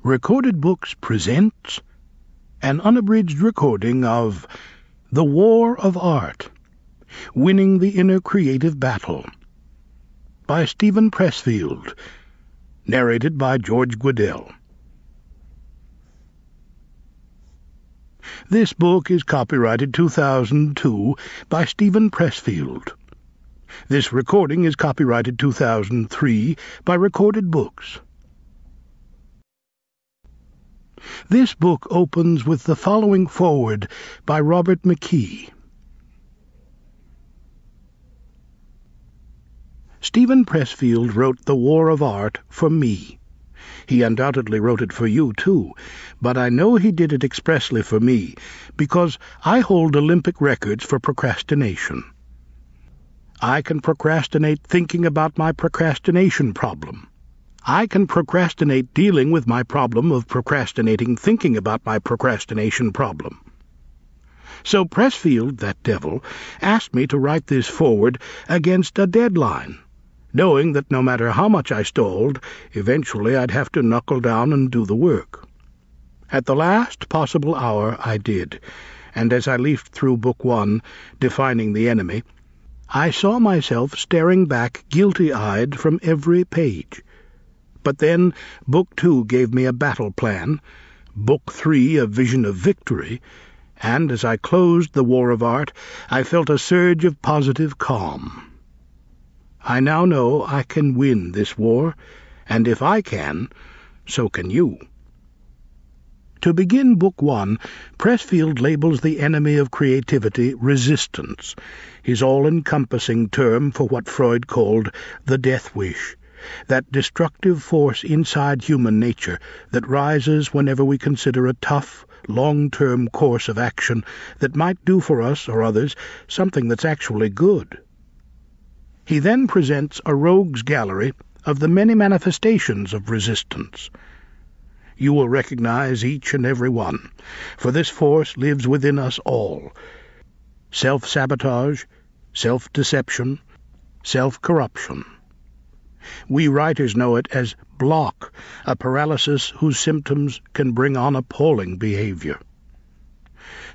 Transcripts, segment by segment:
Recorded Books presents an unabridged recording of The War of Art, Winning the Inner Creative Battle, by Stephen Pressfield, narrated by George Guidell. This book is copyrighted 2002 by Stephen Pressfield. This recording is copyrighted 2003 by Recorded Books. This book opens with the following foreword by Robert McKee. Stephen Pressfield wrote The War of Art for me. He undoubtedly wrote it for you, too, but I know he did it expressly for me, because I hold Olympic records for procrastination. I can procrastinate thinking about my procrastination problem. I can procrastinate dealing with my problem of procrastinating thinking about my procrastination problem. So Pressfield, that devil, asked me to write this foreword against a deadline, knowing that no matter how much I stalled, eventually I'd have to knuckle down and do the work. At the last possible hour I did, and as I leafed through Book 1, Defining the Enemy, I saw myself staring back guilty-eyed from every page. But then Book 2 gave me a battle plan, Book 3 a vision of victory, and as I closed The War of Art, I felt a surge of positive calm. I now know I can win this war, and if I can, so can you. To begin Book 1, Pressfield labels the enemy of creativity resistance, his all-encompassing term for what Freud called the death wish, that destructive force inside human nature that rises whenever we consider a tough, long-term course of action that might do for us or others something that's actually good. He then presents a rogues gallery of the many manifestations of resistance. You will recognize each and every one, for this force lives within us all. Self-sabotage, self-deception, self-corruption. We writers know it as block, a paralysis whose symptoms can bring on appalling behavior.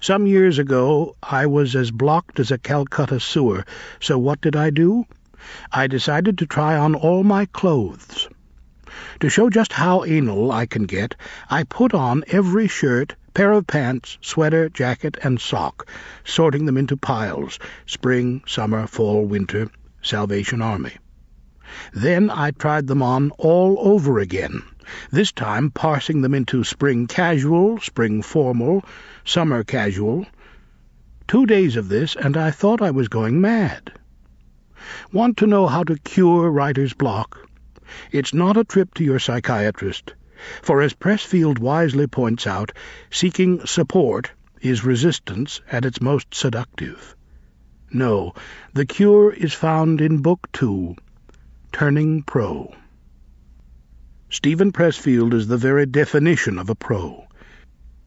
Some years ago, I was as blocked as a Calcutta sewer, so what did I do? I decided to try on all my clothes. To show just how anal I can get, I put on every shirt, pair of pants, sweater, jacket, and sock, sorting them into piles: spring, summer, fall, winter, Salvation Army. Then I tried them on all over again, this time parsing them into spring casual, spring formal, summer casual. 2 days of this, and I thought I was going mad. Want to know how to cure writer's block? It's not a trip to your psychiatrist, for as Pressfield wisely points out, seeking support is resistance at its most seductive. No, the cure is found in Book 2, Turning Pro. Stephen Pressfield is the very definition of a pro.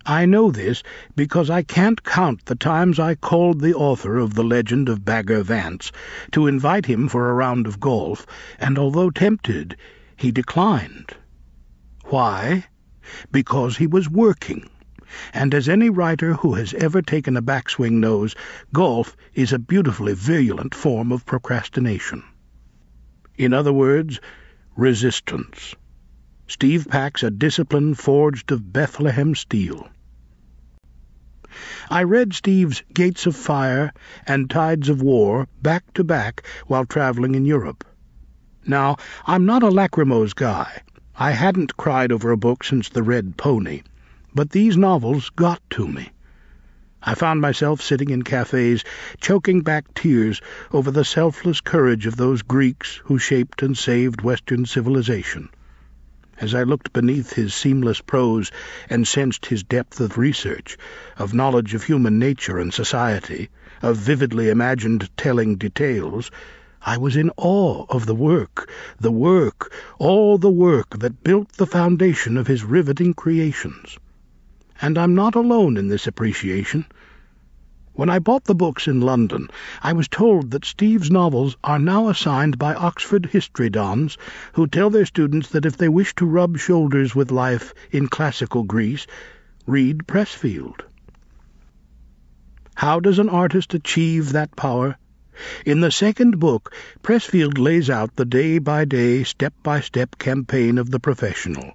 I know this because I can't count the times I called the author of The Legend of Bagger Vance to invite him for a round of golf, and although tempted, he declined. Why? Because he was working. And as any writer who has ever taken a backswing knows, golf is a beautifully virulent form of procrastination. In other words, resistance. Steve packs a discipline forged of Bethlehem steel. I read Steve's Gates of Fire and Tides of War back-to-back while traveling in Europe. Now, I'm not a lachrymose guy. I hadn't cried over a book since The Red Pony, but these novels got to me. I found myself sitting in cafes, choking back tears over the selfless courage of those Greeks who shaped and saved Western civilization. As I looked beneath his seamless prose and sensed his depth of research, of knowledge of human nature and society, of vividly imagined telling details, I was in awe of the work, all the work that built the foundation of his riveting creations. And I'm not alone in this appreciation. When I bought the books in London, I was told that Steve's novels are now assigned by Oxford history dons, who tell their students that if they wish to rub shoulders with life in classical Greece, read Pressfield. How does an artist achieve that power? In the second book, Pressfield lays out the day-by-day, step-by-step campaign of the professional.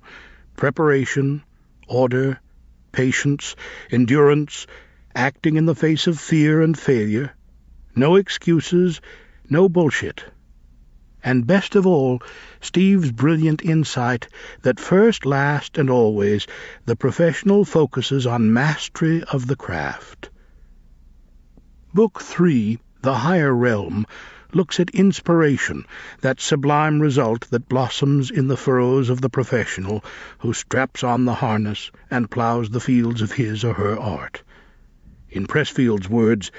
Preparation, order, patience, endurance, acting in the face of fear and failure. No excuses, no bullshit. And best of all, Steve's brilliant insight that first, last, and always, the professional focuses on mastery of the craft. Book 3, The Higher Realm, looks at inspiration, that sublime result that blossoms in the furrows of the professional who straps on the harness and ploughs the fields of his or her art. In Pressfield's words,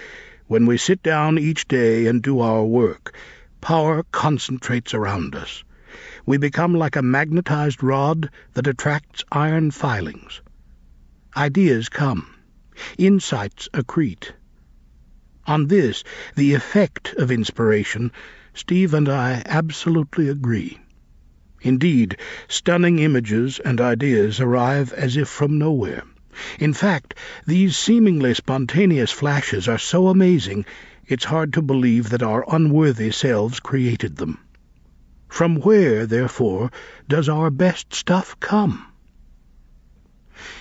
when we sit down each day and do our work, power concentrates around us. We become like a magnetized rod that attracts iron filings. Ideas come. Insights accrete. On this, the effect of inspiration, Steve and I absolutely agree. Indeed, stunning images and ideas arrive as if from nowhere. In fact, these seemingly spontaneous flashes are so amazing, it's hard to believe that our unworthy selves created them. From where, therefore, does our best stuff come?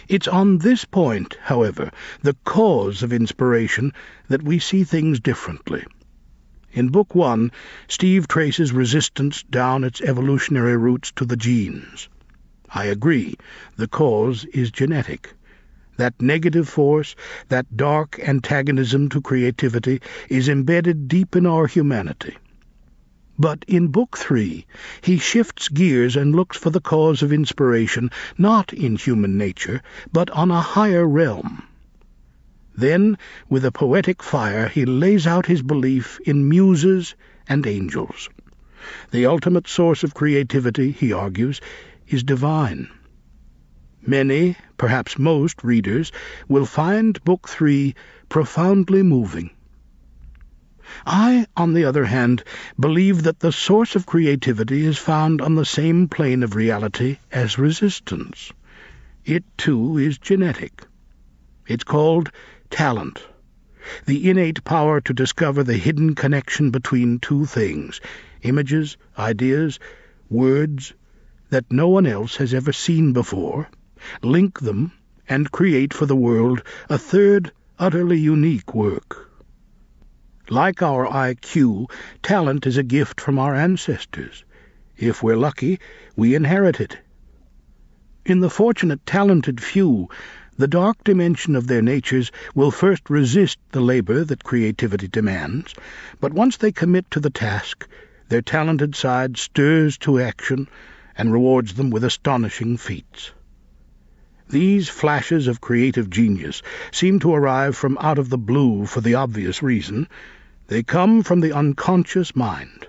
It's on this point, however, the cause of inspiration, that we see things differently. In Book 1, Steve traces resistance down its evolutionary roots to the genes. I agree, the cause is genetic. That negative force, that dark antagonism to creativity, is embedded deep in our humanity. But in Book 3, he shifts gears and looks for the cause of inspiration, not in human nature, but on a higher realm. Then, with a poetic fire, he lays out his belief in muses and angels. The ultimate source of creativity, he argues, is divine. Many, perhaps most, readers will find Book 3 profoundly moving. I, on the other hand, believe that the source of creativity is found on the same plane of reality as resistance. It, too, is genetic. It's called talent, the innate power to discover the hidden connection between two things, images, ideas, words, that no one else has ever seen before, link them, and create for the world a third, utterly unique work. Like our IQ, talent is a gift from our ancestors. If we're lucky, we inherit it. In the fortunate talented few, the dark dimension of their natures will first resist the labor that creativity demands, but once they commit to the task, their talented side stirs to action and rewards them with astonishing feats. These flashes of creative genius seem to arrive from out of the blue for the obvious reason. They come from the unconscious mind.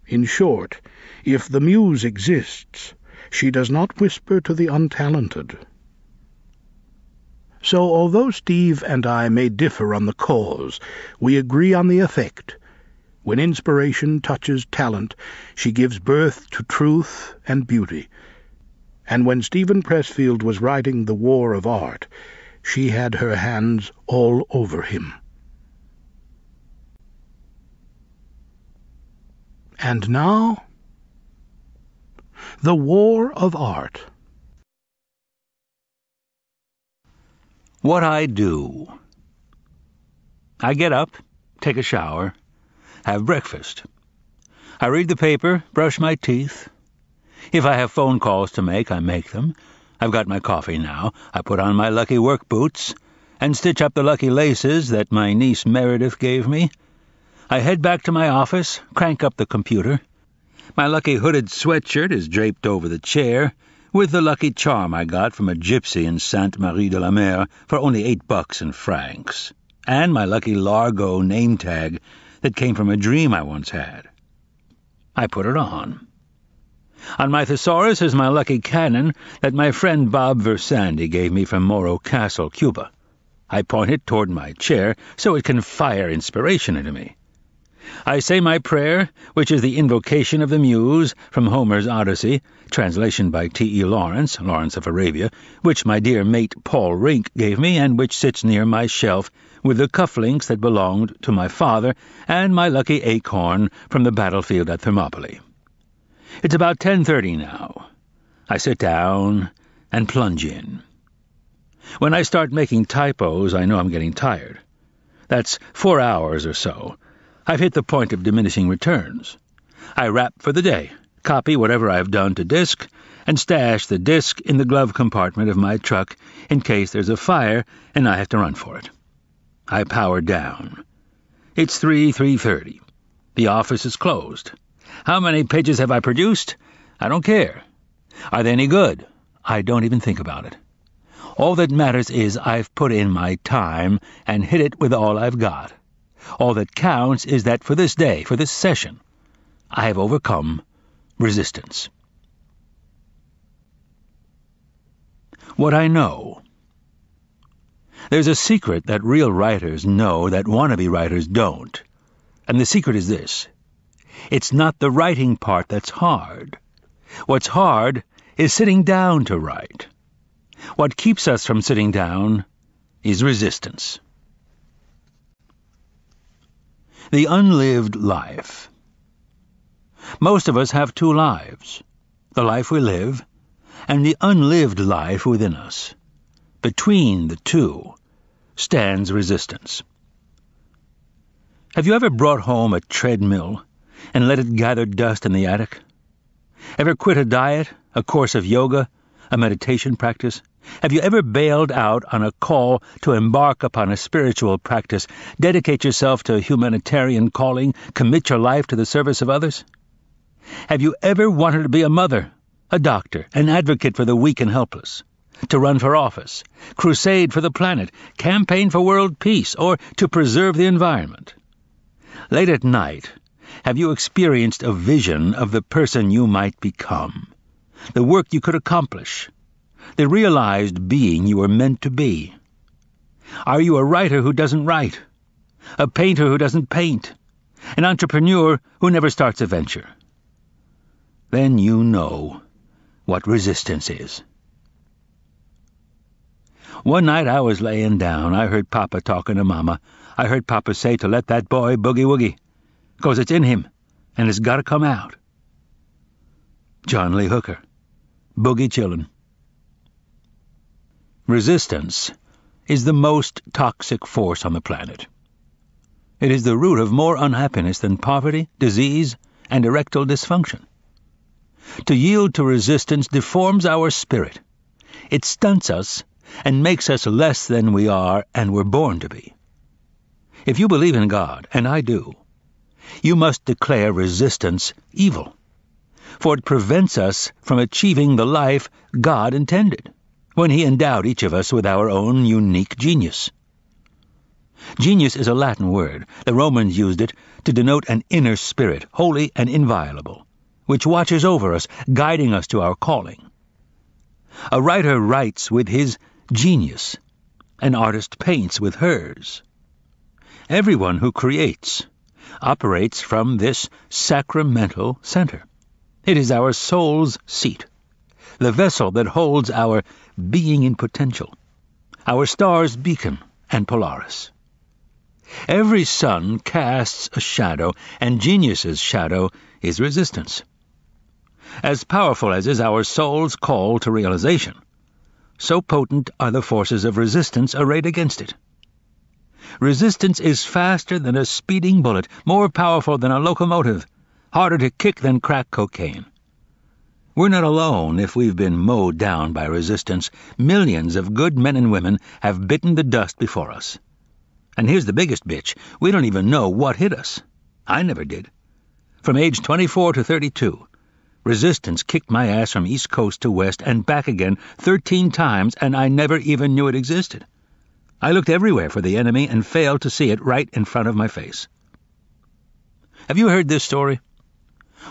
In short, if the muse exists, she does not whisper to the untalented. So, although Steve and I may differ on the cause, we agree on the effect. When inspiration touches talent, she gives birth to truth and beauty. And when Stephen Pressfield was writing The War of Art, she had her hands all over him. And now, The War of Art. What I do. I get up, take a shower, have breakfast. I read the paper, brush my teeth. If I have phone calls to make, I make them. I've got my coffee now. I put on my lucky work boots and stitch up the lucky laces that my niece Meredith gave me. I head back to my office, crank up the computer. My lucky hooded sweatshirt is draped over the chair, with the lucky charm I got from a gypsy in Sainte-Marie-de-la-Mer for only $8 in francs, and my lucky Largo name tag that came from a dream I once had. I put it on. On my thesaurus is my lucky cannon that my friend Bob Versandi gave me from Morro Castle, Cuba. I point it toward my chair so it can fire inspiration into me. I say my prayer, which is the invocation of the Muse from Homer's Odyssey, translation by T.E. Lawrence of Arabia, which my dear mate Paul Rink gave me and which sits near my shelf with the cufflinks that belonged to my father and my lucky acorn from the battlefield at Thermopylae. It's about 10:30 now. I sit down and plunge in. When I start making typos, I know I'm getting tired. That's 4 hours or so. I've hit the point of diminishing returns. I wrap for the day, copy whatever I've done to disk, and stash the disk in the glove compartment of my truck in case there's a fire and I have to run for it. I power down. It's 3:30. The office is closed. How many pages have I produced? I don't care. Are they any good? I don't even think about it. All that matters is I've put in my time and hit it with all I've got. All that counts is that for this day, for this session, I have overcome resistance. What I know. There's a secret that real writers know that wannabe writers don't. And the secret is this. It's not the writing part that's hard. What's hard is sitting down to write. What keeps us from sitting down is resistance. The unlived life. Most of us have two lives, the life we live and the unlived life within us. Between the two stands resistance. Have you ever brought home a treadmill and let it gather dust in the attic? Ever quit a diet, a course of yoga, a meditation practice? Have you ever bailed out on a call to embark upon a spiritual practice, dedicate yourself to a humanitarian calling, commit your life to the service of others? Have you ever wanted to be a mother, a doctor, an advocate for the weak and helpless, to run for office, crusade for the planet, campaign for world peace, or to preserve the environment? Late at night, have you experienced a vision of the person you might become, the work you could accomplish, the realized being you were meant to be? Are you a writer who doesn't write, a painter who doesn't paint, an entrepreneur who never starts a venture? Then you know what resistance is. One night I was laying down. I heard Papa talking to Mama. I heard Papa say to let that boy boogie-woogie, 'cause it's in him, and it's got to come out. John Lee Hooker, Boogie Chillin'. Resistance is the most toxic force on the planet. It is the root of more unhappiness than poverty, disease, and erectile dysfunction. To yield to resistance deforms our spirit. It stunts us and makes us less than we are and were born to be. If you believe in God, and I do, you must declare resistance evil, for it prevents us from achieving the life God intended when He endowed each of us with our own unique genius. Genius is a Latin word. The Romans used it to denote an inner spirit, holy and inviolable, which watches over us, guiding us to our calling. A writer writes with his genius. An artist paints with hers. Everyone who creates operates from this sacramental center. It is our soul's seat, the vessel that holds our being in potential, our star's beacon and Polaris. Every sun casts a shadow, and genius's shadow is resistance. As powerful as is our soul's call to realization, so potent are the forces of resistance arrayed against it. Resistance is faster than a speeding bullet, more powerful than a locomotive, harder to kick than crack cocaine. We're not alone if we've been mowed down by resistance. Millions of good men and women have bitten the dust before us. And here's the biggest bitch. We don't even know what hit us. I never did. From age 24 to 32, resistance kicked my ass from East Coast to West and back again 13 times, and I never even knew it existed. I looked everywhere for the enemy and failed to see it right in front of my face. Have you heard this story?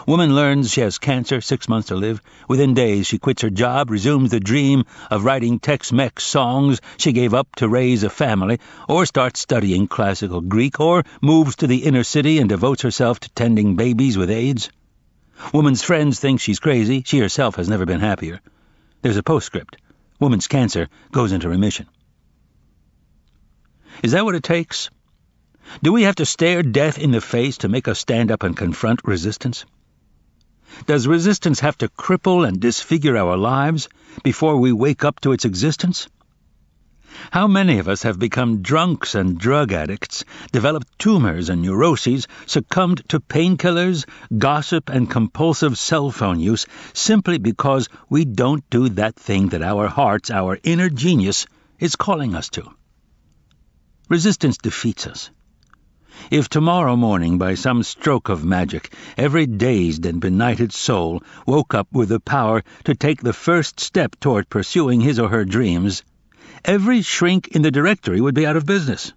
Woman learns she has cancer, 6 months to live. Within days, she quits her job, resumes the dream of writing Tex-Mex songs she gave up to raise a family, or starts studying classical Greek, or moves to the inner city and devotes herself to tending babies with AIDS. Woman's friends think she's crazy. She herself has never been happier. There's a postscript. Woman's cancer goes into remission. Is that what it takes? Do we have to stare death in the face to make us stand up and confront resistance? Does resistance have to cripple and disfigure our lives before we wake up to its existence? How many of us have become drunks and drug addicts, developed tumors and neuroses, succumbed to painkillers, gossip, and compulsive cell phone use simply because we don't do that thing that our hearts, our inner genius, is calling us to? Resistance defeats us. If tomorrow morning, by some stroke of magic, every dazed and benighted soul woke up with the power to take the first step toward pursuing his or her dreams, every shrink in the directory would be out of business.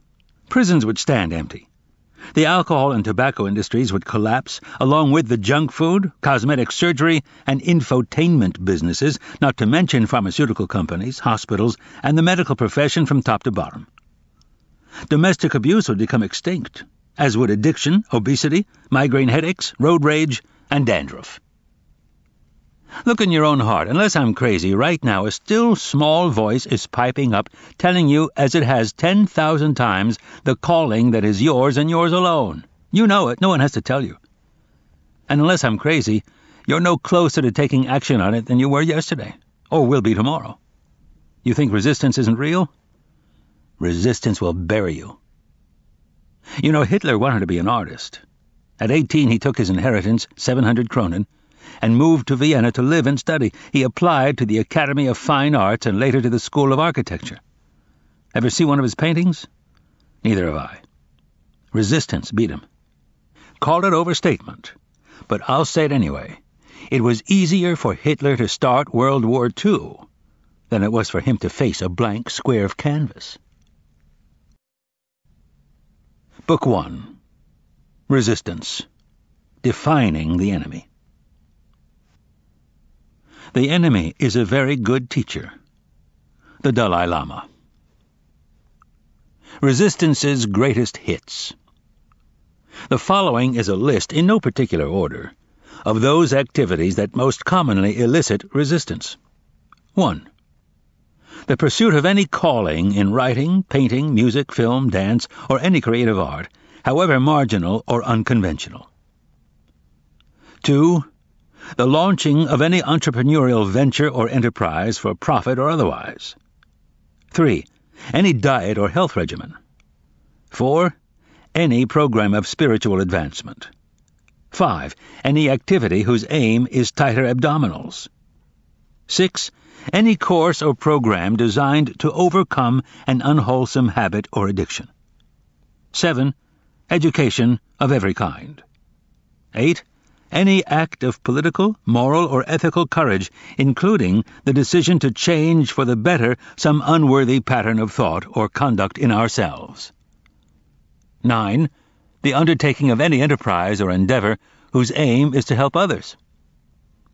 Prisons would stand empty. The alcohol and tobacco industries would collapse, along with the junk food, cosmetic surgery, and infotainment businesses, not to mention pharmaceutical companies, hospitals, and the medical profession from top to bottom. Domestic abuse would become extinct, as would addiction, obesity, migraine headaches, road rage, and dandruff. Look in your own heart. Unless I'm crazy, right now a still small voice is piping up, telling you, as it has 10,000 times, the calling that is yours and yours alone. You know it. No one has to tell you. And unless I'm crazy, you're no closer to taking action on it than you were yesterday, or will be tomorrow. You think resistance isn't real? Resistance will bury you. You know, Hitler wanted to be an artist. At 18, he took his inheritance, 700 kronen, and moved to Vienna to live and study. He applied to the Academy of Fine Arts and later to the School of Architecture. Ever see one of his paintings? Neither have I. Resistance beat him. Call it overstatement, but I'll say it anyway. It was easier for Hitler to start World War II than it was for him to face a blank square of canvas. Book 1. Resistance. Defining the enemy. The enemy is a very good teacher. The Dalai Lama. Resistance's greatest hits. The following is a list, in no particular order, of those activities that most commonly elicit resistance. 1. The pursuit of any calling in writing, painting, music, film, dance, or any creative art, however marginal or unconventional. 2. The launching of any entrepreneurial venture or enterprise for profit or otherwise. 3. Any diet or health regimen. 4. Any program of spiritual advancement. 5. Any activity whose aim is tighter abdominals. 6. Any course or program designed to overcome an unwholesome habit or addiction. 7. Education of every kind. 8. Any act of political, moral, or ethical courage, including the decision to change for the better some unworthy pattern of thought or conduct in ourselves. 9. The undertaking of any enterprise or endeavor whose aim is to help others.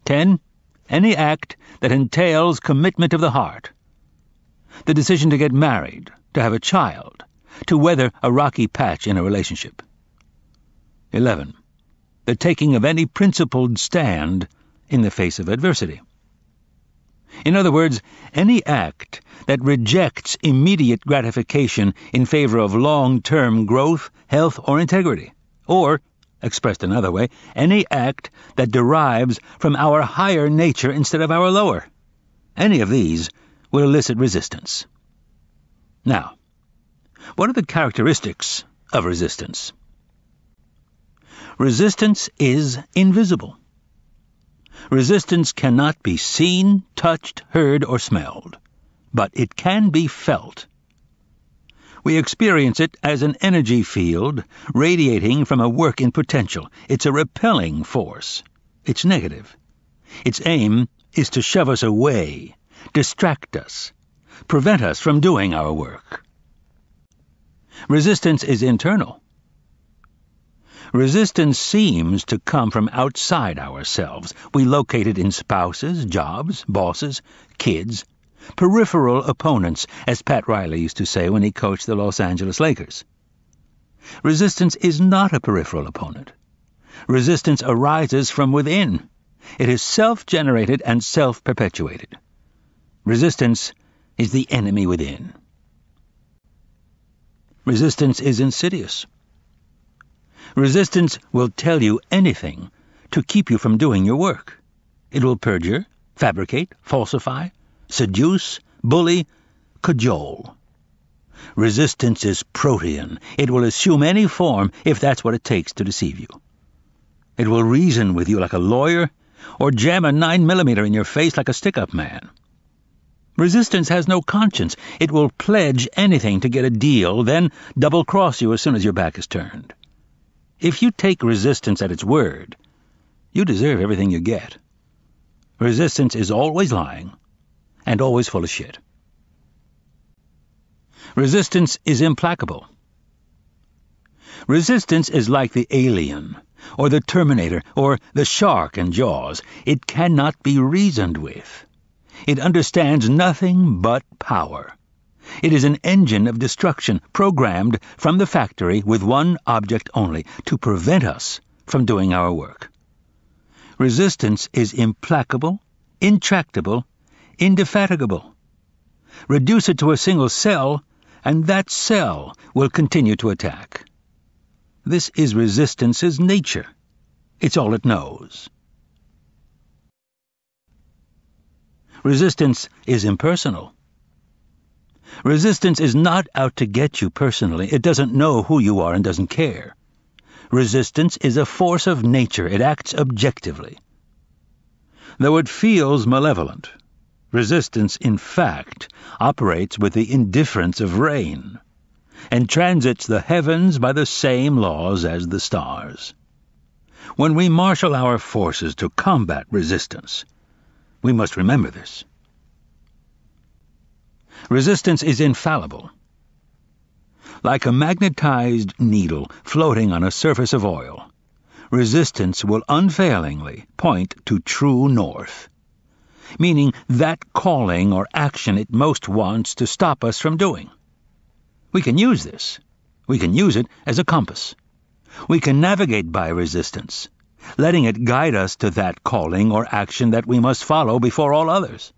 10. Any act that entails commitment of the heart. The decision to get married, to have a child, to weather a rocky patch in a relationship. 11. The taking of any principled stand in the face of adversity. In other words, any act that rejects immediate gratification in favor of long-term growth, health, or integrity. Or, expressed another way, any act that derives from our higher nature instead of our lower. Any of these will elicit resistance. Now, what are the characteristics of resistance? Resistance is invisible. Resistance cannot be seen, touched, heard, or smelled, but it can be felt. We experience it as an energy field radiating from a work in potential. It's a repelling force. It's negative. Its aim is to shove us away, distract us, prevent us from doing our work. Resistance is internal. Resistance seems to come from outside ourselves. We locate it in spouses, jobs, bosses, kids, peripheral opponents, as Pat Riley used to say when he coached the Los Angeles Lakers. Resistance is not a peripheral opponent. Resistance arises from within. It is self-generated and self-perpetuated. Resistance is the enemy within. Resistance is insidious. Resistance will tell you anything to keep you from doing your work. It will perjure, fabricate, falsify, seduce, bully, cajole. Resistance is protean. It will assume any form if that's what it takes to deceive you. It will reason with you like a lawyer or jam a 9mm in your face like a stick-up man. Resistance has no conscience. It will pledge anything to get a deal, then double-cross you as soon as your back is turned. If you take resistance at its word, you deserve everything you get. Resistance is always lying and always full of shit. Resistance is implacable. Resistance is like the alien, or the Terminator, or the shark in Jaws. It cannot be reasoned with. It understands nothing but power. It is an engine of destruction, programmed from the factory with one object only, to prevent us from doing our work. Resistance is implacable, intractable, indefatigable. Reduce it to a single cell, and that cell will continue to attack. This is resistance's nature. It's all it knows. Resistance is impersonal. Resistance is not out to get you personally. It doesn't know who you are and doesn't care. Resistance is a force of nature. It acts objectively. Though it feels malevolent, resistance, in fact, operates with the indifference of rain, and transits the heavens by the same laws as the stars. When we marshal our forces to combat resistance, we must remember this. Resistance is infallible. Like a magnetized needle floating on a surface of oil, resistance will unfailingly point to true north, meaning that calling or action it most wants to stop us from doing. We can use this. We can use it as a compass. We can navigate by resistance, letting it guide us to that calling or action that we must follow before all others.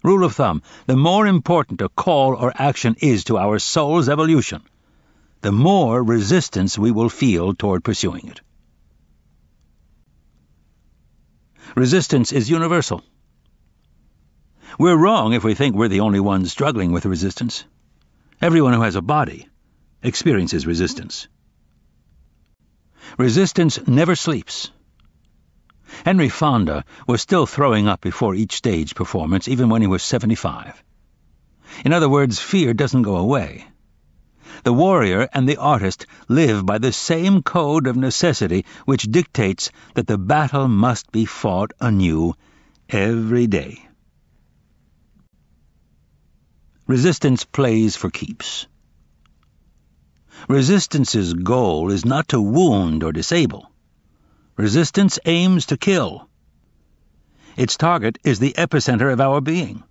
Rule of thumb: the more important a call or action is to our soul's evolution, the more resistance we will feel toward pursuing it. Resistance is universal. We're wrong if we think we're the only ones struggling with resistance. Everyone who has a body experiences resistance. Resistance never sleeps. Henry Fonda was still throwing up before each stage performance, even when he was 75. In other words, fear doesn't go away. The warrior and the artist live by the same code of necessity which dictates that the battle must be fought anew every day. Resistance plays for keeps. Resistance's goal is not to wound or disable. Resistance aims to kill. Its target is the epicenter of our being,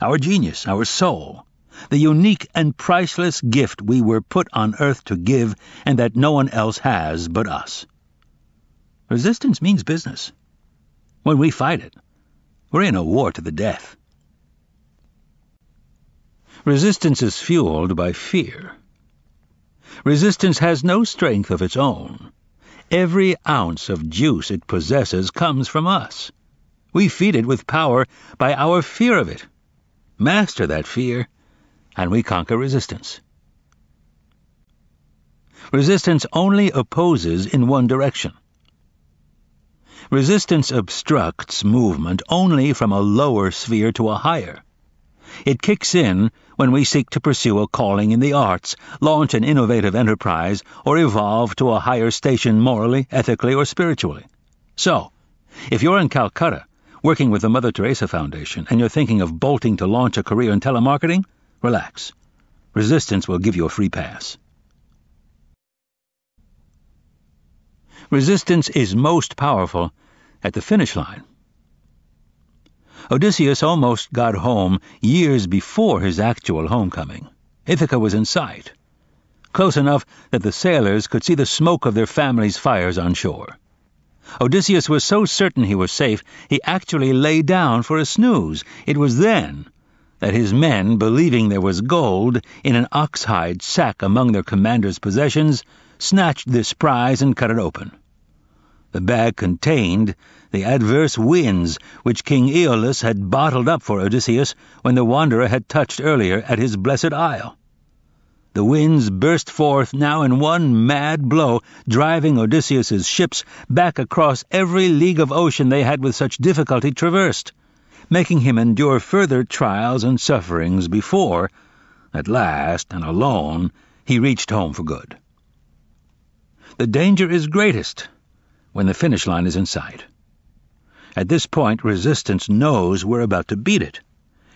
our genius, our soul, the unique and priceless gift we were put on earth to give and that no one else has but us. Resistance means business. When we fight it, we're in a war to the death. Resistance is fueled by fear. Resistance has no strength of its own. Every ounce of juice it possesses comes from us. We feed it with power by our fear of it. Master that fear, and we conquer resistance. Resistance only opposes in one direction. Resistance obstructs movement only from a lower sphere to a higher. It kicks in when we seek to pursue a calling in the arts, launch an innovative enterprise, or evolve to a higher station morally, ethically, or spiritually. So, if you're in Calcutta, working with the Mother Teresa Foundation, and you're thinking of bolting to launch a career in telemarketing, relax. Resistance will give you a free pass. Resistance is most powerful at the finish line. Odysseus almost got home years before his actual homecoming. Ithaca was in sight, close enough that the sailors could see the smoke of their families' fires on shore. Odysseus was so certain he was safe, he actually lay down for a snooze. It was then that his men, believing there was gold in an ox-hide sack among their commander's possessions, snatched this prize and cut it open. The bag contained the adverse winds which King Aeolus had bottled up for Odysseus when the wanderer had touched earlier at his blessed isle. The winds burst forth now in one mad blow, driving Odysseus's ships back across every league of ocean they had with such difficulty traversed, making him endure further trials and sufferings before, at last and alone, he reached home for good. The danger is greatest when the finish line is in sight. At this point, resistance knows we're about to beat it.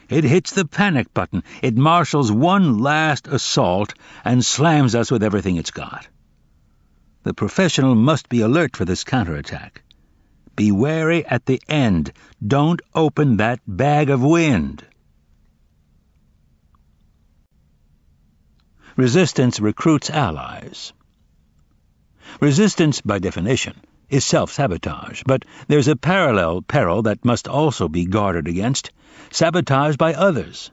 It hits the panic button. It marshals one last assault and slams us with everything it's got. The professional must be alert for this counterattack. Be wary at the end. Don't open that bag of wind. Resistance recruits allies. Resistance, by definition, is self-sabotage, but there's a parallel peril that must also be guarded against: sabotage by others.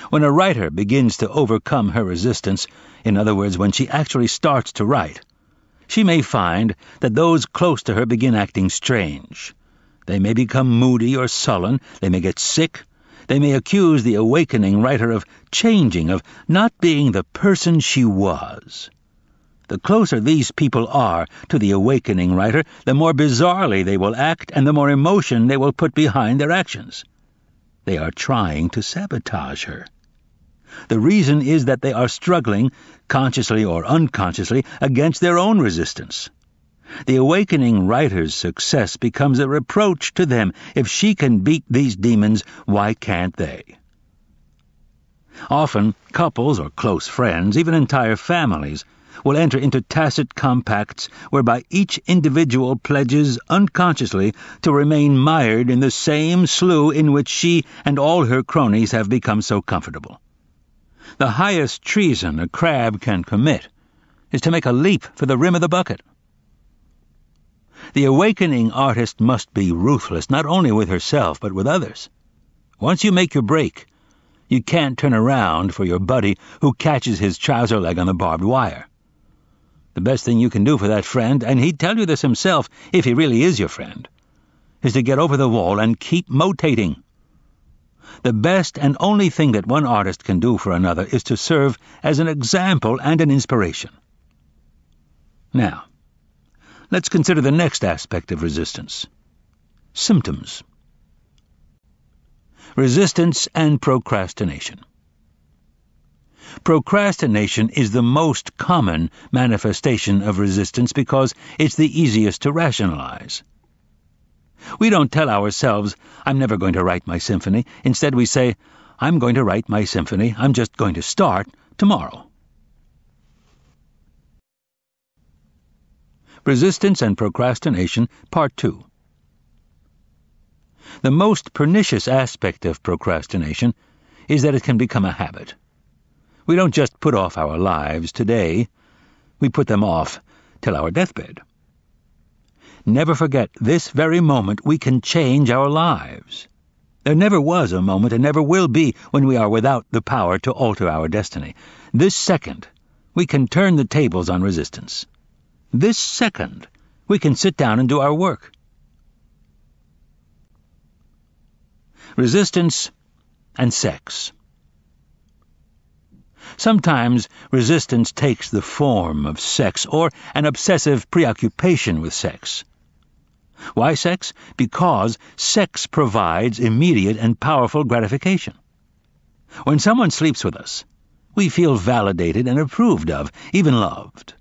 When a writer begins to overcome her resistance, in other words, when she actually starts to write, she may find that those close to her begin acting strange. They may become moody or sullen, they may get sick, they may accuse the awakening writer of changing, of not being the person she was. The closer these people are to the awakening writer, the more bizarrely they will act and the more emotion they will put behind their actions. They are trying to sabotage her. The reason is that they are struggling, consciously or unconsciously, against their own resistance. The awakening writer's success becomes a reproach to them. If she can beat these demons, why can't they? Often, couples or close friends, even entire families, will enter into tacit compacts whereby each individual pledges unconsciously to remain mired in the same slough in which she and all her cronies have become so comfortable. The highest treason a crab can commit is to make a leap for the rim of the bucket. The awakening artist must be ruthless, not only with herself, but with others. Once you make your break, you can't turn around for your buddy who catches his trouser leg on the barbed wire. The best thing you can do for that friend, and he'd tell you this himself if he really is your friend, is to get over the wall and keep motating. The best and only thing that one artist can do for another is to serve as an example and an inspiration. Now, let's consider the next aspect of resistance: symptoms. Resistance and procrastination. Procrastination is the most common manifestation of resistance because it's the easiest to rationalize. We don't tell ourselves, "I'm never going to write my symphony." Instead, we say, "I'm going to write my symphony. I'm just going to start tomorrow." Resistance and Procrastination, Part 2. The most pernicious aspect of procrastination is that it can become a habit. We don't just put off our lives today, we put them off till our deathbed. Never forget, this very moment we can change our lives. There never was a moment, and never will be, when we are without the power to alter our destiny. This second, we can turn the tables on resistance. This second, we can sit down and do our work. Resistance and sex. Sometimes resistance takes the form of sex, or an obsessive preoccupation with sex. Why sex? Because sex provides immediate and powerful gratification. When someone sleeps with us, we feel validated and approved of, even loved.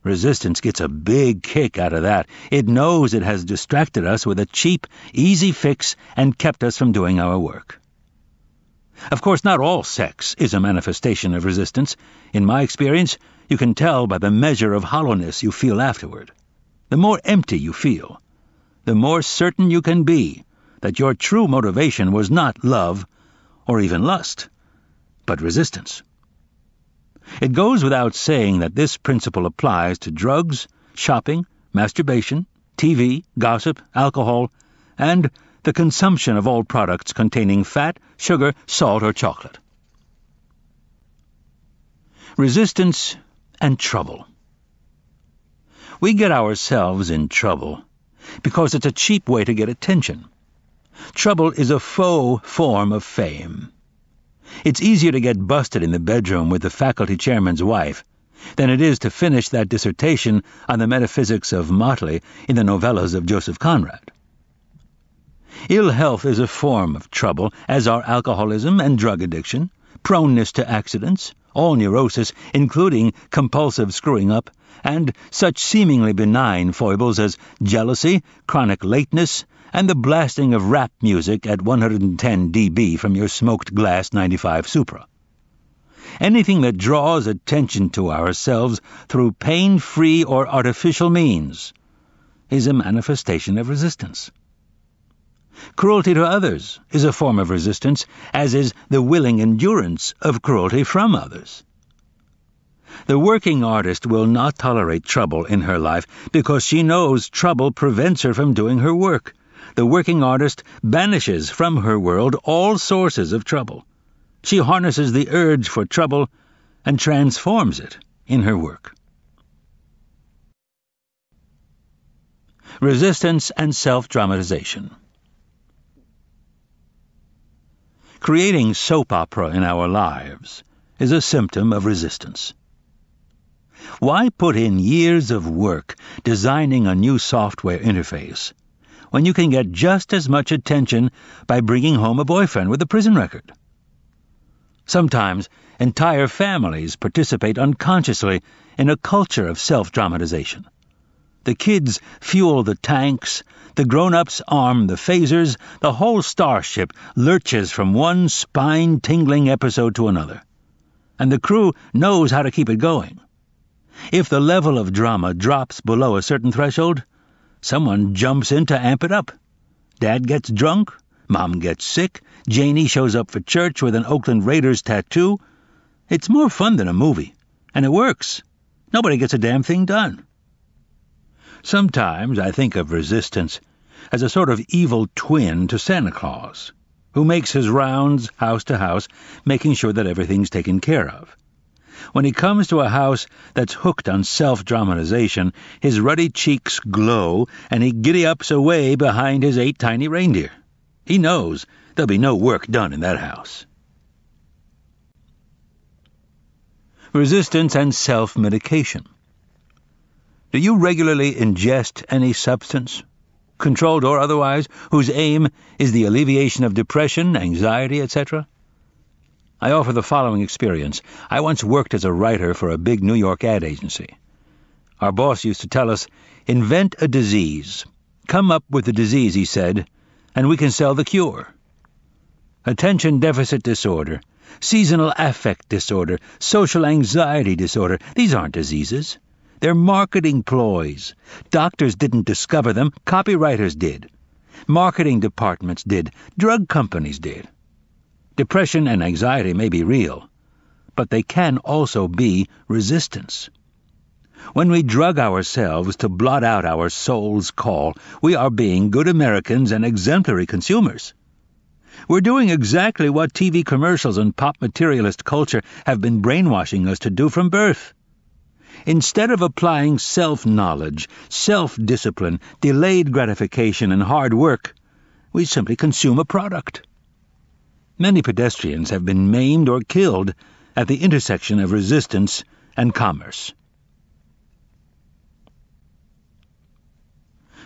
Resistance gets a big kick out of that. It knows it has distracted us with a cheap, easy fix and kept us from doing our work. Of course, not all sex is a manifestation of resistance. In my experience, you can tell by the measure of hollowness you feel afterward. The more empty you feel, the more certain you can be that your true motivation was not love or even lust, but resistance. It goes without saying that this principle applies to drugs, shopping, masturbation, TV, gossip, alcohol, and the consumption of all products containing fat, sugar, salt, or chocolate. Resistance and trouble. We get ourselves in trouble because it's a cheap way to get attention. Trouble is a faux form of fame. It's easier to get busted in the bedroom with the faculty chairman's wife than it is to finish that dissertation on the metaphysics of motley in the novellas of Joseph Conrad. Ill health is a form of trouble, as are alcoholism and drug addiction, proneness to accidents, all neurosis, including compulsive screwing up, and such seemingly benign foibles as jealousy, chronic lateness, and the blasting of rap music at 110 dB from your smoked glass 95 Supra. Anything that draws attention to ourselves through pain-free or artificial means is a manifestation of resistance. Cruelty to others is a form of resistance, as is the willing endurance of cruelty from others. The working artist will not tolerate trouble in her life because she knows trouble prevents her from doing her work. The working artist banishes from her world all sources of trouble. She harnesses the urge for trouble and transforms it in her work. Resistance and self-dramatization. Creating soap opera in our lives is a symptom of resistance. Why put in years of work designing a new software interface when you can get just as much attention by bringing home a boyfriend with a prison record? Sometimes entire families participate unconsciously in a culture of self-dramatization. The kids fuel the tanks, the grown-ups arm the phasers, the whole starship lurches from one spine-tingling episode to another. And the crew knows how to keep it going. If the level of drama drops below a certain threshold, someone jumps in to amp it up. Dad gets drunk, Mom gets sick, Janie shows up for church with an Oakland Raiders tattoo. It's more fun than a movie, and it works. Nobody gets a damn thing done. Sometimes I think of resistance as a sort of evil twin to Santa Claus, who makes his rounds house to house, making sure that everything's taken care of. When he comes to a house that's hooked on self-dramatization, his ruddy cheeks glow, and he giddy-ups away behind his 8 tiny reindeer. He knows there'll be no work done in that house. Resistance and self-medication. Do you regularly ingest any substance, controlled or otherwise, whose aim is the alleviation of depression, anxiety, etc.? I offer the following experience. I once worked as a writer for a big New York ad agency. Our boss used to tell us, invent a disease. Come up with the disease, he said, and we can sell the cure. Attention deficit disorder, seasonal affect disorder, social anxiety disorder. These aren't diseases. They're marketing ploys. Doctors didn't discover them. Copywriters did. Marketing departments did. Drug companies did. Depression and anxiety may be real, but they can also be resistance. When we drug ourselves to blot out our soul's call, we are being good Americans and exemplary consumers. We're doing exactly what TV commercials and pop materialist culture have been brainwashing us to do from birth. Instead of applying self-knowledge, self-discipline, delayed gratification, and hard work, we simply consume a product. Many pedestrians have been maimed or killed at the intersection of resistance and commerce.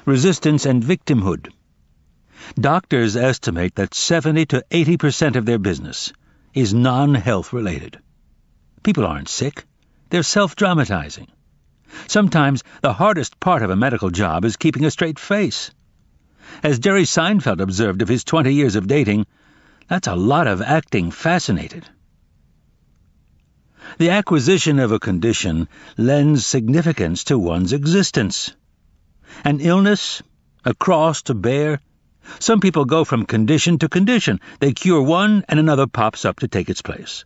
Resistance and victimhood. Doctors estimate that 70 to 80% of their business is non-health related. People aren't sick. They're self-dramatizing. Sometimes the hardest part of a medical job is keeping a straight face. As Jerry Seinfeld observed of his 20 years of dating, That's a lot of acting fascinated. The acquisition of a condition lends significance to one's existence. An illness, a cross to bear. Some people go from condition to condition. They cure one and another pops up to take its place.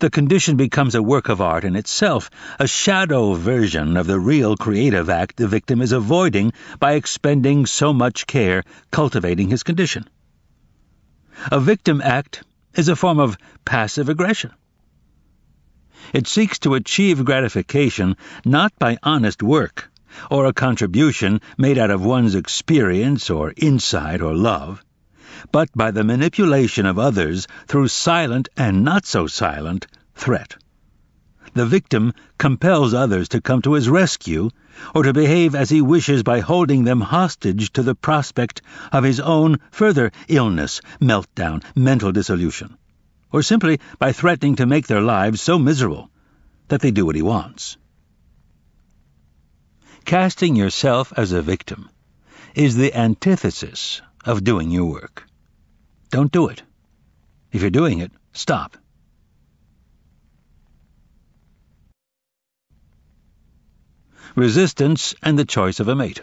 The condition becomes a work of art in itself, a shadow version of the real creative act the victim is avoiding by expending so much care cultivating his condition. A victim act is a form of passive aggression. It seeks to achieve gratification not by honest work or a contribution made out of one's experience or insight or love, but by the manipulation of others through silent and not-so-silent threat. The victim compels others to come to his rescue or to behave as he wishes by holding them hostage to the prospect of his own further illness, meltdown, mental dissolution, or simply by threatening to make their lives so miserable that they do what he wants. Casting yourself as a victim is the antithesis of doing your work. Don't do it. If you're doing it, stop. Resistance and the choice of a mate.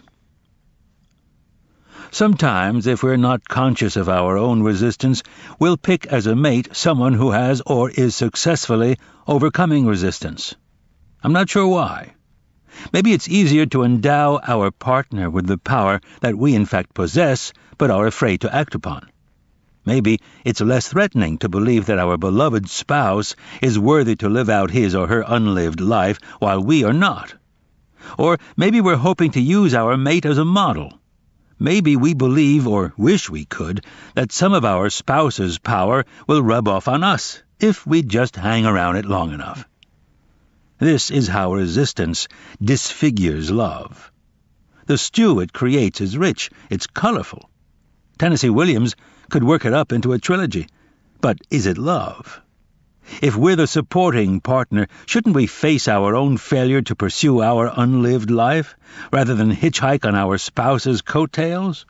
Sometimes, if we're not conscious of our own resistance, we'll pick as a mate someone who has or is successfully overcoming resistance. I'm not sure why. Maybe it's easier to endow our partner with the power that we in fact possess but are afraid to act upon. Maybe it's less threatening to believe that our beloved spouse is worthy to live out his or her unlived life while we are not. Or maybe we're hoping to use our mate as a model. Maybe we believe, or wish we could, that some of our spouse's power will rub off on us if we just hang around it long enough. This is how resistance disfigures love. The stew it creates is rich, it's colorful. Tennessee Williams could work it up into a trilogy. But is it love? If we're the supporting partner, shouldn't we face our own failure to pursue our unlived life, rather than hitchhike on our spouse's coattails?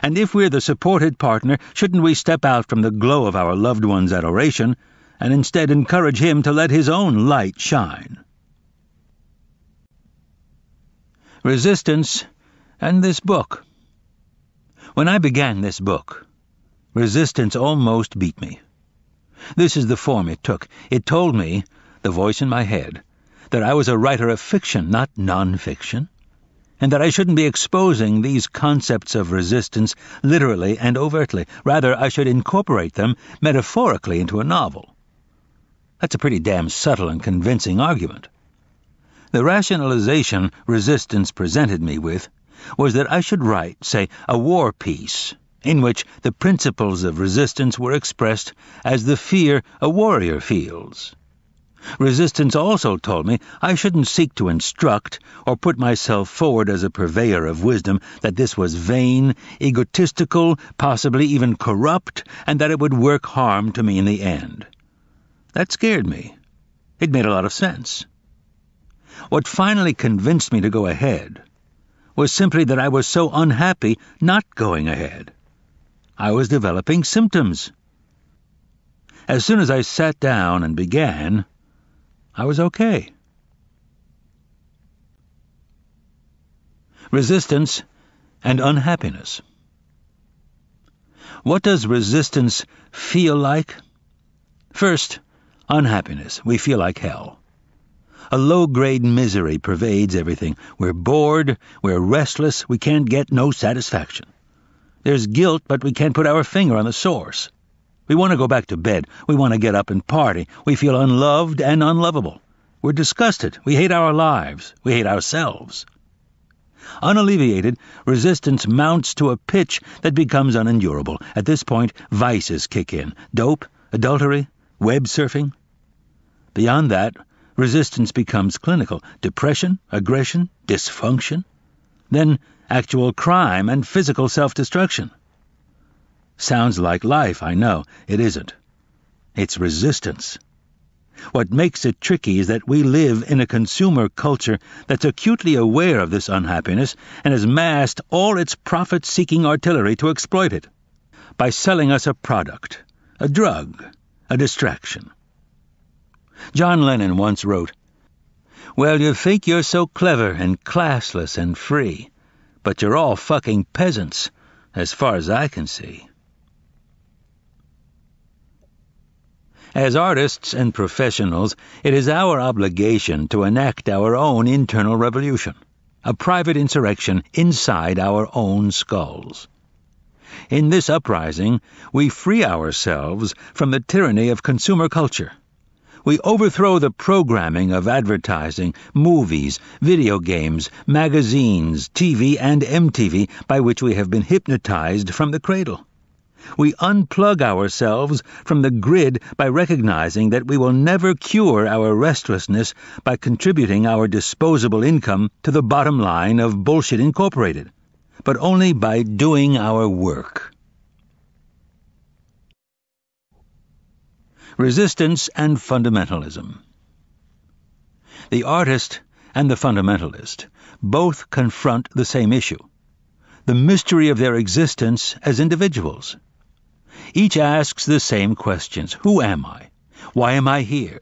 And if we're the supported partner, shouldn't we step out from the glow of our loved one's adoration, and instead encourage him to let his own light shine? Resistance and this book. When I began this book, resistance almost beat me. This is the form it took. It told me, the voice in my head, that I was a writer of fiction, not non-fiction, and that I shouldn't be exposing these concepts of resistance literally and overtly. Rather, I should incorporate them metaphorically into a novel. That's a pretty damn subtle and convincing argument. The rationalization resistance presented me with was that I should write, say, a war piece, in which the principles of resistance were expressed as the fear a warrior feels. Resistance also told me I shouldn't seek to instruct or put myself forward as a purveyor of wisdom, that this was vain, egotistical, possibly even corrupt, and that it would work harm to me in the end. That scared me. It made a lot of sense. What finally convinced me to go ahead was simply that I was so unhappy not going ahead. I was developing symptoms. As soon as I sat down and began, I was okay. Resistance and unhappiness. What does resistance feel like? First, unhappiness. We feel like hell. A low-grade misery pervades everything. We're bored, we're restless, we can't get no satisfaction. There's guilt, but we can't put our finger on the source. We want to go back to bed. We want to get up and party. We feel unloved and unlovable. We're disgusted. We hate our lives. We hate ourselves. Unalleviated, resistance mounts to a pitch that becomes unendurable. At this point, vices kick in. Dope, adultery, web surfing. Beyond that, resistance becomes clinical. Depression, aggression, dysfunction. Then actual crime and physical self-destruction. Sounds like life, I know. It isn't. It's resistance. What makes it tricky is that we live in a consumer culture that's acutely aware of this unhappiness and has massed all its profit-seeking artillery to exploit it. by selling us a product, a drug, a distraction. John Lennon once wrote, "Well, you think you're so clever and classless and free, but you're all fucking peasants, as far as I can see." As artists and professionals, it is our obligation to enact our own internal revolution, a private insurrection inside our own skulls. In this uprising, we free ourselves from the tyranny of consumer culture. We overthrow the programming of advertising, movies, video games, magazines, TV, and MTV by which we have been hypnotized from the cradle. We unplug ourselves from the grid by recognizing that we will never cure our restlessness by contributing our disposable income to the bottom line of Bullshit Incorporated, but only by doing our work. Resistance and fundamentalism. The artist and the fundamentalist both confront the same issue, the mystery of their existence as individuals. Each asks the same questions. Who am I? Why am I here?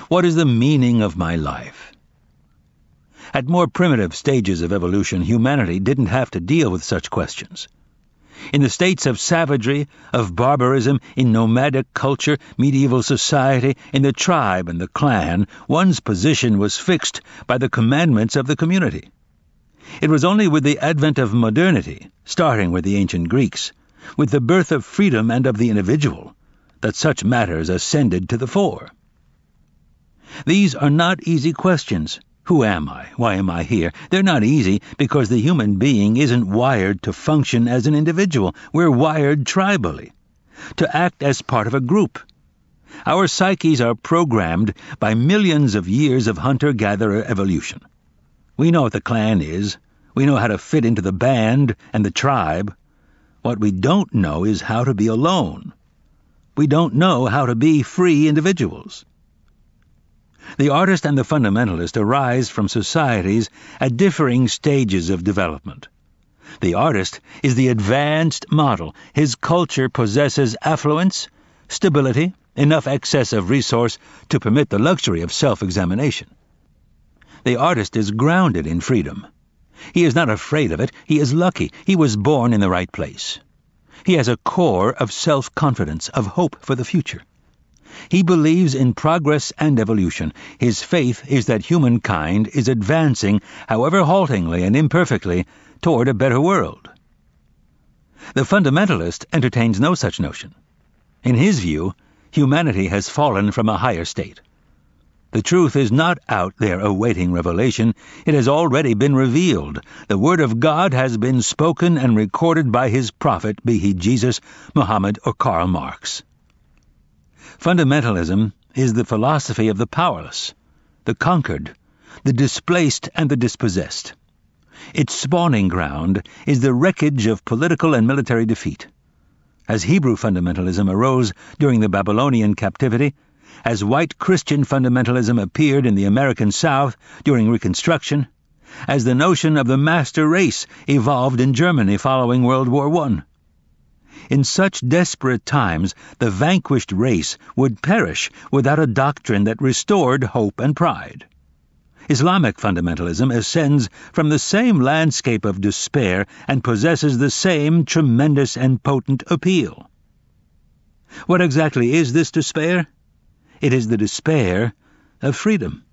What is the meaning of my life? At more primitive stages of evolution, humanity didn't have to deal with such questions. In the states of savagery, of barbarism, in nomadic culture, medieval society, in the tribe and the clan, one's position was fixed by the commandments of the community. It was only with the advent of modernity, starting with the ancient Greeks, with the birth of freedom and of the individual, that such matters ascended to the fore. These are not easy questions. Who am I? Why am I here? They're not easy because the human being isn't wired to function as an individual. We're wired tribally, to act as part of a group. Our psyches are programmed by millions of years of hunter-gatherer evolution. We know what the clan is. We know how to fit into the band and the tribe. What we don't know is how to be alone. We don't know how to be free individuals. The artist and the fundamentalist arise from societies at differing stages of development. The artist is the advanced model. His culture possesses affluence, stability, enough excess of resource to permit the luxury of self-examination. The artist is grounded in freedom. He is not afraid of it. He is lucky. He was born in the right place. He has a core of self-confidence, of hope for the future. He believes in progress and evolution. His faith is that humankind is advancing, however haltingly and imperfectly, toward a better world. The fundamentalist entertains no such notion. In his view, humanity has fallen from a higher state. The truth is not out there awaiting revelation. It has already been revealed. The Word of God has been spoken and recorded by His prophet, be he Jesus, Muhammad, or Karl Marx. Fundamentalism is the philosophy of the powerless, the conquered, the displaced and the dispossessed. Its spawning ground is the wreckage of political and military defeat. As Hebrew fundamentalism arose during the Babylonian captivity, as white Christian fundamentalism appeared in the American South during Reconstruction, as the notion of the master race evolved in Germany following World War I. In such desperate times, the vanquished race would perish without a doctrine that restored hope and pride. Islamic fundamentalism ascends from the same landscape of despair and possesses the same tremendous and potent appeal. What exactly is this despair? It is the despair of freedom.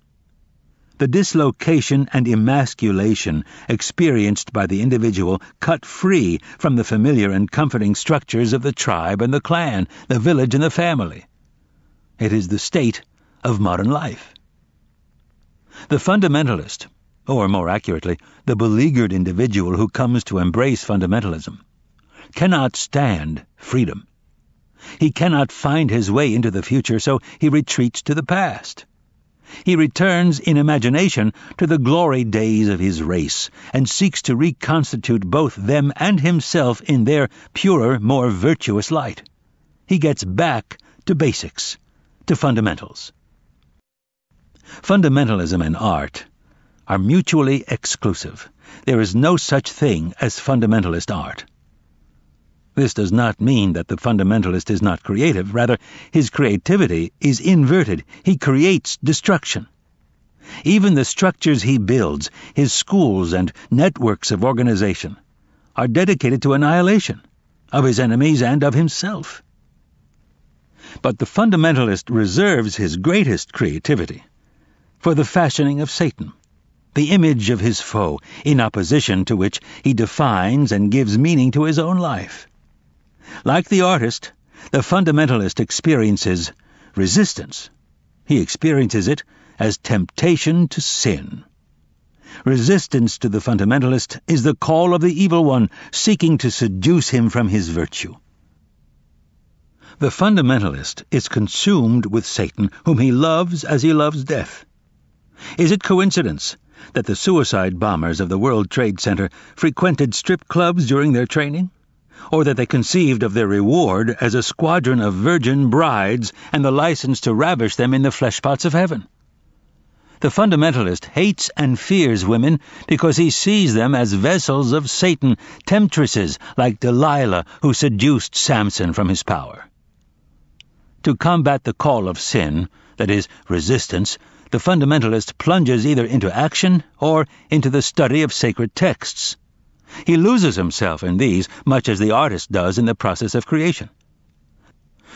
The dislocation and emasculation experienced by the individual cut free from the familiar and comforting structures of the tribe and the clan, the village and the family. It is the state of modern life. The fundamentalist, or more accurately, the beleaguered individual who comes to embrace fundamentalism, cannot stand freedom. He cannot find his way into the future, so he retreats to the past. He returns in imagination to the glory days of his race and seeks to reconstitute both them and himself in their purer, more virtuous light. He gets back to basics, to fundamentals. Fundamentalism and art are mutually exclusive. There is no such thing as fundamentalist art. This does not mean that the fundamentalist is not creative. Rather, his creativity is inverted. He creates destruction. Even the structures he builds, his schools and networks of organization, are dedicated to annihilation of his enemies and of himself. But the fundamentalist reserves his greatest creativity for the fashioning of Satan, the image of his foe, in opposition to which he defines and gives meaning to his own life. Like the artist, the fundamentalist experiences resistance. He experiences it as temptation to sin. Resistance to the fundamentalist is the call of the evil one, seeking to seduce him from his virtue. The fundamentalist is consumed with Satan, whom he loves as he loves death. Is it coincidence that the suicide bombers of the World Trade Center frequented strip clubs during their training? Or that they conceived of their reward as a squadron of virgin brides and the license to ravish them in the fleshpots of heaven? The fundamentalist hates and fears women because he sees them as vessels of Satan, temptresses like Delilah who seduced Samson from his power. To combat the call of sin, that is, resistance, the fundamentalist plunges either into action or into the study of sacred texts. He loses himself in these much as the artist does in the process of creation.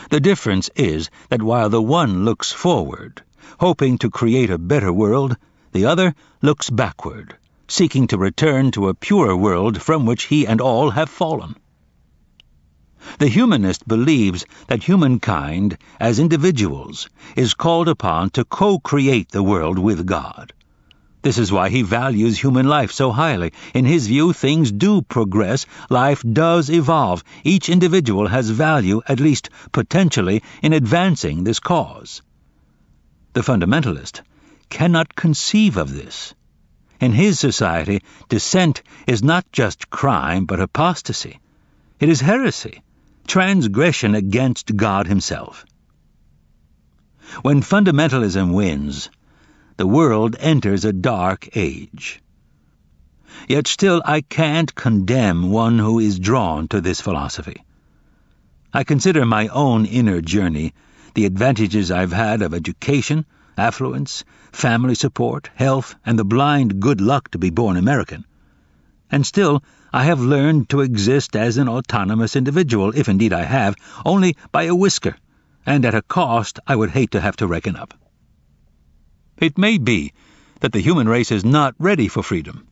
The difference is that while the one looks forward, hoping to create a better world, the other looks backward, seeking to return to a purer world from which he and all have fallen. The humanist believes that humankind, as individuals, is called upon to co-create the world with God. This is why he values human life so highly. In his view, things do progress, life does evolve. Each individual has value, at least potentially, in advancing this cause. The fundamentalist cannot conceive of this. In his society, dissent is not just crime, but apostasy. It is heresy, transgression against God himself. When fundamentalism wins, the world enters a dark age. Yet still I can't condemn one who is drawn to this philosophy. I consider my own inner journey, the advantages I've had of education, affluence, family support, health, and the blind good luck to be born American. And still I have learned to exist as an autonomous individual, if indeed I have, only by a whisker, and at a cost I would hate to have to reckon up. It may be that the human race is not ready for freedom.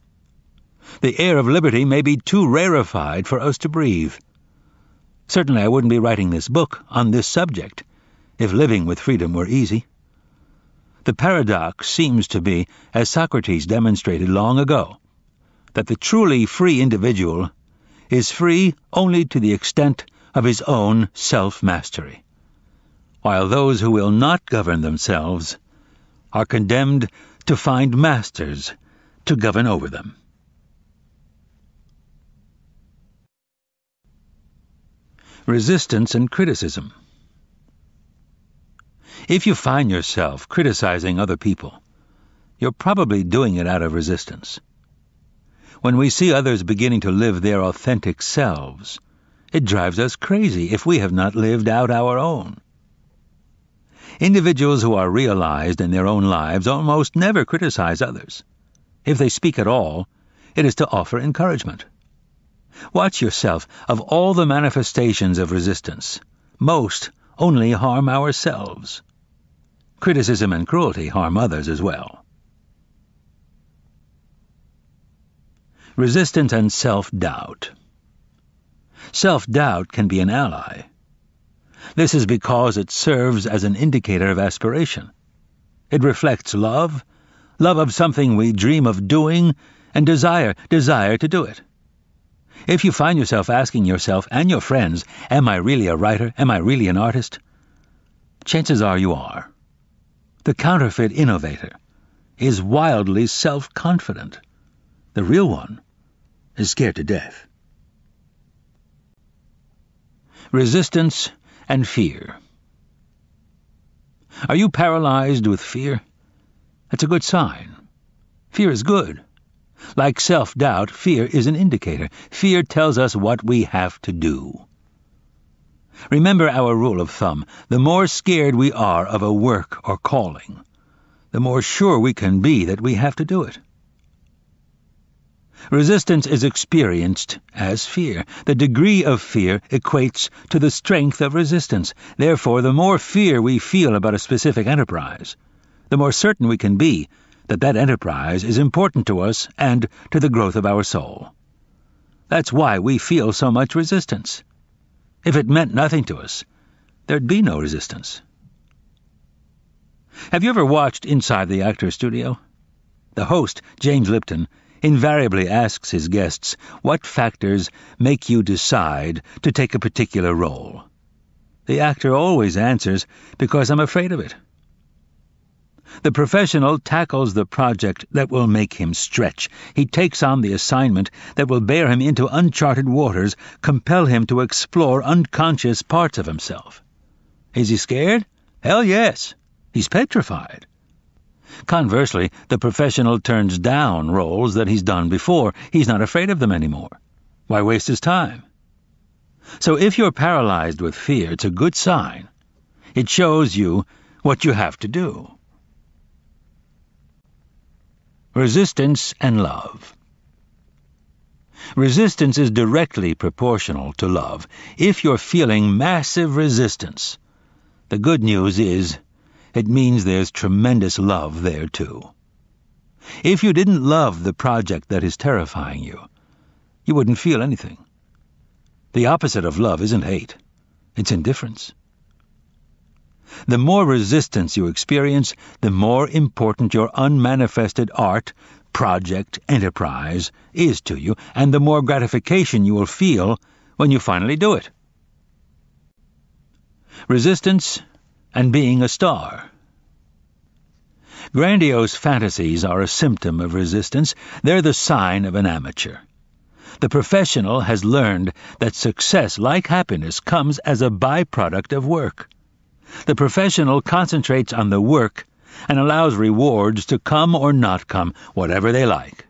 The air of liberty may be too rarefied for us to breathe. Certainly I wouldn't be writing this book on this subject if living with freedom were easy. The paradox seems to be, as Socrates demonstrated long ago, that the truly free individual is free only to the extent of his own self-mastery, while those who will not govern themselves are condemned to find masters to govern over them. Resistance and criticism. If you find yourself criticizing other people, you're probably doing it out of resistance. When we see others beginning to live their authentic selves, it drives us crazy if we have not lived out our own. Individuals who are realized in their own lives almost never criticize others. If they speak at all, it is to offer encouragement. Watch yourself. Of all the manifestations of resistance, most only harm ourselves. Criticism and cruelty harm others as well. Resistance and self-doubt. Self-doubt can be an ally. This is because it serves as an indicator of aspiration. It reflects love of something we dream of doing, and desire to do it. If you find yourself asking yourself and your friends, am I really a writer? Am I really an artist? Chances are you are. The counterfeit innovator is wildly self-confident. The real one is scared to death. Resistance and fear. Are you paralyzed with fear? That's a good sign. Fear is good. Like self-doubt, fear is an indicator. Fear tells us what we have to do. Remember our rule of thumb. The more scared we are of a work or calling, the more sure we can be that we have to do it. Resistance is experienced as fear. The degree of fear equates to the strength of resistance. Therefore, the more fear we feel about a specific enterprise, the more certain we can be that that enterprise is important to us and to the growth of our soul. That's why we feel so much resistance. If it meant nothing to us, there'd be no resistance. Have you ever watched Inside the Actor's Studio? The host, James Lipton, invariably asks his guests, what factors make you decide to take a particular role? The actor always answers, because I'm afraid of it. The professional tackles the project that will make him stretch. He takes on the assignment that will bear him into uncharted waters, compel him to explore unconscious parts of himself. Is he scared? Hell yes. He's petrified. Conversely, the professional turns down roles that he's done before. He's not afraid of them anymore. Why waste his time? So if you're paralyzed with fear, it's a good sign. It shows you what you have to do. Resistance and love. Resistance is directly proportional to love. If you're feeling massive resistance, the good news is it means there's tremendous love there too. If you didn't love the project that is terrifying you, you wouldn't feel anything. The opposite of love isn't hate, it's indifference. The more resistance you experience, the more important your unmanifested art, project, enterprise is to you, and the more gratification you will feel when you finally do it. Resistance and being a star. Grandiose fantasies are a symptom of resistance. They're the sign of an amateur. The professional has learned that success, like happiness, comes as a byproduct of work. The professional concentrates on the work and allows rewards to come or not come, whatever they like.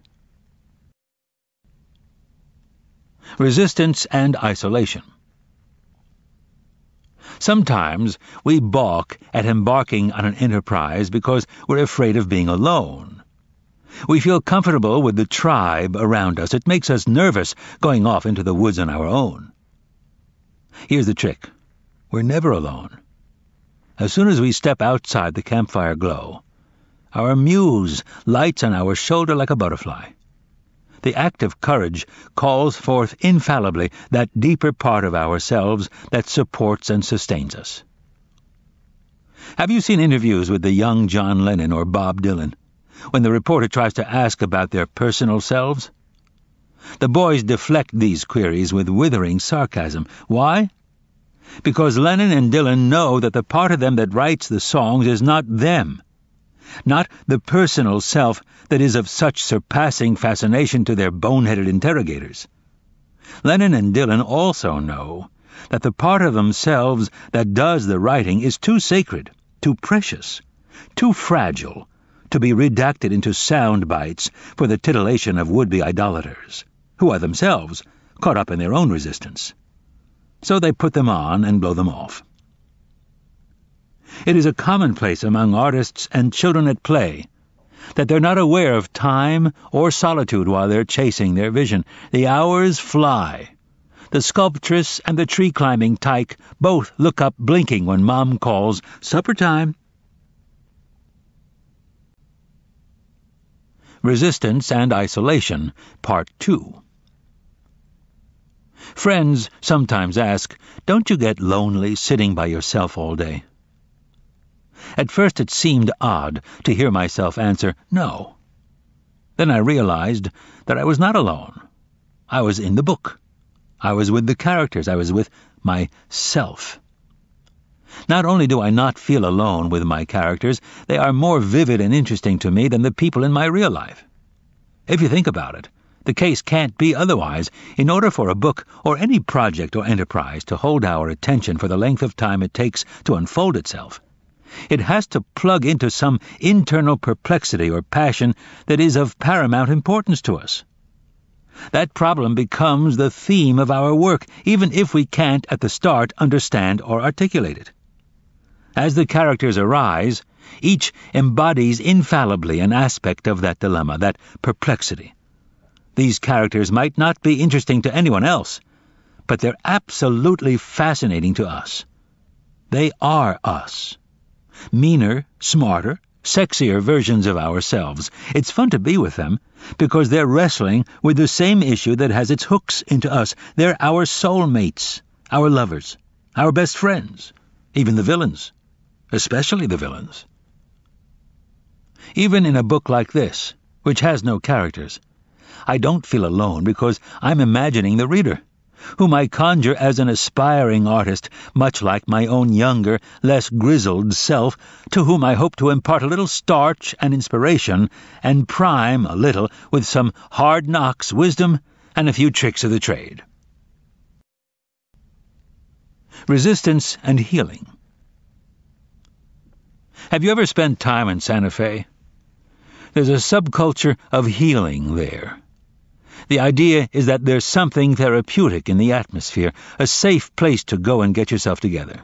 Resistance and isolation. Sometimes we balk at embarking on an enterprise because we're afraid of being alone. We feel comfortable with the tribe around us. It makes us nervous going off into the woods on our own. Here's the trick. We're never alone. As soon as we step outside the campfire glow, our muse lights on our shoulder like a butterfly. The act of courage calls forth infallibly that deeper part of ourselves that supports and sustains us. Have you seen interviews with the young John Lennon or Bob Dylan, when the reporter tries to ask about their personal selves? The boys deflect these queries with withering sarcasm. Why? Because Lennon and Dylan know that the part of them that writes the songs is not them, not the personal self that is of such surpassing fascination to their boneheaded interrogators. Lennon and Dylan also know that the part of themselves that does the writing is too sacred, too precious, too fragile to be redacted into sound bites for the titillation of would-be idolaters, who are themselves caught up in their own resistance. So they put them on and blow them off. It is a commonplace among artists and children at play that they're not aware of time or solitude while they're chasing their vision. The hours fly. The sculptress and the tree-climbing tyke both look up blinking when Mom calls, "Supper time." Resistance and Isolation, Part 2. Friends sometimes ask, "Don't you get lonely sitting by yourself all day?" At first it seemed odd to hear myself answer, "No." Then I realized that I was not alone. I was in the book. I was with the characters. I was with myself. Not only do I not feel alone with my characters, they are more vivid and interesting to me than the people in my real life. If you think about it, the case can't be otherwise. In order for a book or any project or enterprise to hold our attention for the length of time it takes to unfold itself, it has to plug into some internal perplexity or passion that is of paramount importance to us. That problem becomes the theme of our work, even if we can't at the start understand or articulate it. As the characters arise, each embodies infallibly an aspect of that dilemma, that perplexity. These characters might not be interesting to anyone else, but they're absolutely fascinating to us. They are us. Meaner, smarter, sexier versions of ourselves. It's fun to be with them, because they're wrestling with the same issue that has its hooks into us. They're our soulmates, our lovers, our best friends, even the villains, especially the villains. Even in a book like this, which has no characters, I don't feel alone because I'm imagining the reader, whom I conjure as an aspiring artist, much like my own younger, less grizzled self, to whom I hope to impart a little starch and inspiration, and prime a little with some hard knocks, wisdom, and a few tricks of the trade. Resistance and healing. Have you ever spent time in Santa Fe? There's a subculture of healing there. The idea is that there's something therapeutic in the atmosphere, a safe place to go and get yourself together.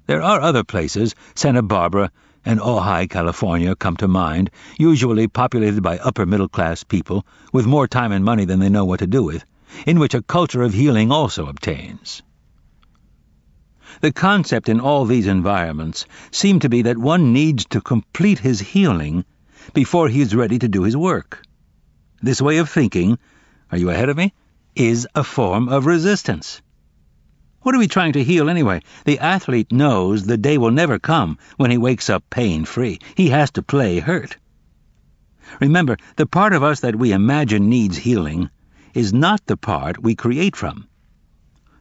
There are other places, Santa Barbara and Ojai, California, come to mind, usually populated by upper-middle-class people with more time and money than they know what to do with, in which a culture of healing also obtains. The concept in all these environments seems to be that one needs to complete his healing before he is ready to do his work. This way of thinking, are you ahead of me, is a form of resistance. What are we trying to heal anyway? The athlete knows the day will never come when he wakes up pain-free. He has to play hurt. Remember, the part of us that we imagine needs healing is not the part we create from.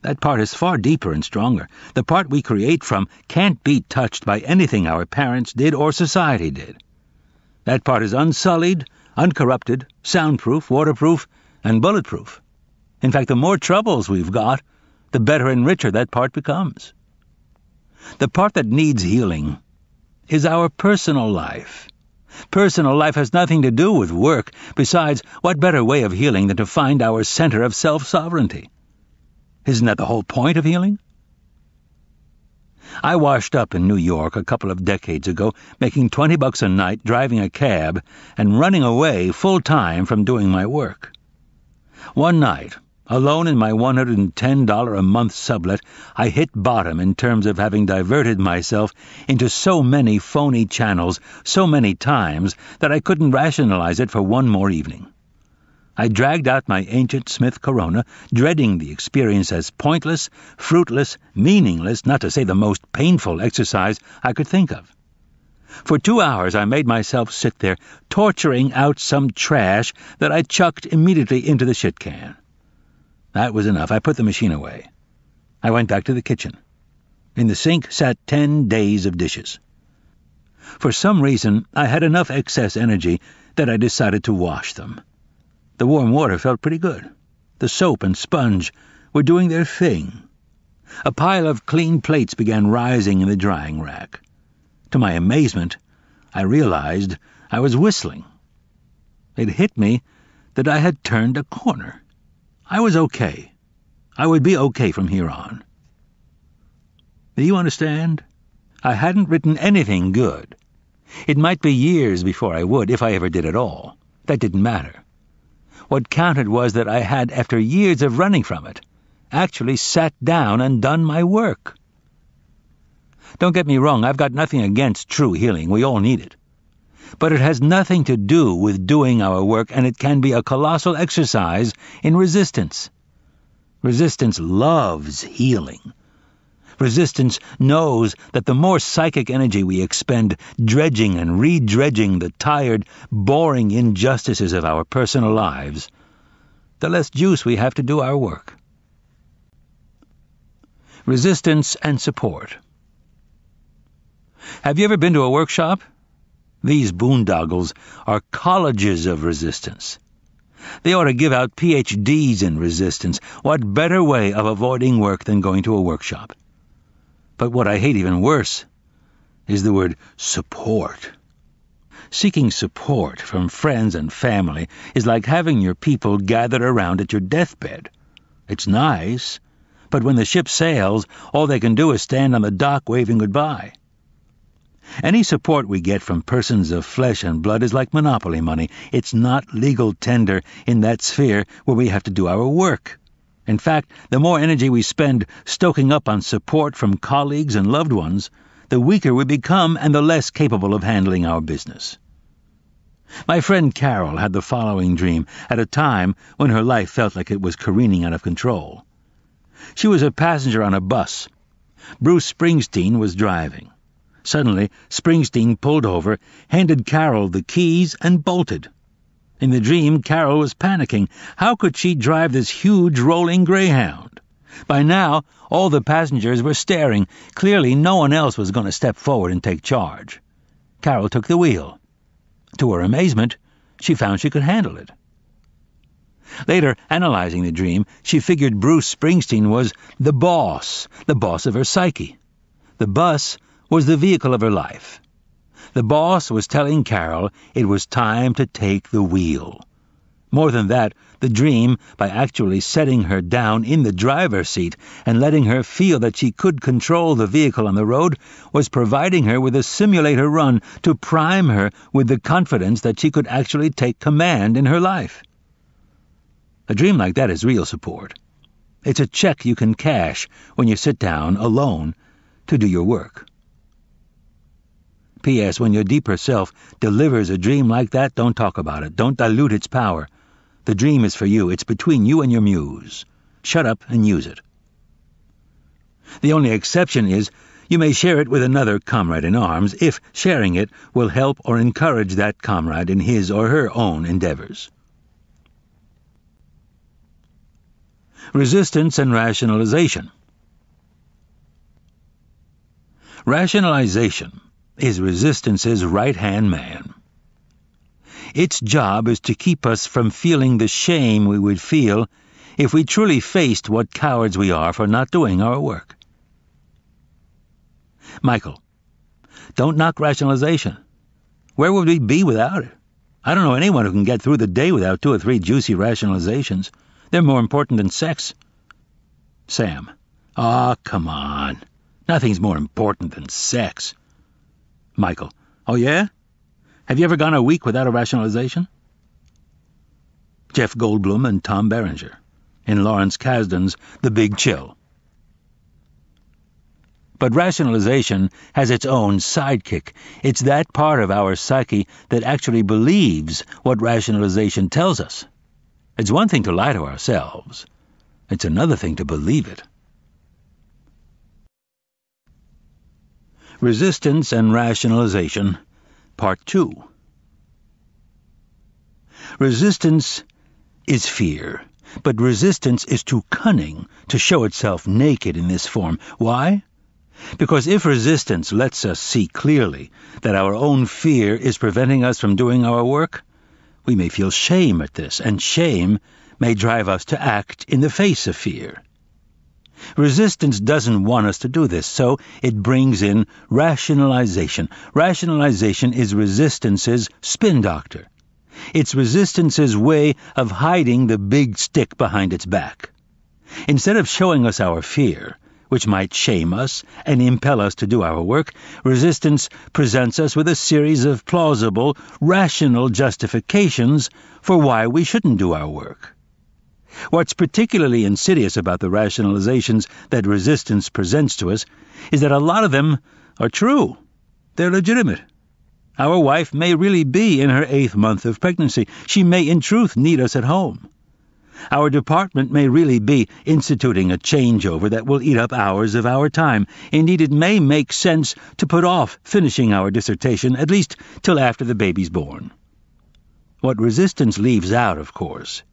That part is far deeper and stronger. The part we create from can't be touched by anything our parents did or society did. That part is unsullied, uncorrupted, soundproof, waterproof, and bulletproof. In fact, the more troubles we've got, the better and richer that part becomes. The part that needs healing is our personal life. Personal life has nothing to do with work. Besides, what better way of healing than to find our center of self-sovereignty? Isn't that the whole point of healing? I washed up in New York a couple of decades ago, making $20 a night driving a cab and running away full-time from doing my work. One night, alone in my $110 a month sublet, I hit bottom in terms of having diverted myself into so many phony channels so many times that I couldn't rationalize it for one more evening. I dragged out my ancient Smith Corona, dreading the experience as pointless, fruitless, meaningless, not to say the most painful exercise I could think of. For 2 hours I made myself sit there, torturing out some trash that I chucked immediately into the shit can. That was enough. I put the machine away. I went back to the kitchen. In the sink sat 10 days of dishes. For some reason, I had enough excess energy that I decided to wash them. The warm water felt pretty good. The soap and sponge were doing their thing. A pile of clean plates began rising in the drying rack. To my amazement, I realized I was whistling. It hit me that I had turned a corner. I was okay. I would be okay from here on. Do you understand? I hadn't written anything good. It might be years before I would, if I ever did at all. That didn't matter. What counted was that I had, after years of running from it, actually sat down and done my work. Don't get me wrong, I've got nothing against true healing. We all need it. But it has nothing to do with doing our work, and it can be a colossal exercise in resistance. Resistance loves healing. Resistance knows that the more psychic energy we expend dredging and re-dredging the tired, boring injustices of our personal lives, the less juice we have to do our work. Resistance and support. Have you ever been to a workshop? These boondoggles are colleges of resistance. They ought to give out PhDs in resistance. What better way of avoiding work than going to a workshop? But what I hate even worse is the word support. Seeking support from friends and family is like having your people gathered around at your deathbed. It's nice, but when the ship sails, all they can do is stand on the dock waving goodbye. Any support we get from persons of flesh and blood is like monopoly money. It's not legal tender in that sphere where we have to do our work. In fact, the more energy we spend stoking up on support from colleagues and loved ones, the weaker we become and the less capable of handling our business. My friend Carol had the following dream at a time when her life felt like it was careening out of control. She was a passenger on a bus. Bruce Springsteen was driving. Suddenly, Springsteen pulled over, handed Carol the keys, and bolted. In the dream, Carol was panicking. How could she drive this huge rolling greyhound? By now, all the passengers were staring. Clearly, no one else was going to step forward and take charge. Carol took the wheel. To her amazement, she found she could handle it. Later, analyzing the dream, she figured Bruce Springsteen was the boss of her psyche. The bus was the vehicle of her life. The boss was telling Carol it was time to take the wheel. More than that, the dream, by actually setting her down in the driver's seat and letting her feel that she could control the vehicle on the road, was providing her with a simulator run to prime her with the confidence that she could actually take command in her life. A dream like that is real support. It's a check you can cash when you sit down alone to do your work. P.S. When your deeper self delivers a dream like that, don't talk about it. Don't dilute its power. The dream is for you. It's between you and your muse. Shut up and use it. The only exception is you may share it with another comrade in arms if sharing it will help or encourage that comrade in his or her own endeavors. Resistance and rationalization. Rationalization is resistance's right-hand man. Its job is to keep us from feeling the shame we would feel if we truly faced what cowards we are for not doing our work. Michael, don't knock rationalization. Where would we be without it? I don't know anyone who can get through the day without 2 or 3 juicy rationalizations. They're more important than sex. Sam, come on. Nothing's more important than sex. Michael, oh yeah? Have you ever gone a week without a rationalization? Jeff Goldblum and Tom Berenger, in Lawrence Kasdan's The Big Chill. But rationalization has its own sidekick. It's that part of our psyche that actually believes what rationalization tells us. It's one thing to lie to ourselves. It's another thing to believe it. Resistance and Rationalization, Part 2. Resistance is fear, but resistance is too cunning to show itself naked in this form. Why? Because if resistance lets us see clearly that our own fear is preventing us from doing our work, we may feel shame at this, and shame may drive us to act in the face of fear. Resistance doesn't want us to do this, so it brings in rationalization. Rationalization is resistance's spin doctor. It's resistance's way of hiding the big stick behind its back. Instead of showing us our fear, which might shame us and impel us to do our work, resistance presents us with a series of plausible, rational justifications for why we shouldn't do our work. What's particularly insidious about the rationalizations that resistance presents to us is that a lot of them are true. They're legitimate. Our wife may really be in her 8th month of pregnancy. She may in truth need us at home. Our department may really be instituting a changeover that will eat up hours of our time. Indeed, it may make sense to put off finishing our dissertation, at least till after the baby's born. What resistance leaves out, of course,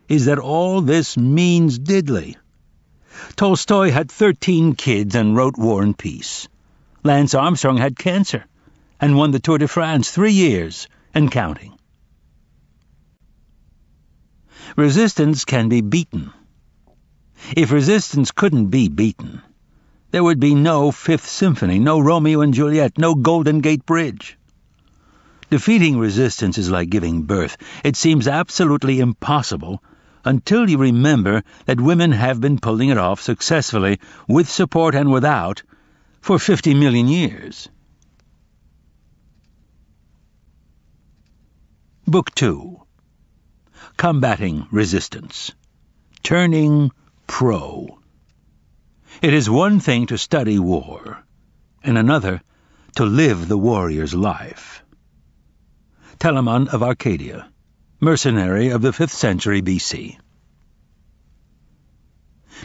is that all this means diddly. Tolstoy had 13 kids and wrote War and Peace. Lance Armstrong had cancer and won the Tour de France 3 years and counting. Resistance can be beaten. If resistance couldn't be beaten, there would be no Fifth Symphony, no Romeo and Juliet, no Golden Gate Bridge. Defeating resistance is like giving birth. It seems absolutely impossible until you remember that women have been pulling it off successfully, with support and without, for 50 million years. Book 2. Combating Resistance. Turning Pro. It is one thing to study war, and another to live the warrior's life. Telamon of Arcadia, mercenary of the 5th century BC.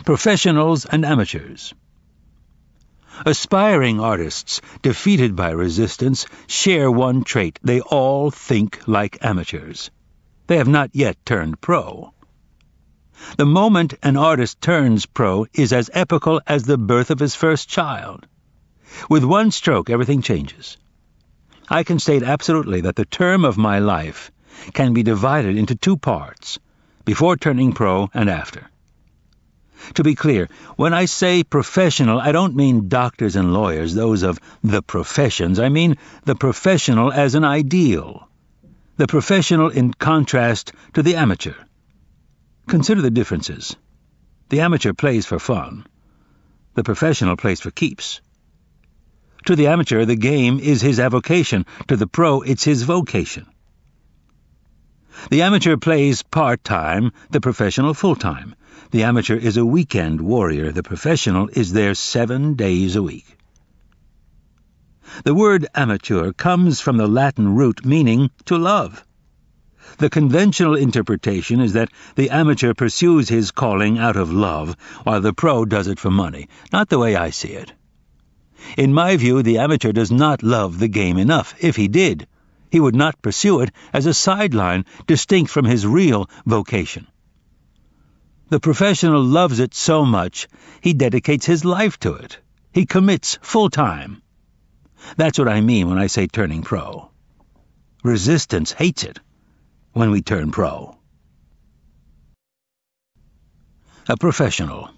Professionals and amateurs. Aspiring artists defeated by resistance share one trait: they all think like amateurs. They have not yet turned pro. The moment an artist turns pro is as epical as the birth of his first child. With one stroke, everything changes. I can state absolutely that the term of my life can be divided into 2 parts, before turning pro and after. To be clear, when I say professional, I don't mean doctors and lawyers, those of the professions. I mean the professional as an ideal. The professional in contrast to the amateur. Consider the differences. The amateur plays for fun. The professional plays for keeps. To the amateur, the game is his avocation. To the pro, it's his vocation. The amateur plays part-time, the professional full-time. The amateur is a weekend warrior. The professional is there 7 days a week. The word amateur comes from the Latin root meaning to love. The conventional interpretation is that the amateur pursues his calling out of love, while the pro does it for money. Not the way I see it. In my view, the amateur does not love the game enough. If he did, he would not pursue it as a sideline distinct from his real vocation. The professional loves it so much, he dedicates his life to it. He commits full-time. That's what I mean when I say turning pro. Resistance hates it when we turn pro. A professional.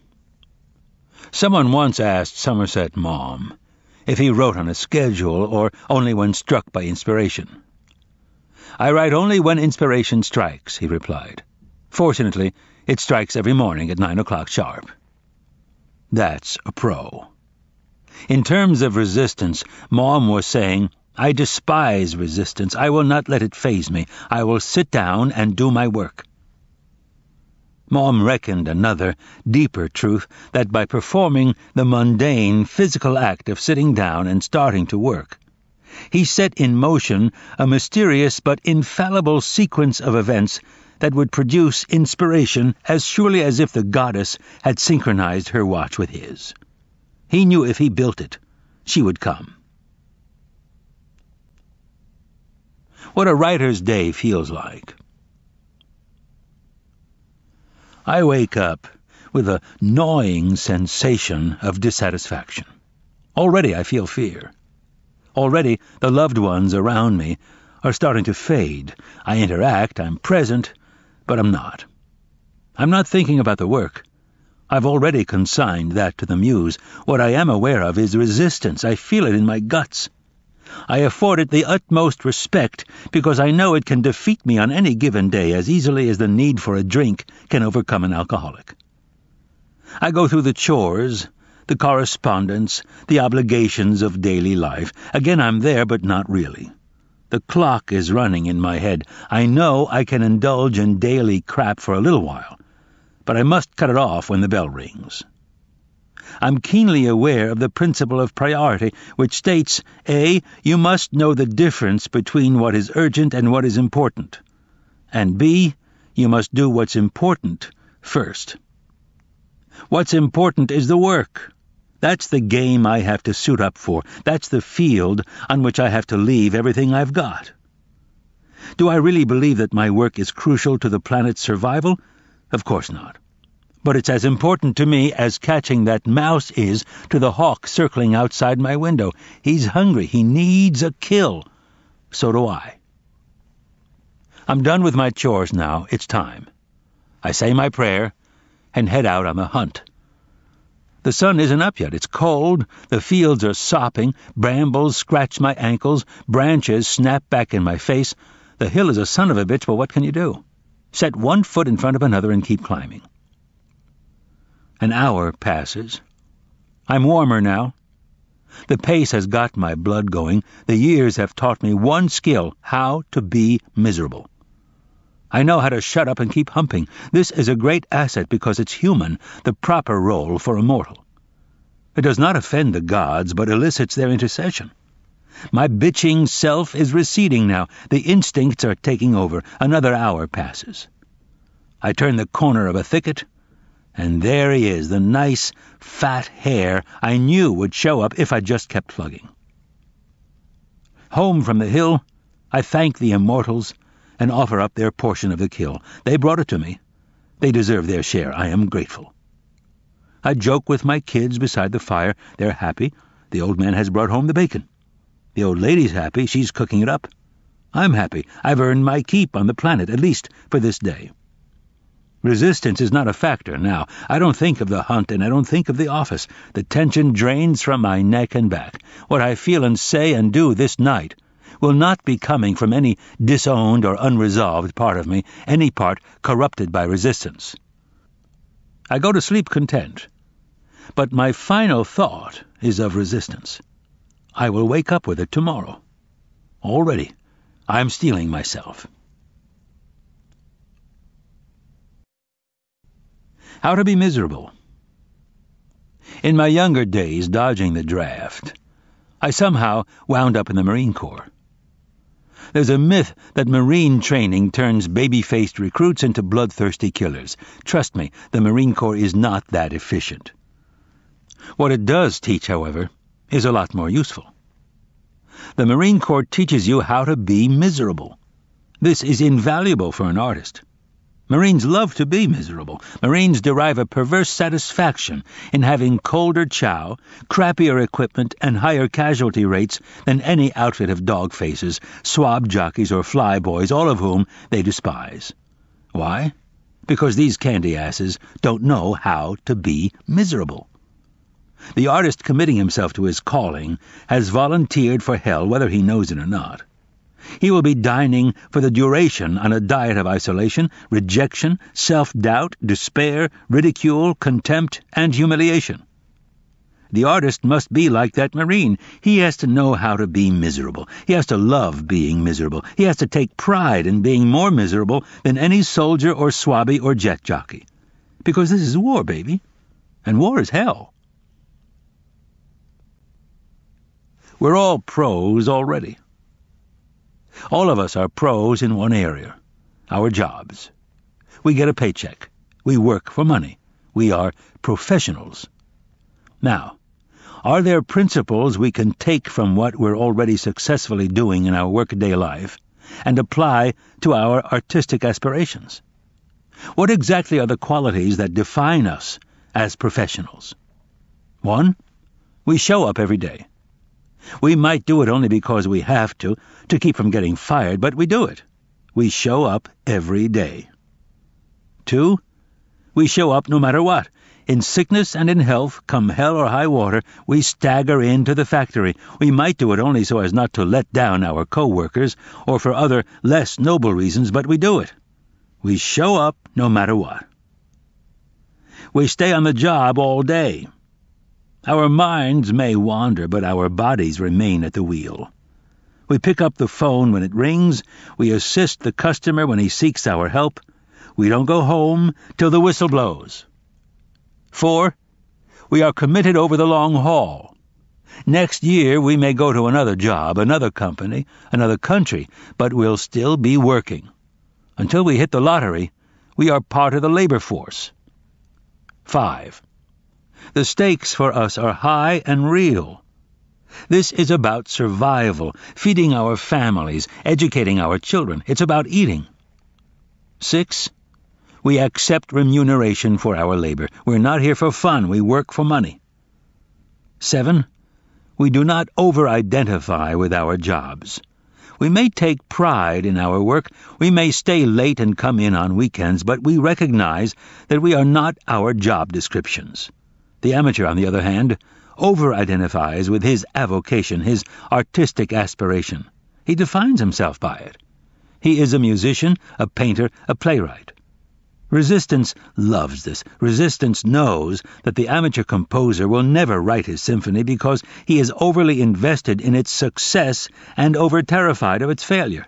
Someone once asked Somerset Maugham if he wrote on a schedule or only when struck by inspiration. "I write only when inspiration strikes," he replied. "Fortunately, it strikes every morning at 9 o'clock sharp." That's a pro. In terms of resistance, Maugham was saying, "I despise resistance. I will not let it faze me. I will sit down and do my work." Maugham reckoned another, deeper truth, that by performing the mundane physical act of sitting down and starting to work, he set in motion a mysterious but infallible sequence of events that would produce inspiration as surely as if the goddess had synchronized her watch with his. He knew if he built it, she would come. What a writer's day feels like. I wake up with a gnawing sensation of dissatisfaction. Already I feel fear. Already the loved ones around me are starting to fade. I interact, I'm present, but I'm not. I'm not thinking about the work. I've already consigned that to the muse. What I am aware of is resistance. I feel it in my guts. I afford it the utmost respect because I know it can defeat me on any given day as easily as the need for a drink can overcome an alcoholic. I go through the chores, the correspondence, the obligations of daily life. Again, I'm there, but not really. The clock is running in my head. I know I can indulge in daily crap for a little while, but I must cut it off when the bell rings. I'm keenly aware of the principle of priority, which states, A, you must know the difference between what is urgent and what is important, and B, you must do what's important first. What's important is the work. That's the game I have to suit up for. That's the field on which I have to leave everything I've got. Do I really believe that my work is crucial to the planet's survival? Of course not. But it's as important to me as catching that mouse is to the hawk circling outside my window. He's hungry. He needs a kill. So do I. I'm done with my chores now. It's time. I say my prayer and head out on the hunt. The sun isn't up yet. It's cold. The fields are sopping. Brambles scratch my ankles. Branches snap back in my face. The hill is a son of a bitch, but what can you do? Set one foot in front of another and keep climbing. An hour passes. I'm warmer now. The pace has got my blood going. The years have taught me one skill: how to be miserable. I know how to shut up and keep humping. This is a great asset because it's human, the proper role for a mortal. It does not offend the gods, but elicits their intercession. My bitching self is receding now. The instincts are taking over. Another hour passes. I turn the corner of a thicket, and there he is, the nice, fat hare I knew would show up if I just kept plugging. Home from the hill, I thank the immortals and offer up their portion of the kill. They brought it to me. They deserve their share. I am grateful. I joke with my kids beside the fire. They're happy. The old man has brought home the bacon. The old lady's happy. She's cooking it up. I'm happy. I've earned my keep on the planet, at least for this day. Resistance is not a factor now. I don't think of the hunt, and I don't think of the office. The tension drains from my neck and back. What I feel and say and do this night will not be coming from any disowned or unresolved part of me, any part corrupted by resistance. I go to sleep content, but my final thought is of resistance. I will wake up with it tomorrow. Already, I'm steeling myself. How to be miserable. In my younger days, dodging the draft, I somehow wound up in the Marine Corps. There's a myth that Marine training turns baby-faced recruits into bloodthirsty killers. Trust me, the Marine Corps is not that efficient. What it does teach, however, is a lot more useful. The Marine Corps teaches you how to be miserable. This is invaluable for an artist. Marines love to be miserable. Marines derive a perverse satisfaction in having colder chow, crappier equipment, and higher casualty rates than any outfit of dog faces, swab jockeys, or fly boys, all of whom they despise. Why? Because these candy asses don't know how to be miserable. The artist committing himself to his calling has volunteered for hell, whether he knows it or not. He will be dining for the duration on a diet of isolation, rejection, self-doubt, despair, ridicule, contempt, and humiliation. The artist must be like that Marine. He has to know how to be miserable. He has to love being miserable. He has to take pride in being more miserable than any soldier or swabby or jet jockey. Because this is war, baby. And war is hell. We're all pros already. All of us are pros in one area, our jobs. We get a paycheck. We work for money. We are professionals. Now, are there principles we can take from what we're already successfully doing in our workaday life and apply to our artistic aspirations? What exactly are the qualities that define us as professionals? 1, we show up every day. We might do it only because we have to keep from getting fired, but we do it. We show up every day. 2, we show up no matter what. In sickness and in health, come hell or high water, we stagger into the factory. We might do it only so as not to let down our co-workers, or for other, less noble reasons, but we do it. We show up no matter what. We stay on the job all day. Our minds may wander, but our bodies remain at the wheel. We pick up the phone when it rings. We assist the customer when he seeks our help. We don't go home till the whistle blows. 4, we are committed over the long haul. Next year we may go to another job, another company, another country, but we'll still be working. Until we hit the lottery, we are part of the labor force. 5, the stakes for us are high and real. This is about survival, feeding our families, educating our children. It's about eating. 6, we accept remuneration for our labor. We're not here for fun. We work for money. 7, we do not over-identify with our jobs. We may take pride in our work. We may stay late and come in on weekends, but we recognize that we are not our job descriptions. The amateur, on the other hand, over-identifies with his avocation, his artistic aspiration. He defines himself by it. He is a musician, a painter, a playwright. Resistance loves this. Resistance knows that the amateur composer will never write his symphony because he is overly invested in its success and over-terrified of its failure.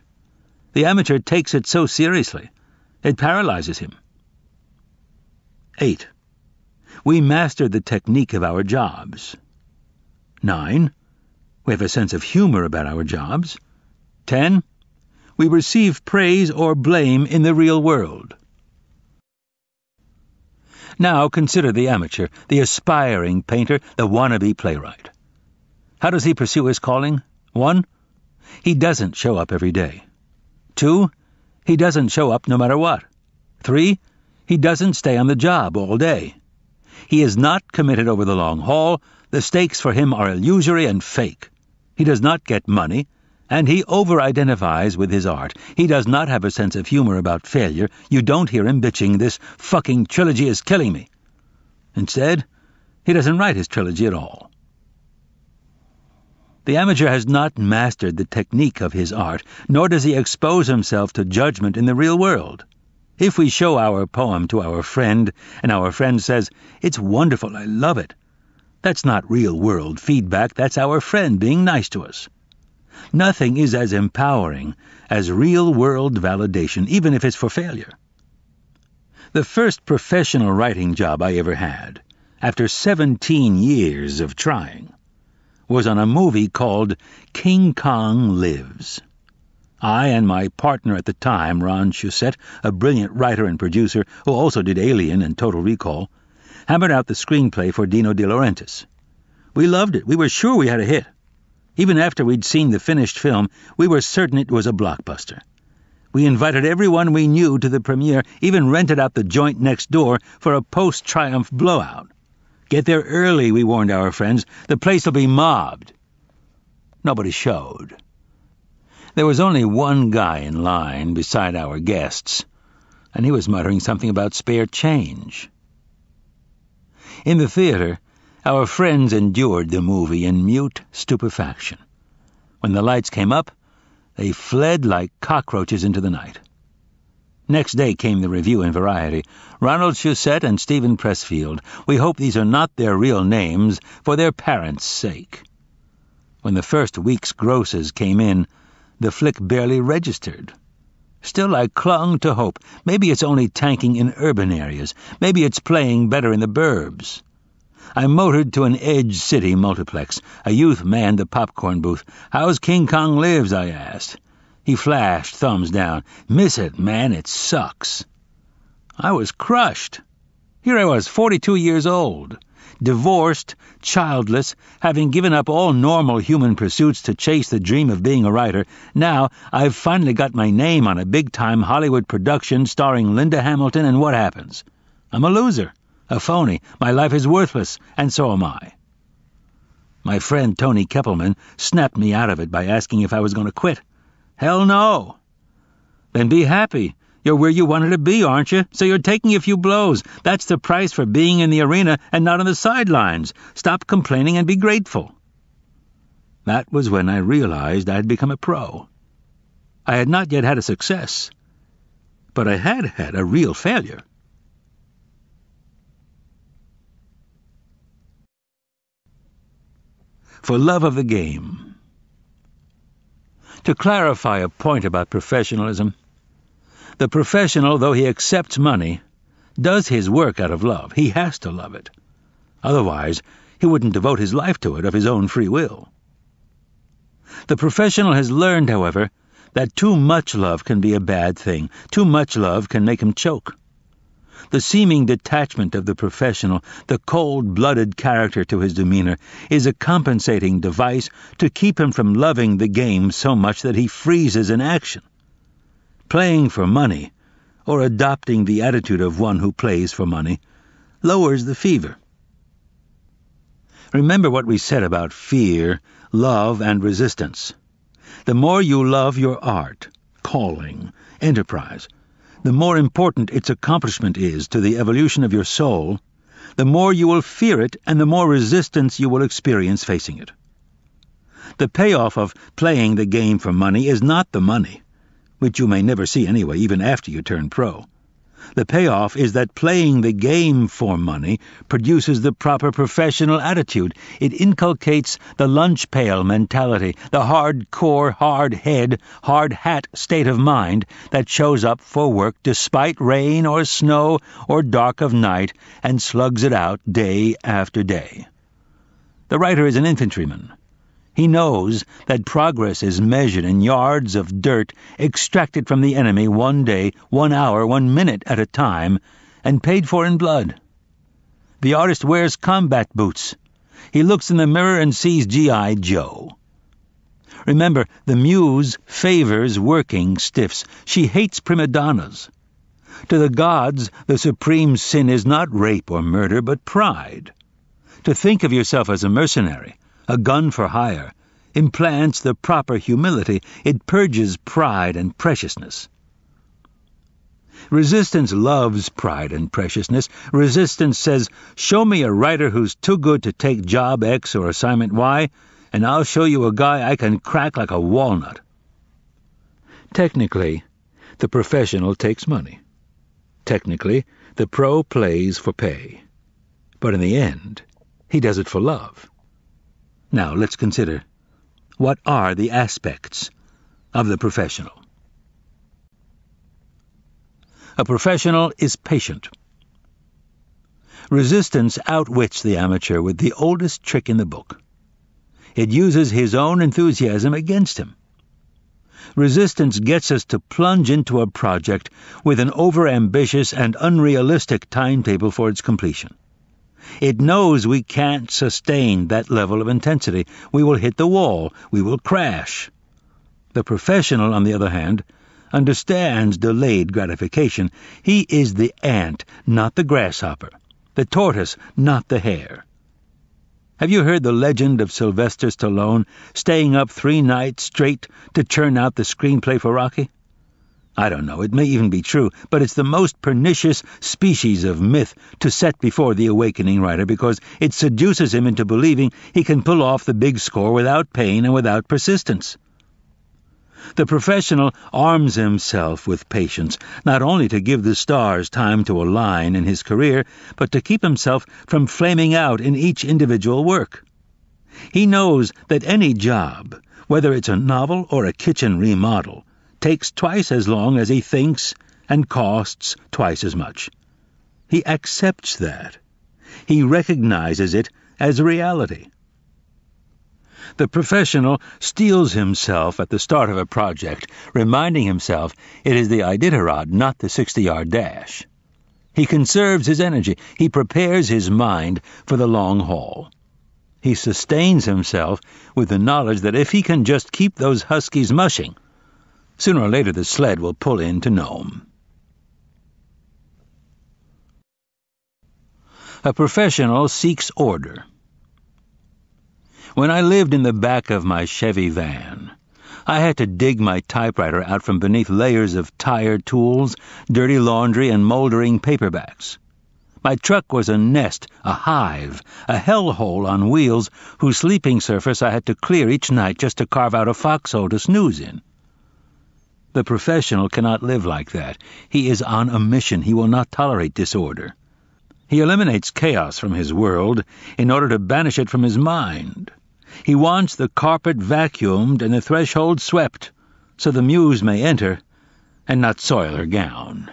The amateur takes it so seriously, it paralyzes him. 8. We master the technique of our jobs. 9. We have a sense of humor about our jobs. 10. We receive praise or blame in the real world. Now consider the amateur, the aspiring painter, the wannabe playwright. How does he pursue his calling? 1. He doesn't show up every day. 2. He doesn't show up no matter what. 3. He doesn't stay on the job all day. He is not committed over the long haul. The stakes for him are illusory and fake. He does not get money, and he over-identifies with his art. He does not have a sense of humor about failure. You don't hear him bitching, "This fucking trilogy is killing me." Instead, he doesn't write his trilogy at all. The amateur has not mastered the technique of his art, nor does he expose himself to judgment in the real world. If we show our poem to our friend, and our friend says, "It's wonderful, I love it," that's not real-world feedback, that's our friend being nice to us. Nothing is as empowering as real-world validation, even if it's for failure. The first professional writing job I ever had, after 17 years of trying, was on a movie called King Kong Lives. I and my partner at the time, Ron Shusett, a brilliant writer and producer who also did Alien and Total Recall, hammered out the screenplay for Dino De Laurentiis. We loved it. We were sure we had a hit. Even after we'd seen the finished film, we were certain it was a blockbuster. We invited everyone we knew to the premiere, even rented out the joint next door for a post-triumph blowout. "Get there early," we warned our friends. "The place will be mobbed." Nobody showed. There was only one guy in line beside our guests, and he was muttering something about spare change. In the theater, our friends endured the movie in mute stupefaction. When the lights came up, they fled like cockroaches into the night. Next day came the review in Variety. "Ronald Shusett and Stephen Pressfield. We hope these are not their real names for their parents' sake." When the first week's grosses came in, the flick barely registered. Still, I clung to hope. Maybe it's only tanking in urban areas. Maybe it's playing better in the burbs. I motored to an edge city multiplex. A youth manned the popcorn booth. "How's King Kong Lives?" I asked. He flashed thumbs down. "Miss it, man, it sucks." I was crushed. Here I was, 42 years old, divorced, childless, having given up all normal human pursuits to chase the dream of being a writer. Now I've finally got my name on a big-time Hollywood production starring Linda Hamilton, and what happens? I'm a loser, a phony. My life is worthless, and so am I. My friend Tony Keppelman snapped me out of it by asking if I was going to quit. Hell no. Then be happy. You're where you wanted to be, aren't you? So you're taking a few blows. That's the price for being in the arena and not on the sidelines. Stop complaining and be grateful. That was when I realized I had become a pro. I had not yet had a success, but I had had a real failure. For love of the game. To clarify a point about professionalism, the professional, though he accepts money, does his work out of love. He has to love it. Otherwise, he wouldn't devote his life to it of his own free will. The professional has learned, however, that too much love can be a bad thing. Too much love can make him choke. The seeming detachment of the professional, the cold-blooded character to his demeanor, is a compensating device to keep him from loving the game so much that he freezes in action. Playing for money, or adopting the attitude of one who plays for money, lowers the fever. Remember what we said about fear, love, and resistance. The more you love your art, calling, enterprise, the more important its accomplishment is to the evolution of your soul, the more you will fear it and the more resistance you will experience facing it. The payoff of playing the game for money is not the money, which you may never see anyway, even after you turn pro. The payoff is that playing the game for money produces the proper professional attitude. It inculcates the lunch pail mentality, the hardcore, hard head, hard hat state of mind that shows up for work despite rain or snow or dark of night and slugs it out day after day. The writer is an infantryman. He knows that progress is measured in yards of dirt extracted from the enemy 1 day, 1 hour, 1 minute at a time, and paid for in blood. The artist wears combat boots. He looks in the mirror and sees G.I. Joe. Remember, the muse favors working stiffs. She hates prima donnas. To the gods, the supreme sin is not rape or murder, but pride. To think of yourself as a mercenary, a gun for hire, implants the proper humility. It purges pride and preciousness. Resistance loves pride and preciousness. Resistance says, show me a writer who's too good to take job X or assignment Y, and I'll show you a guy I can crack like a walnut. Technically, the professional takes money. Technically, the pro plays for pay. But in the end, he does it for love. Now, let's consider, what are the aspects of the professional? A professional is patient. Resistance outwits the amateur with the oldest trick in the book. It uses his own enthusiasm against him. Resistance gets us to plunge into a project with an overambitious and unrealistic timetable for its completion. It knows we can't sustain that level of intensity. We will hit the wall. We will crash. The professional, on the other hand, understands delayed gratification. He is the ant, not the grasshopper, the tortoise, not the hare. Have you heard the legend of Sylvester Stallone staying up 3 nights straight to churn out the screenplay for Rocky? I don't know, it may even be true, but it's the most pernicious species of myth to set before the awakening writer because it seduces him into believing he can pull off the big score without pain and without persistence. The professional arms himself with patience, not only to give the stars time to align in his career, but to keep himself from flaming out in each individual work. He knows that any job, whether it's a novel or a kitchen remodel, takes twice as long as he thinks and costs twice as much. He accepts that. He recognizes it as reality. The professional steels himself at the start of a project, reminding himself it is the Iditarod, not the 60-yard dash. He conserves his energy. He prepares his mind for the long haul. He sustains himself with the knowledge that if he can just keep those huskies mushing, sooner or later the sled will pull in to Nome. A professional seeks order. When I lived in the back of my Chevy van, I had to dig my typewriter out from beneath layers of tired tools, dirty laundry, and moldering paperbacks. My truck was a nest, a hive, a hellhole on wheels whose sleeping surface I had to clear each night just to carve out a foxhole to snooze in. The professional cannot live like that. He is on a mission. He will not tolerate disorder. He eliminates chaos from his world in order to banish it from his mind. He wants the carpet vacuumed and the threshold swept, so the muse may enter and not soil her gown.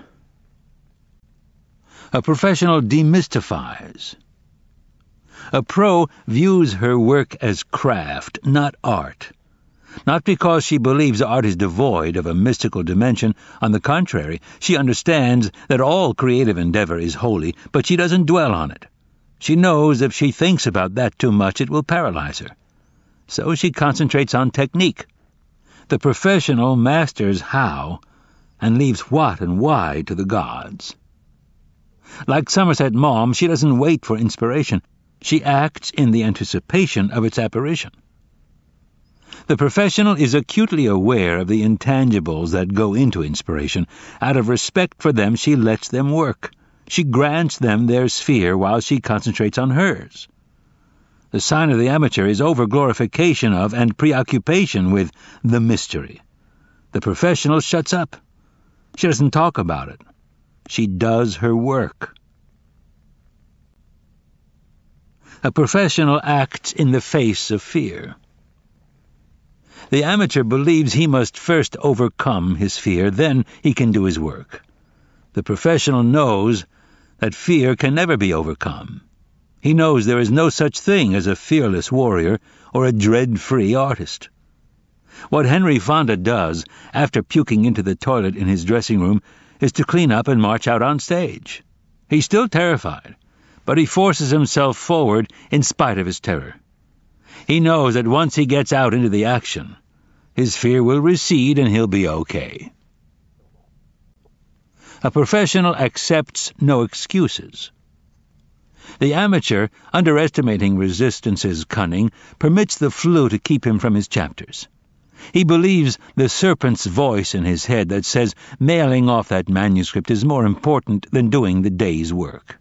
A professional demystifies. A pro views her work as craft, not art. Not because she believes art is devoid of a mystical dimension. On the contrary, she understands that all creative endeavor is holy, but she doesn't dwell on it. She knows if she thinks about that too much, it will paralyze her. So she concentrates on technique. The professional masters how and leaves what and why to the gods. Like Somerset Maugham, she doesn't wait for inspiration. She acts in the anticipation of its apparition. The professional is acutely aware of the intangibles that go into inspiration. Out of respect for them, she lets them work. She grants them their sphere while she concentrates on hers. The sign of the amateur is over-glorification of and preoccupation with the mystery. The professional shuts up. She doesn't talk about it. She does her work. A professional acts in the face of fear. The amateur believes he must first overcome his fear, then he can do his work. The professional knows that fear can never be overcome. He knows there is no such thing as a fearless warrior or a dread-free artist. What Henry Fonda does after puking into the toilet in his dressing room is to clean up and march out on stage. He's still terrified, but he forces himself forward in spite of his terror. He knows that once he gets out into the action, his fear will recede and he'll be okay. A professional accepts no excuses. The amateur, underestimating Resistance's cunning, permits the flu to keep him from his chapters. He believes the serpent's voice in his head that says mailing off that manuscript is more important than doing the day's work.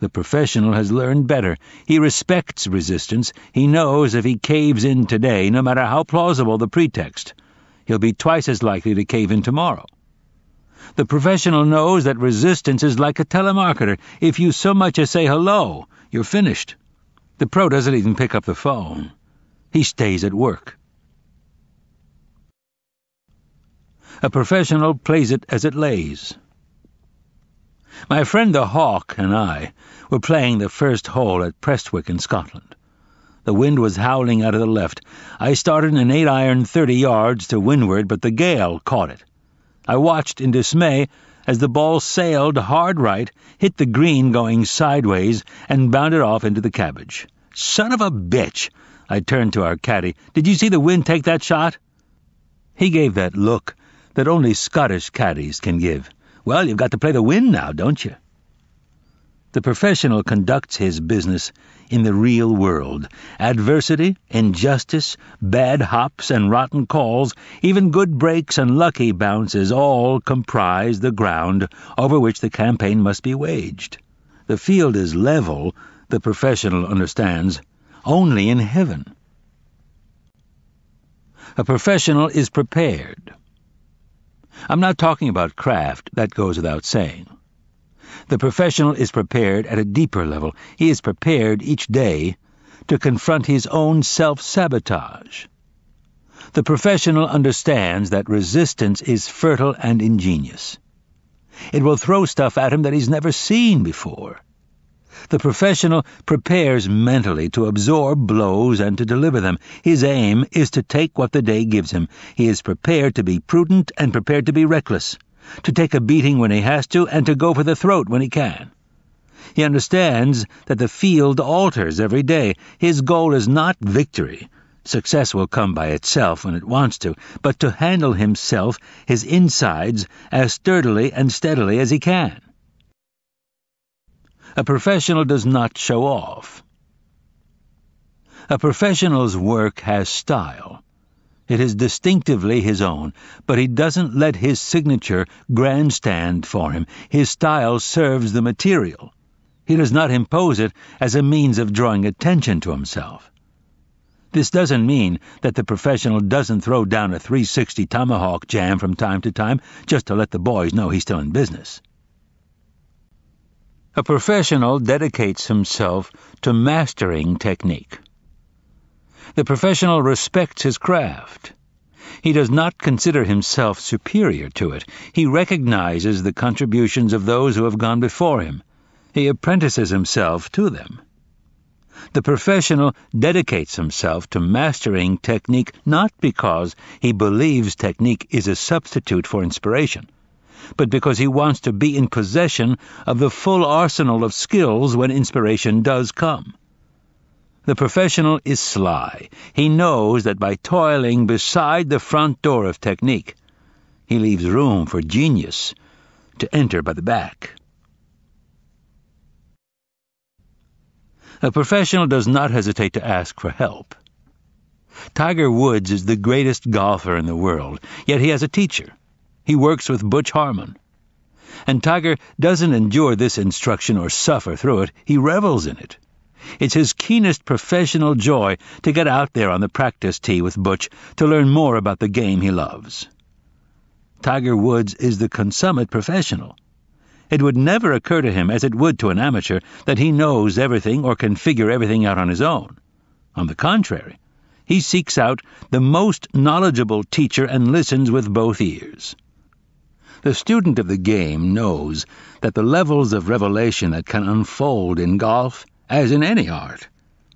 The professional has learned better. He respects resistance. He knows if he caves in today, no matter how plausible the pretext, he'll be twice as likely to cave in tomorrow. The professional knows that resistance is like a telemarketer. If you so much as say hello, you're finished. The pro doesn't even pick up the phone. He stays at work. A professional plays it as it lays. My friend the Hawk and I were playing the first hole at Pressfield in Scotland. The wind was howling out of the left. I started an 8-iron 30 yards to windward, but the gale caught it. I watched in dismay as the ball sailed hard right, hit the green going sideways, and bounded off into the cabbage. Son of a bitch! I turned to our caddy. Did you see the wind take that shot? He gave that look that only Scottish caddies can give. Well, you've got to play the wind now, don't you? The professional conducts his business in the real world. Adversity, injustice, bad hops and rotten calls, even good breaks and lucky bounces all comprise the ground over which the campaign must be waged. The field is level, the professional understands, only in heaven. A professional is prepared. I'm not talking about craft, that goes without saying. The professional is prepared at a deeper level. He is prepared each day to confront his own self-sabotage. The professional understands that resistance is fertile and ingenious. It will throw stuff at him that he's never seen before. The professional prepares mentally to absorb blows and to deliver them. His aim is to take what the day gives him. He is prepared to be prudent and prepared to be reckless, to take a beating when he has to and to go for the throat when he can. He understands that the field alters every day. His goal is not victory. Success will come by itself when it wants to, but to handle himself, his insides, as sturdily and steadily as he can. A professional does not show off. A professional's work has style. It is distinctively his own, but he doesn't let his signature grandstand for him. His style serves the material. He does not impose it as a means of drawing attention to himself. This doesn't mean that the professional doesn't throw down a 360 tomahawk jam from time to time just to let the boys know he's still in business. A professional dedicates himself to mastering technique. The professional respects his craft. He does not consider himself superior to it. He recognizes the contributions of those who have gone before him. He apprentices himself to them. The professional dedicates himself to mastering technique not because he believes technique is a substitute for inspiration, but because he wants to be in possession of the full arsenal of skills when inspiration does come. The professional is sly. He knows that by toiling beside the front door of technique, he leaves room for genius to enter by the back. A professional does not hesitate to ask for help. Tiger Woods is the greatest golfer in the world, yet he has a teacher. He works with Butch Harmon. And Tiger doesn't endure this instruction or suffer through it. He revels in it. It's his keenest professional joy to get out there on the practice tee with Butch to learn more about the game he loves. Tiger Woods is the consummate professional. It would never occur to him, as it would to an amateur, that he knows everything or can figure everything out on his own. On the contrary, he seeks out the most knowledgeable teacher and listens with both ears. The student of the game knows that the levels of revelation that can unfold in golf, as in any art,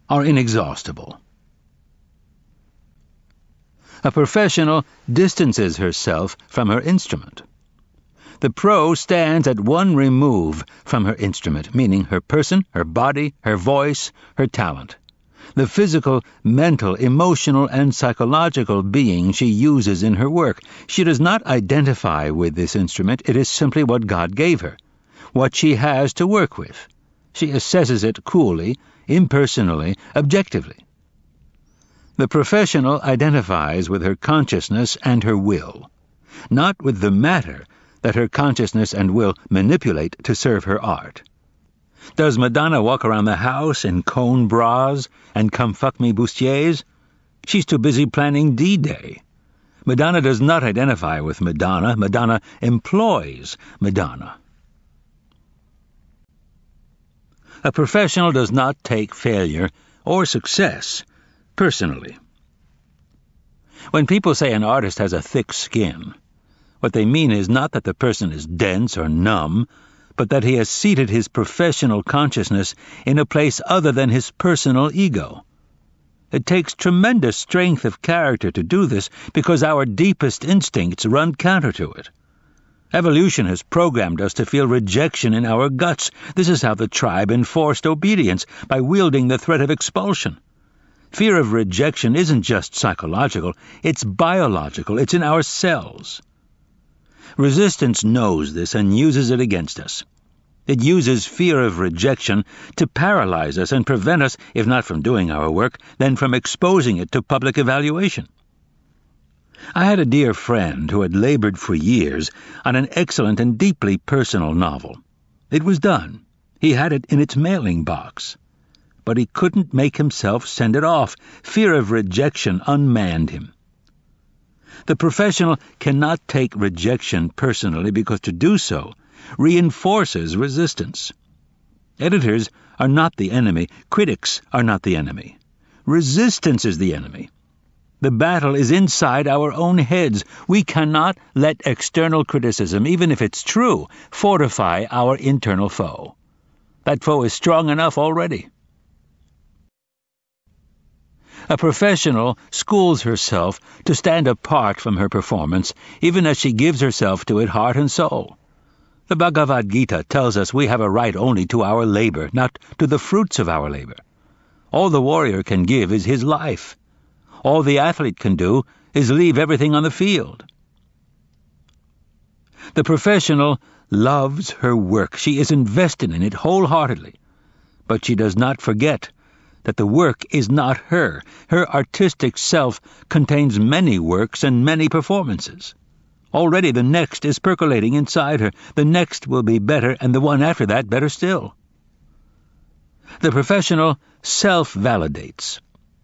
are inexhaustible. A professional distances herself from her instrument. The pro stands at one remove from her instrument, meaning her person, her body, her voice, her talent. The physical, mental, emotional, and psychological being she uses in her work. She does not identify with this instrument. It is simply what God gave her, what she has to work with. She assesses it coolly, impersonally, objectively. The professional identifies with her consciousness and her will, not with the matter that her consciousness and will manipulate to serve her art. Does Madonna walk around the house in cone bras and come-fuck-me bustiers? She's too busy planning D-Day. Madonna does not identify with Madonna. Madonna employs Madonna. A professional does not take failure or success personally. When people say an artist has a thick skin, what they mean is not that the person is dense or numb, but that he has seated his professional consciousness in a place other than his personal ego. It takes tremendous strength of character to do this because our deepest instincts run counter to it. Evolution has programmed us to feel rejection in our guts. This is how the tribe enforced obedience, by wielding the threat of expulsion. Fear of rejection isn't just psychological, it's biological, it's in our cells. Resistance knows this and uses it against us. It uses fear of rejection to paralyze us and prevent us, if not from doing our work, then from exposing it to public evaluation. I had a dear friend who had labored for years on an excellent and deeply personal novel. It was done. He had it in its mailing box. But he couldn't make himself send it off. Fear of rejection unmanned him. The professional cannot take rejection personally because to do so reinforces resistance. Editors are not the enemy. Critics are not the enemy. Resistance is the enemy. The battle is inside our own heads. We cannot let external criticism, even if it's true, fortify our internal foe. That foe is strong enough already. A professional schools herself to stand apart from her performance, even as she gives herself to it heart and soul. The Bhagavad Gita tells us we have a right only to our labor, not to the fruits of our labor. All the warrior can give is his life. All the athlete can do is leave everything on the field. The professional loves her work. She is invested in it wholeheartedly. But she does not forget that the work is not her. Her artistic self contains many works and many performances. Already the next is percolating inside her. The next will be better, and the one after that better still. The professional self-validates.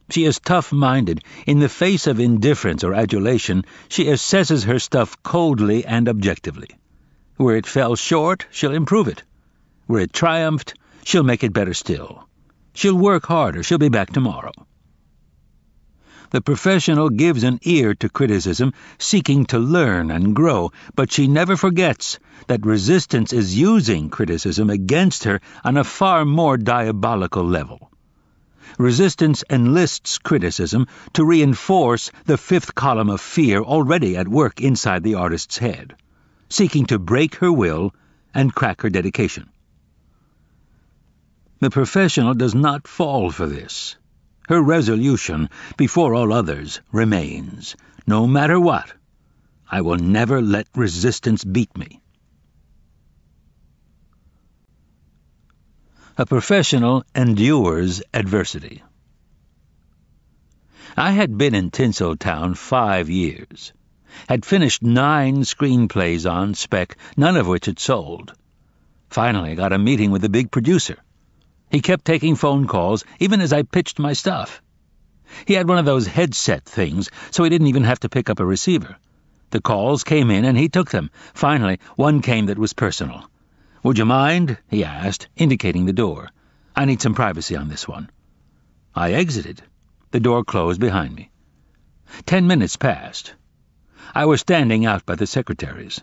She is tough-minded. In the face of indifference or adulation, she assesses her stuff coldly and objectively. Where it fell short, she'll improve it. Where it triumphed, she'll make it better still. She'll work harder. She'll be back tomorrow. The professional gives an ear to criticism, seeking to learn and grow, but she never forgets that resistance is using criticism against her on a far more diabolical level. Resistance enlists criticism to reinforce the fifth column of fear already at work inside the artist's head, seeking to break her will and crack her dedication. The professional does not fall for this. Her resolution, before all others, remains. No matter what, I will never let resistance beat me. A professional endures adversity. I had been in Tinseltown 5 years. had finished 9 screenplays on spec, none of which had sold. Finally, I got a meeting with the big producer. He kept taking phone calls, even as I pitched my stuff. He had one of those headset things, so he didn't even have to pick up a receiver. The calls came in, and he took them. Finally, one came that was personal. "Would you mind?" he asked, indicating the door. "I need some privacy on this one." I exited. The door closed behind me. 10 minutes passed. I was standing out by the secretaries.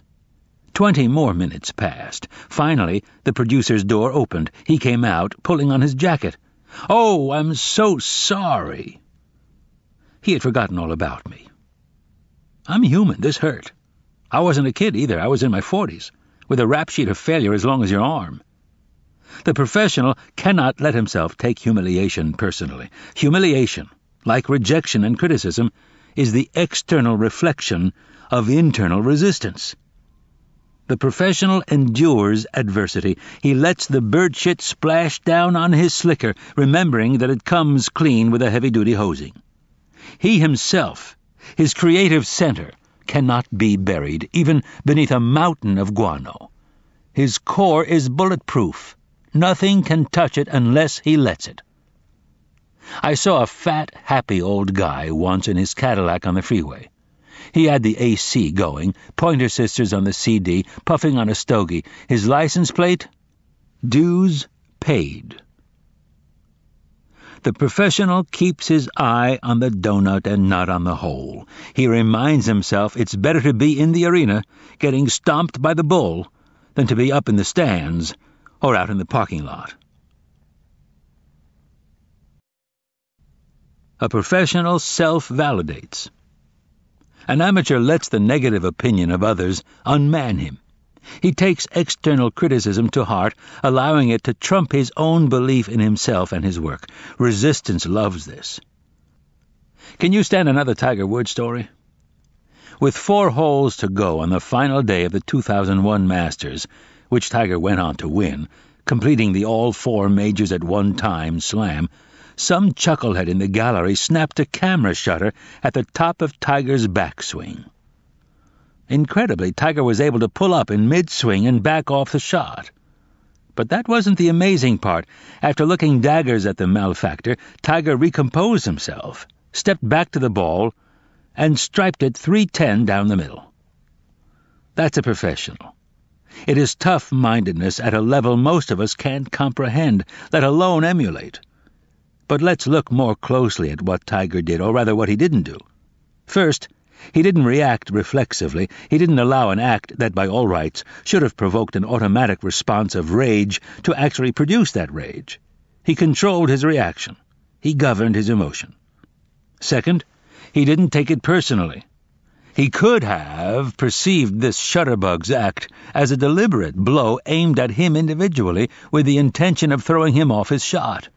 20 more minutes passed. Finally, the producer's door opened. He came out, pulling on his jacket. "Oh, I'm so sorry." He had forgotten all about me. I'm human. This hurt. I wasn't a kid either. I was in my 40s, with a rap sheet of failure as long as your arm. The professional cannot let himself take humiliation personally. Humiliation, like rejection and criticism, is the external reflection of internal resistance. The professional endures adversity. He lets the bird shit splash down on his slicker, remembering that it comes clean with a heavy-duty hosing. He himself, his creative center, cannot be buried, even beneath a mountain of guano. His core is bulletproof. Nothing can touch it unless he lets it. I saw a fat, happy old guy once in his Cadillac on the freeway. He had the AC going, Pointer Sisters on the CD, puffing on a stogie. His license plate? Dues paid. The professional keeps his eye on the donut and not on the hole. He reminds himself it's better to be in the arena, getting stomped by the bull, than to be up in the stands or out in the parking lot. A professional self-validates. An amateur lets the negative opinion of others unman him. He takes external criticism to heart, allowing it to trump his own belief in himself and his work. Resistance loves this. Can you stand another Tiger Woods story? With 4 holes to go on the final day of the 2001 Masters, which Tiger went on to win, completing the all-4 majors at one time slam, some chucklehead in the gallery snapped a camera shutter at the top of Tiger's backswing. Incredibly, Tiger was able to pull up in mid-swing and back off the shot. But that wasn't the amazing part. After looking daggers at the malefactor, Tiger recomposed himself, stepped back to the ball, and striped it 310 down the middle. That's a professional. It is tough-mindedness at a level most of us can't comprehend, let alone emulate. But let's look more closely at what Tiger did, or rather what he didn't do. First, he didn't react reflexively. He didn't allow an act that, by all rights, should have provoked an automatic response of rage to actually produce that rage. He controlled his reaction. He governed his emotion. Second, he didn't take it personally. He could have perceived this shutterbug's act as a deliberate blow aimed at him individually with the intention of throwing him off his shot.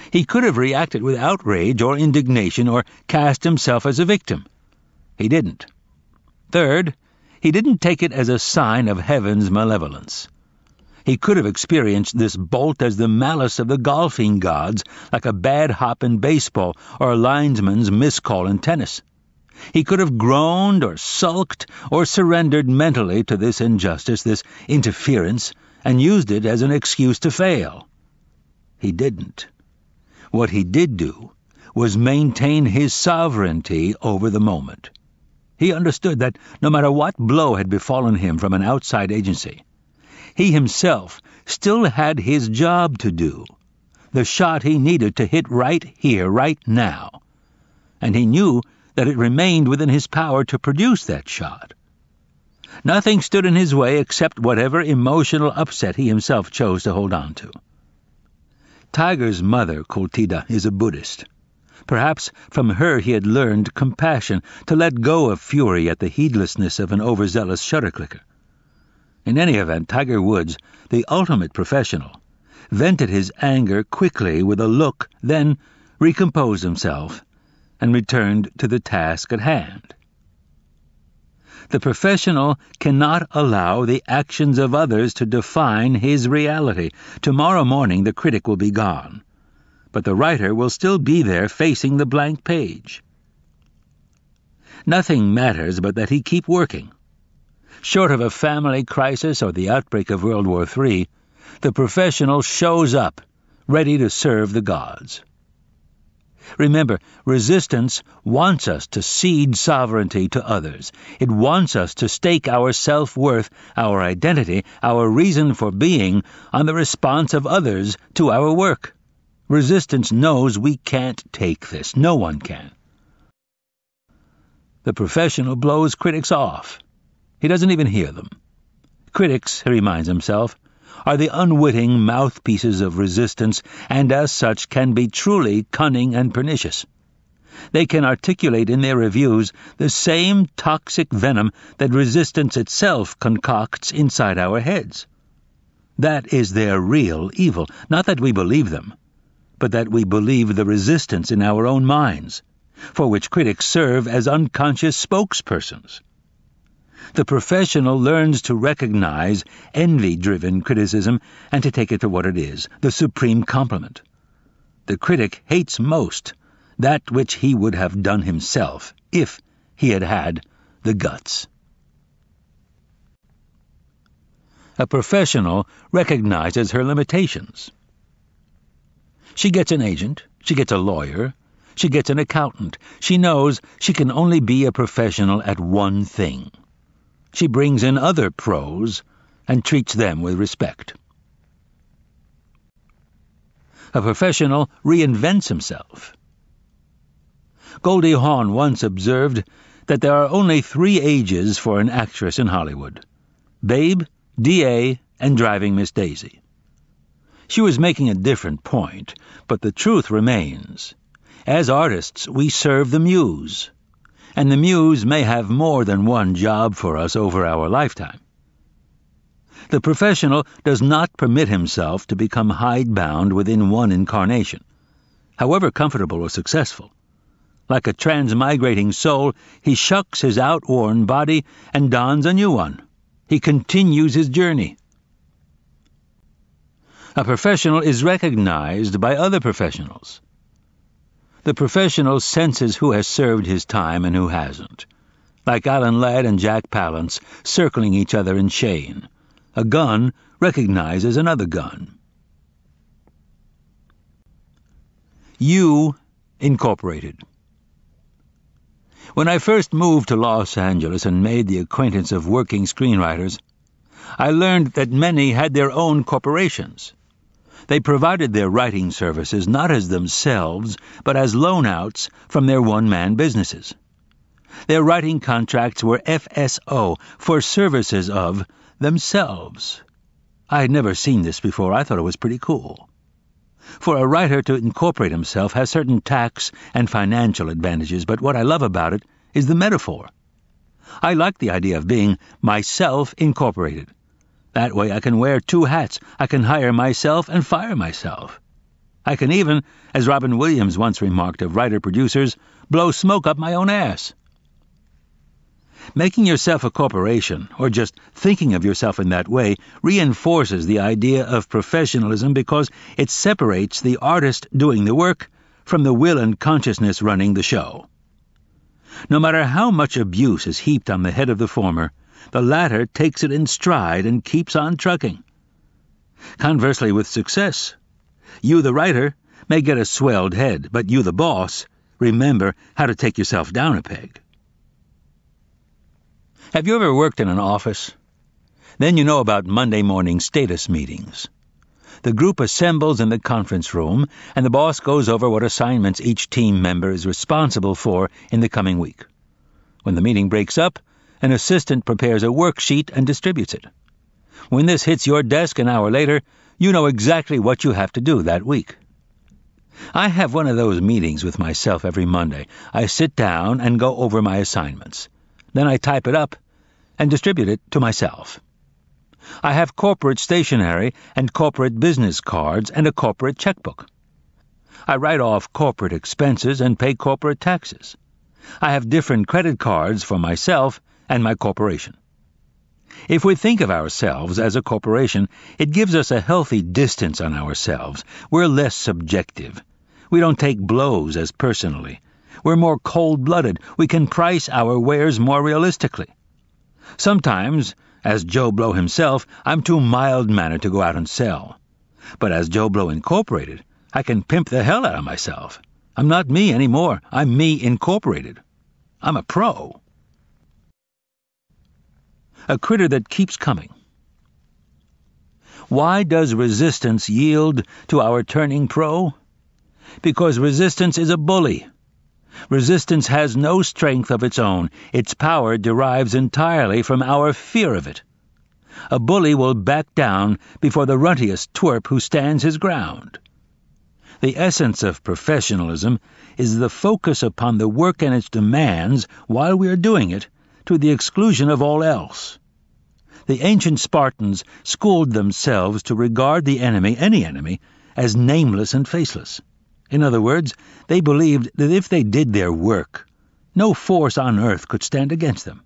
He could have reacted with outrage or indignation or cast himself as a victim. He didn't. Third, he didn't take it as a sign of heaven's malevolence. He could have experienced this bolt as the malice of the golfing gods, like a bad hop in baseball or a linesman's miscall in tennis. He could have groaned or sulked or surrendered mentally to this injustice, this interference, and used it as an excuse to fail. He didn't. What he did do was maintain his sovereignty over the moment. He understood that no matter what blow had befallen him from an outside agency, he himself still had his job to do, the shot he needed to hit right here, right now. And he knew that it remained within his power to produce that shot. Nothing stood in his way except whatever emotional upset he himself chose to hold on to. Tiger's mother, Kultida, is a Buddhist. Perhaps from her he had learned compassion, to let go of fury at the heedlessness of an overzealous shutter-clicker. In any event, Tiger Woods, the ultimate professional, vented his anger quickly with a look, then recomposed himself and returned to the task at hand. The professional cannot allow the actions of others to define his reality. Tomorrow morning the critic will be gone, but the writer will still be there facing the blank page. Nothing matters but that he keep working. Short of a family crisis or the outbreak of World War III, the professional shows up, ready to serve the gods. Remember, resistance wants us to cede sovereignty to others. It wants us to stake our self-worth, our identity, our reason for being on the response of others to our work. Resistance knows we can't take this. No one can. The professional blows critics off. He doesn't even hear them. Critics, he reminds himself, are the unwitting mouthpieces of resistance, and as such can be truly cunning and pernicious. They can articulate in their reviews the same toxic venom that resistance itself concocts inside our heads. That is their real evil, not that we believe them, but that we believe the resistance in our own minds, for which critics serve as unconscious spokespersons. The professional learns to recognize envy-driven criticism and to take it for what it is, the supreme compliment. The critic hates most that which he would have done himself if he had had the guts. A professional recognizes her limitations. She gets an agent, she gets a lawyer, she gets an accountant. She knows she can only be a professional at one thing. She brings in other pros and treats them with respect. A professional reinvents himself. Goldie Hawn once observed that there are only 3 ages for an actress in Hollywood: Babe, D.A., and Driving Miss Daisy. She was making a different point, but the truth remains. As artists, we serve the muse, and the muse may have more than one job for us over our lifetime. The professional does not permit himself to become hidebound within one incarnation, however comfortable or successful. Like a transmigrating soul, he shucks his outworn body and dons a new one. He continues his journey. A professional is recognized by other professionals. The professional senses who has served his time and who hasn't. Like Alan Ladd and Jack Palance circling each other in chain. A gun recognizes another gun. You Incorporated. When I first moved to Los Angeles and made the acquaintance of working screenwriters, I learned that many had their own corporations. They provided their writing services not as themselves, but as loan-outs from their one-man businesses. Their writing contracts were FSO, for services of themselves. I had never seen this before. I thought it was pretty cool. For a writer to incorporate himself has certain tax and financial advantages, but what I love about it is the metaphor. I like the idea of being myself incorporated. That way I can wear 2 hats. I can hire myself and fire myself. I can even, as Robin Williams once remarked of writer-producers, blow smoke up my own ass. Making yourself a corporation, or just thinking of yourself in that way, reinforces the idea of professionalism because it separates the artist doing the work from the will and consciousness running the show. No matter how much abuse is heaped on the head of the former, the latter takes it in stride and keeps on trucking. Conversely, with success, you, the writer, may get a swelled head, but you, the boss, remember how to take yourself down a peg. Have you ever worked in an office? Then you know about Monday morning status meetings. The group assembles in the conference room, and the boss goes over what assignments each team member is responsible for in the coming week. When the meeting breaks up, an assistant prepares a worksheet and distributes it. When this hits your desk an hour later, you know exactly what you have to do that week. I have one of those meetings with myself every Monday. I sit down and go over my assignments. Then I type it up and distribute it to myself. I have corporate stationery and corporate business cards and a corporate checkbook. I write off corporate expenses and pay corporate taxes. I have different credit cards for myself and my corporation. If we think of ourselves as a corporation, it gives us a healthy distance on ourselves. We're less subjective. We don't take blows as personally. We're more cold-blooded. We can price our wares more realistically. Sometimes, as Joe Blow himself, I'm too mild-mannered to go out and sell. But as Joe Blow Incorporated, I can pimp the hell out of myself. I'm not me anymore. I'm me Incorporated. I'm a pro. A critter that keeps coming. Why does resistance yield to our turning pro? Because resistance is a bully. Resistance has no strength of its own. Its power derives entirely from our fear of it. A bully will back down before the runtiest twerp who stands his ground. The essence of professionalism is the focus upon the work and its demands while we are doing it, to the exclusion of all else. The ancient Spartans schooled themselves to regard the enemy, any enemy, as nameless and faceless. In other words, they believed that if they did their work, no force on earth could stand against them.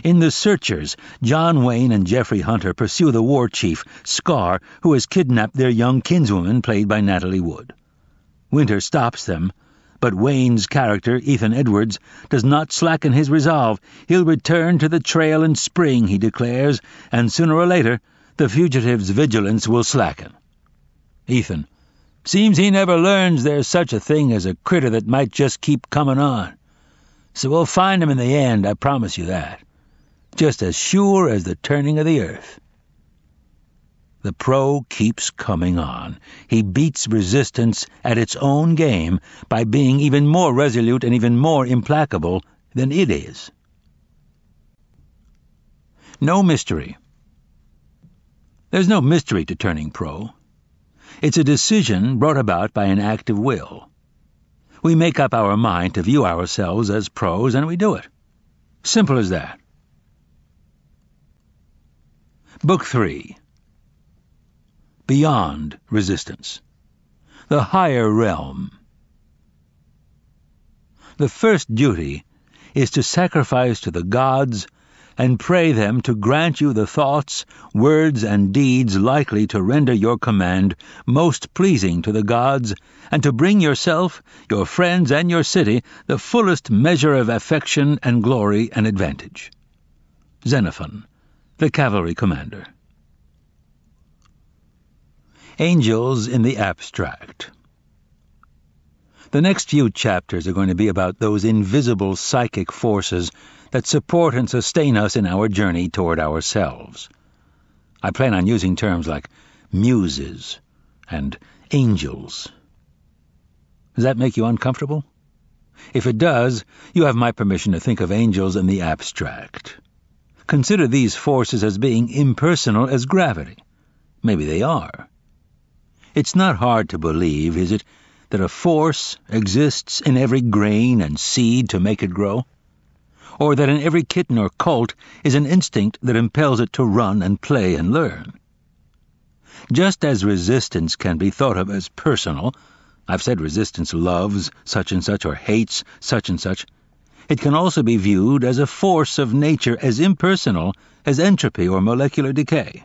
In The Searchers, John Wayne and Jeffrey Hunter pursue the war chief, Scar, who has kidnapped their young kinswoman, played by Natalie Wood. Winter stops them, but Wayne's character, Ethan Edwards, does not slacken his resolve. He'll return to the trail in spring, he declares, and sooner or later the fugitive's vigilance will slacken. Ethan: seems he never learns there's such a thing as a critter that might just keep coming on. So we'll find him in the end, I promise you that. Just as sure as the turning of the earth. The pro keeps coming on. He beats resistance at its own game by being even more resolute and even more implacable than it is. No mystery. There's no mystery to turning pro. It's a decision brought about by an act of will. We make up our mind to view ourselves as pros, and we do it. Simple as that. Book 3. Beyond Resistance. The Higher Realm. The first duty is to sacrifice to the gods and pray them to grant you the thoughts, words, and deeds likely to render your command most pleasing to the gods, and to bring yourself, your friends, and your city the fullest measure of affection and glory and advantage. Xenophon, the cavalry commander. Angels in the abstract. The next few chapters are going to be about those invisible psychic forces that support and sustain us in our journey toward ourselves. I plan on using terms like muses and angels. Does that make you uncomfortable? If it does, you have my permission to think of angels in the abstract. Consider these forces as being impersonal as gravity. Maybe they are. It's not hard to believe, is it, that a force exists in every grain and seed to make it grow? Or that in every kitten or colt is an instinct that impels it to run and play and learn? Just as resistance can be thought of as personal, I've said resistance loves such and such or hates such and such, it can also be viewed as a force of nature as impersonal as entropy or molecular decay.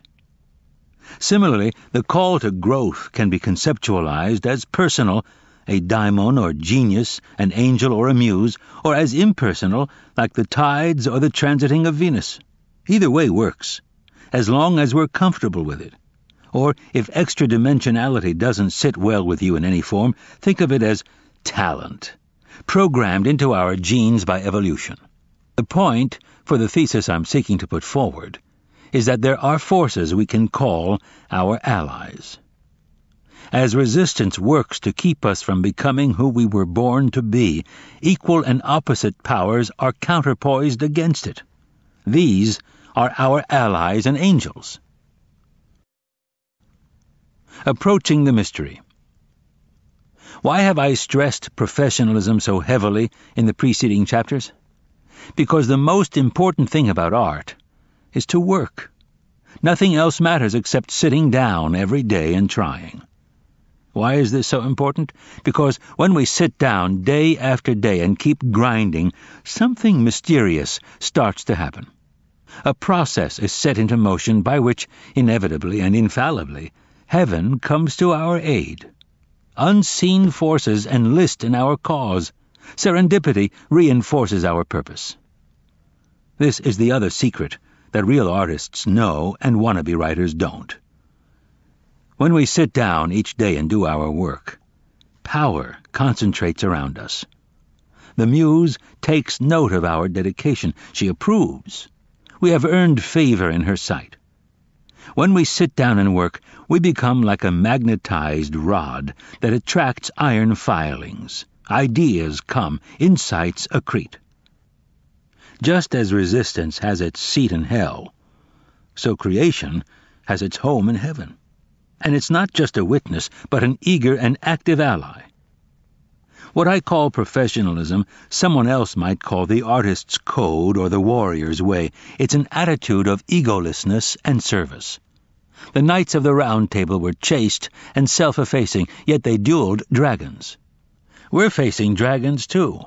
Similarly, the call to growth can be conceptualized as personal, a daimon or genius, an angel or a muse, or as impersonal, like the tides or the transiting of Venus. Either way works, as long as we're comfortable with it. Or, if extra-dimensionality doesn't sit well with you in any form, think of it as talent, programmed into our genes by evolution. The point, for the thesis I'm seeking to put forward, is that there are forces we can call our allies. As resistance works to keep us from becoming who we were born to be, equal and opposite powers are counterpoised against it. These are our allies and angels. Approaching the mystery. Why have I stressed professionalism so heavily in the preceding chapters? Because the most important thing about art is to work. Nothing else matters except sitting down every day and trying. Why is this so important? Because when we sit down day after day and keep grinding, something mysterious starts to happen. A process is set into motion by which, inevitably and infallibly, heaven comes to our aid. Unseen forces enlist in our cause. Serendipity reinforces our purpose. This is the other secret that real artists know and wannabe writers don't. When we sit down each day and do our work, power concentrates around us. The muse takes note of our dedication. She approves. We have earned favor in her sight. When we sit down and work, we become like a magnetized rod that attracts iron filings. Ideas come, insights accrete. Just as resistance has its seat in hell, so creation has its home in heaven. And it's not just a witness, but an eager and active ally. What I call professionalism, someone else might call the artist's code or the warrior's way. It's an attitude of egolessness and service. The knights of the Round Table were chaste and self-effacing, yet they dueled dragons. We're facing dragons too,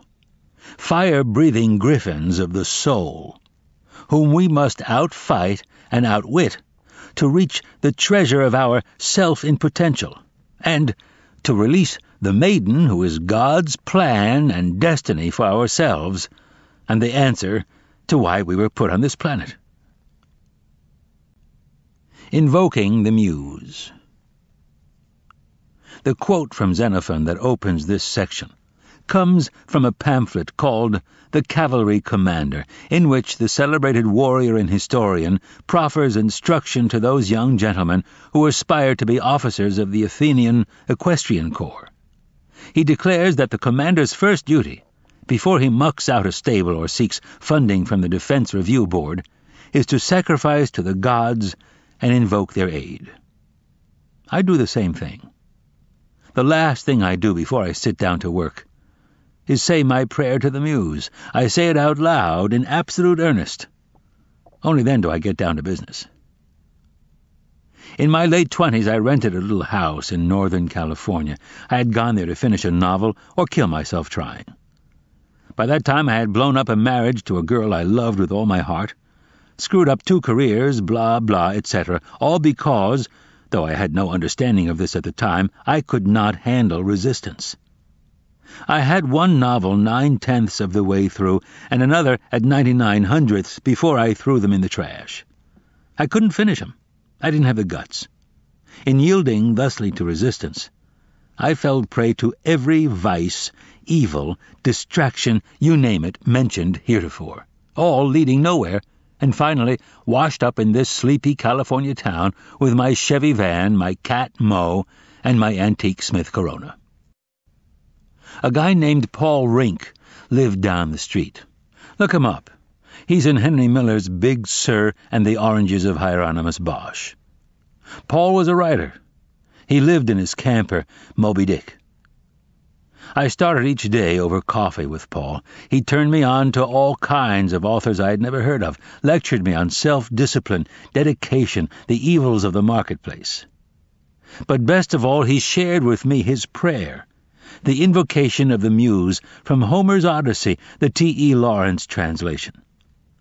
fire-breathing griffins of the soul, whom we must outfight and outwit to reach the treasure of our self in potential, and to release the maiden who is God's plan and destiny for ourselves, and the answer to why we were put on this planet. Invoking the Muse. The quote from Xenophon that opens this section comes from a pamphlet called The Cavalry Commander, in which the celebrated warrior and historian proffers instruction to those young gentlemen who aspire to be officers of the Athenian Equestrian Corps. He declares that the commander's first duty, before he mucks out a stable or seeks funding from the Defense Review Board, is to sacrifice to the gods and invoke their aid. I do the same thing. The last thing I do before I sit down to work is say my prayer to the Muse. I say it out loud in absolute earnest. Only then do I get down to business. In my late 20s, I rented a little house in Northern California. I had gone there to finish a novel or kill myself trying. By that time, I had blown up a marriage to a girl I loved with all my heart, screwed up 2 careers, blah, blah, etc., all because, though I had no understanding of this at the time, I could not handle resistance. I had one novel 9/10 of the way through and another at 99/100 before I threw them in the trash. I couldn't finish them. I didn't have the guts. In yielding thusly to resistance, I fell prey to every vice, evil, distraction, you name it, mentioned heretofore, all leading nowhere, and finally washed up in this sleepy California town with my Chevy van, my cat Mo, and my antique Smith Corona. A guy named Paul Rink lived down the street. Look him up. He's in Henry Miller's Big Sur and the Oranges of Hieronymus Bosch. Paul was a writer. He lived in his camper, Moby Dick. I started each day over coffee with Paul. He turned me on to all kinds of authors I had never heard of, lectured me on self-discipline, dedication, the evils of the marketplace. But best of all, he shared with me his prayer, the invocation of the Muse from Homer's Odyssey, the T.E. Lawrence translation.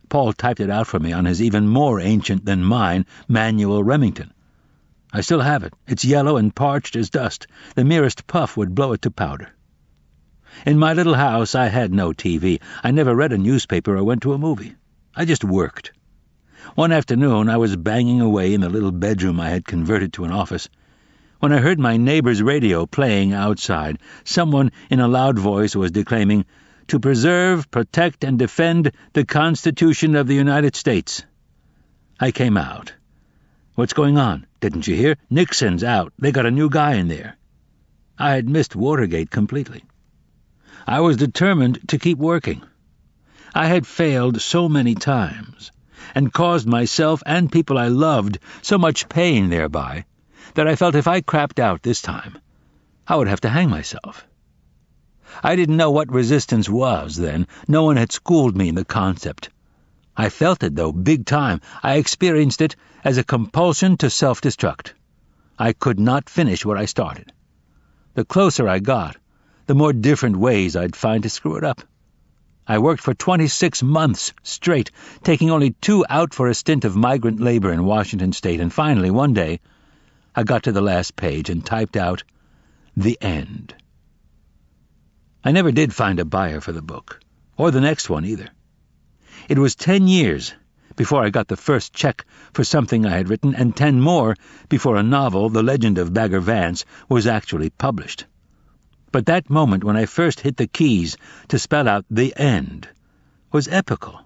Paul typed it out for me on his even more ancient than mine manual Remington. I still have it. It's yellow and parched as dust. The merest puff would blow it to powder. In my little house, I had no TV. I never read a newspaper or went to a movie. I just worked. One afternoon, I was banging away in the little bedroom I had converted to an office when I heard my neighbor's radio playing outside. Someone in a loud voice was declaiming, "To preserve, protect, and defend the Constitution of the United States." I came out. "What's going on? Didn't you hear? Nixon's out. They got a new guy in there." I had missed Watergate completely. I was determined to keep working. I had failed so many times, and caused myself and people I loved so much pain thereby, that I felt if I crapped out this time, I would have to hang myself. I didn't know what resistance was then. No one had schooled me in the concept. I felt it, though, big time. I experienced it as a compulsion to self-destruct. I could not finish what I started. The closer I got, the more different ways I'd find to screw it up. I worked for 26 months straight, taking only 2 out for a stint of migrant labor in Washington State, and finally, one day, I got to the last page and typed out, "The End." I never did find a buyer for the book, or the next one either. It was 10 years before I got the first check for something I had written, and 10 more before a novel, The Legend of Bagger Vance, was actually published. But that moment when I first hit the keys to spell out the end was epical.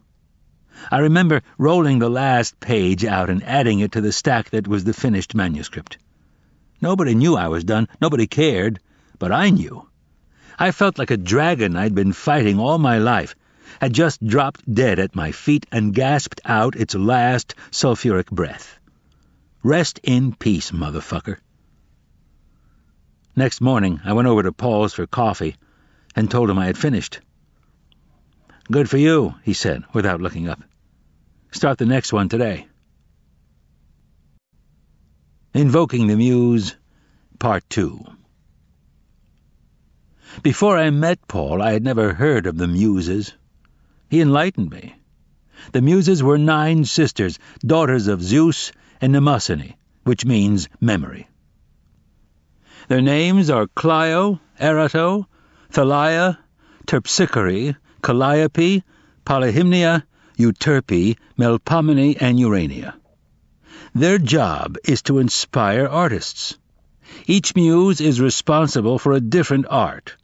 I remember rolling the last page out and adding it to the stack that was the finished manuscript. Nobody knew I was done, nobody cared, but I knew. I felt like a dragon I'd been fighting all my life, had just dropped dead at my feet and gasped out its last sulfuric breath. Rest in peace, motherfucker. Next morning, I went over to Paul's for coffee and told him I had finished. "Good for you," he said, without looking up. "Start the next one today." Invoking the Muse, Part 2. Before I met Paul, I had never heard of the Muses. He enlightened me. The Muses were 9 sisters, daughters of Zeus and Mnemosyne, which means memory. Their names are Clio, Erato, Thalia, Terpsichore, Calliope, Polyhymnia, Euterpe, Melpomene, and Urania. Their job is to inspire artists. Each muse is responsible for a different art.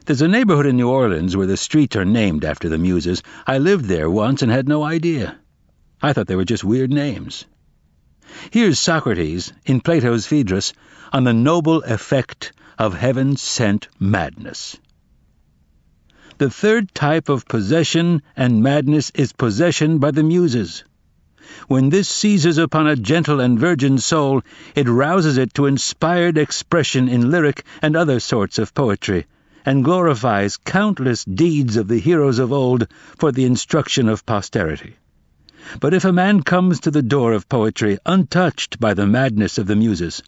There's a neighborhood in New Orleans where the streets are named after the Muses. I lived there once and had no idea. I thought they were just weird names. Here's Socrates, in Plato's Phaedrus, on the noble effect of heaven-sent madness. The third type of possession and madness is possession by the Muses. When this seizes upon a gentle and virgin soul, it rouses it to inspired expression in lyric and other sorts of poetry, and glorifies countless deeds of the heroes of old for the instruction of posterity. But if a man comes to the door of poetry untouched by the madness of the Muses,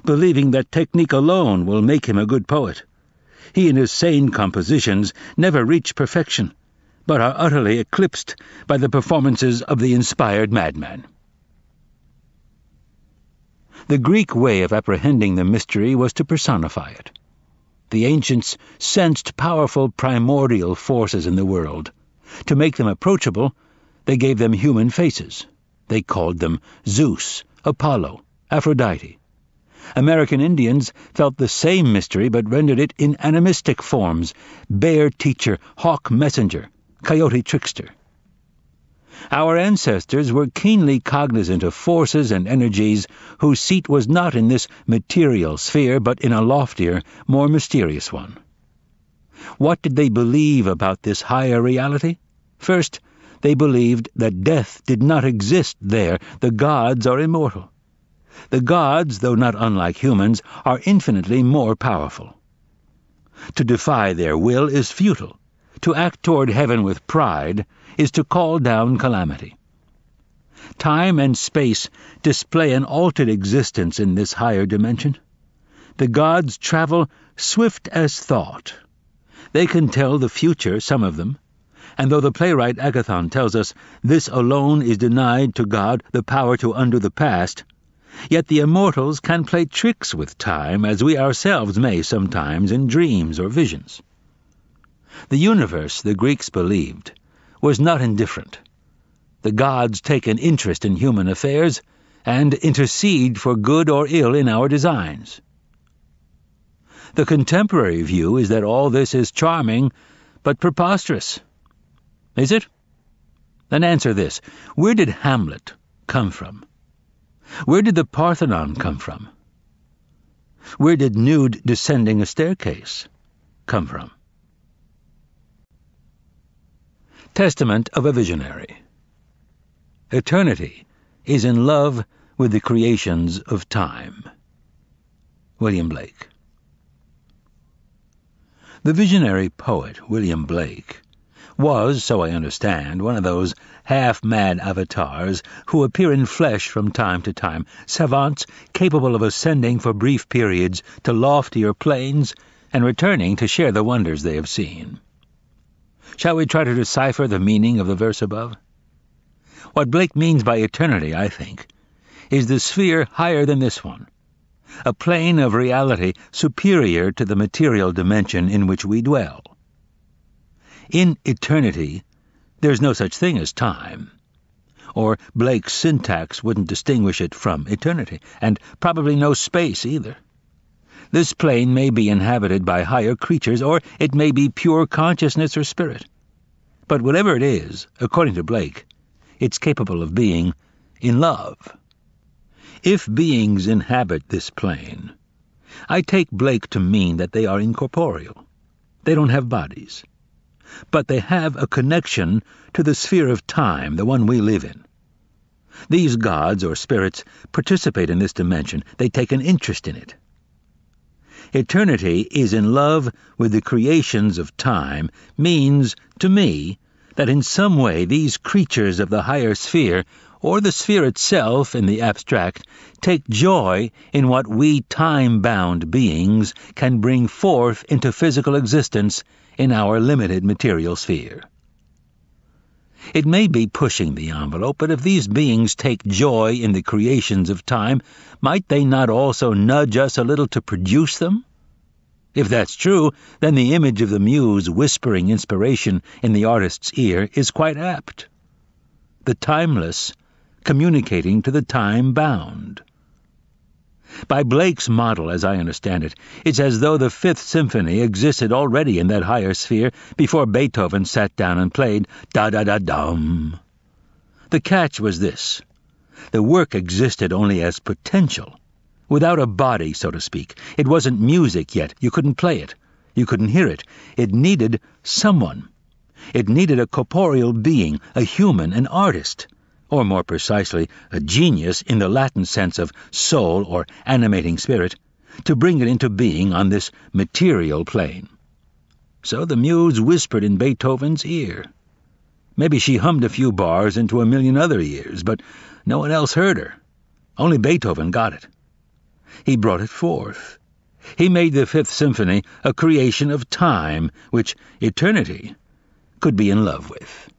believing that technique alone will make him a good poet, he and his sane compositions never reach perfection, but are utterly eclipsed by the performances of the inspired madman. The Greek way of apprehending the mystery was to personify it. The ancients sensed powerful primordial forces in the world. To make them approachable, they gave them human faces. They called them Zeus, Apollo, Aphrodite. American Indians felt the same mystery but rendered it in animistic forms: bear teacher, hawk messenger, coyote trickster. Our ancestors were keenly cognizant of forces and energies whose seat was not in this material sphere, but in a loftier, more mysterious one. What did they believe about this higher reality? First, they believed that death did not exist there. The gods are immortal. The gods, though not unlike humans, are infinitely more powerful. To defy their will is futile. To act toward heaven with pride is to call down calamity. Time and space display an altered existence in this higher dimension. The gods travel swift as thought. They can tell the future, some of them, and though the playwright Agathon tells us this alone is denied to God, the power to undo the past, yet the immortals can play tricks with time, as we ourselves may sometimes in dreams or visions. The universe, the Greeks believed, was not indifferent. The gods take an interest in human affairs and intercede for good or ill in our designs. The contemporary view is that all this is charming, but preposterous. Is it? Then answer this. Where did Hamlet come from? Where did the Parthenon come from? Where did nude descending a staircase come from? Testament of a Visionary. Eternity is in love with the creations of time. William Blake. The visionary poet, William Blake, was, so I understand, one of those half-mad avatars who appear in flesh from time to time, savants capable of ascending for brief periods to loftier planes and returning to share the wonders they have seen. Shall we try to decipher the meaning of the verse above? What Blake means by eternity, I think, is the sphere higher than this one, a plane of reality superior to the material dimension in which we dwell. In eternity, there's no such thing as time, or Blake's syntax wouldn't distinguish it from eternity, and probably no space either. This plane may be inhabited by higher creatures, or it may be pure consciousness or spirit. But whatever it is, according to Blake, it's capable of being in love. If beings inhabit this plane, I take Blake to mean that they are incorporeal. They don't have bodies. But they have a connection to the sphere of time, the one we live in. These gods or spirits participate in this dimension. They take an interest in it. Eternity is in love with the creations of time means, to me, that in some way these creatures of the higher sphere, or the sphere itself in the abstract, take joy in what we time-bound beings can bring forth into physical existence in our limited material sphere. It may be pushing the envelope, but if these beings take joy in the creations of time, might they not also nudge us a little to produce them? If that's true, then the image of the muse whispering inspiration in the artist's ear is quite apt. The timeless communicating to the time-bound. By Blake's model, as I understand it, it's as though the Fifth Symphony existed already in that higher sphere before Beethoven sat down and played da-da-da-dum. The catch was this. The work existed only as potential, without a body, so to speak. It wasn't music yet. You couldn't play it. You couldn't hear it. It needed someone. It needed a corporeal being, a human, an artist, or more precisely, a genius in the Latin sense of soul or animating spirit, to bring it into being on this material plane. So the muse whispered in Beethoven's ear. Maybe she hummed a few bars into a million other ears, but no one else heard her. Only Beethoven got it. He brought it forth. He made the Fifth Symphony a creation of time, which eternity could be in love with.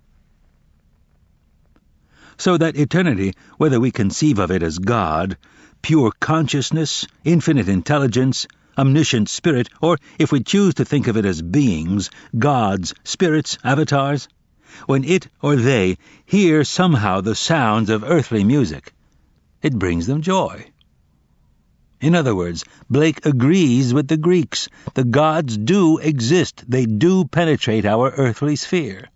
So that eternity, whether we conceive of it as God, pure consciousness, infinite intelligence, omniscient spirit, or if we choose to think of it as beings, gods, spirits, avatars, when it or they hear somehow the sounds of earthly music, it brings them joy. In other words, Blake agrees with the Greeks. The gods do exist. They do penetrate our earthly sphere.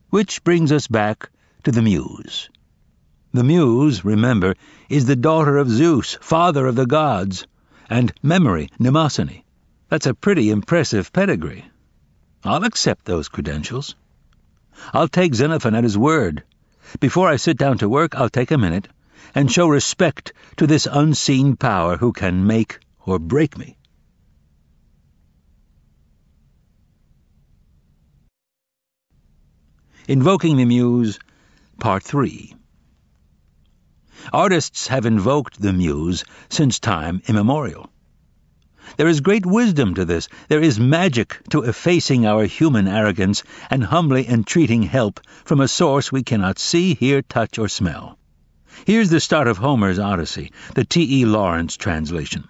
Which brings us back to the muse. The muse, remember, is the daughter of Zeus, father of the gods, and memory, mnemosyne. That's a pretty impressive pedigree. I'll accept those credentials. I'll take Xenophon at his word. Before I sit down to work, I'll take a minute and show respect to this unseen power who can make or break me. Invoking the Muse, Part 3. Artists have invoked the Muse since time immemorial. There is great wisdom to this. There is magic to effacing our human arrogance and humbly entreating help from a source we cannot see, hear, touch, or smell. Here's the start of Homer's Odyssey, the T.E. Lawrence translation.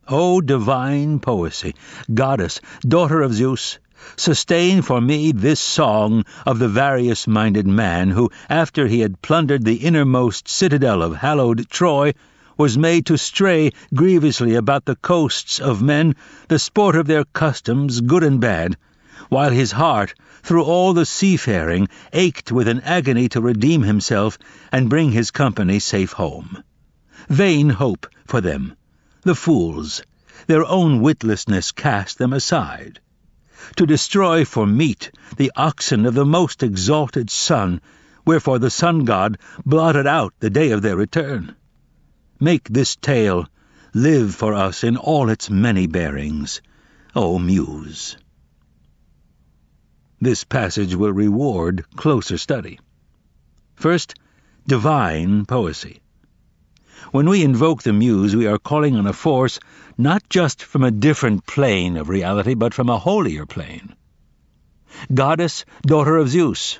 O divine poesy, goddess, daughter of Zeus, sustain for me this song of the various-minded man who, after he had plundered the innermost citadel of hallowed Troy, was made to stray grievously about the coasts of men, the sport of their customs, good and bad, while his heart, through all the seafaring, ached with an agony to redeem himself and bring his company safe home. Vain hope for them. The fools, their own witlessness cast them aside. To destroy for meat the oxen of the most exalted sun, wherefore the sun-god blotted out the day of their return. Make this tale live for us in all its many bearings, O Muse. This passage will reward closer study. First, divine poesy. When we invoke the Muse, we are calling on a force not just from a different plane of reality, but from a holier plane. Goddess, daughter of Zeus.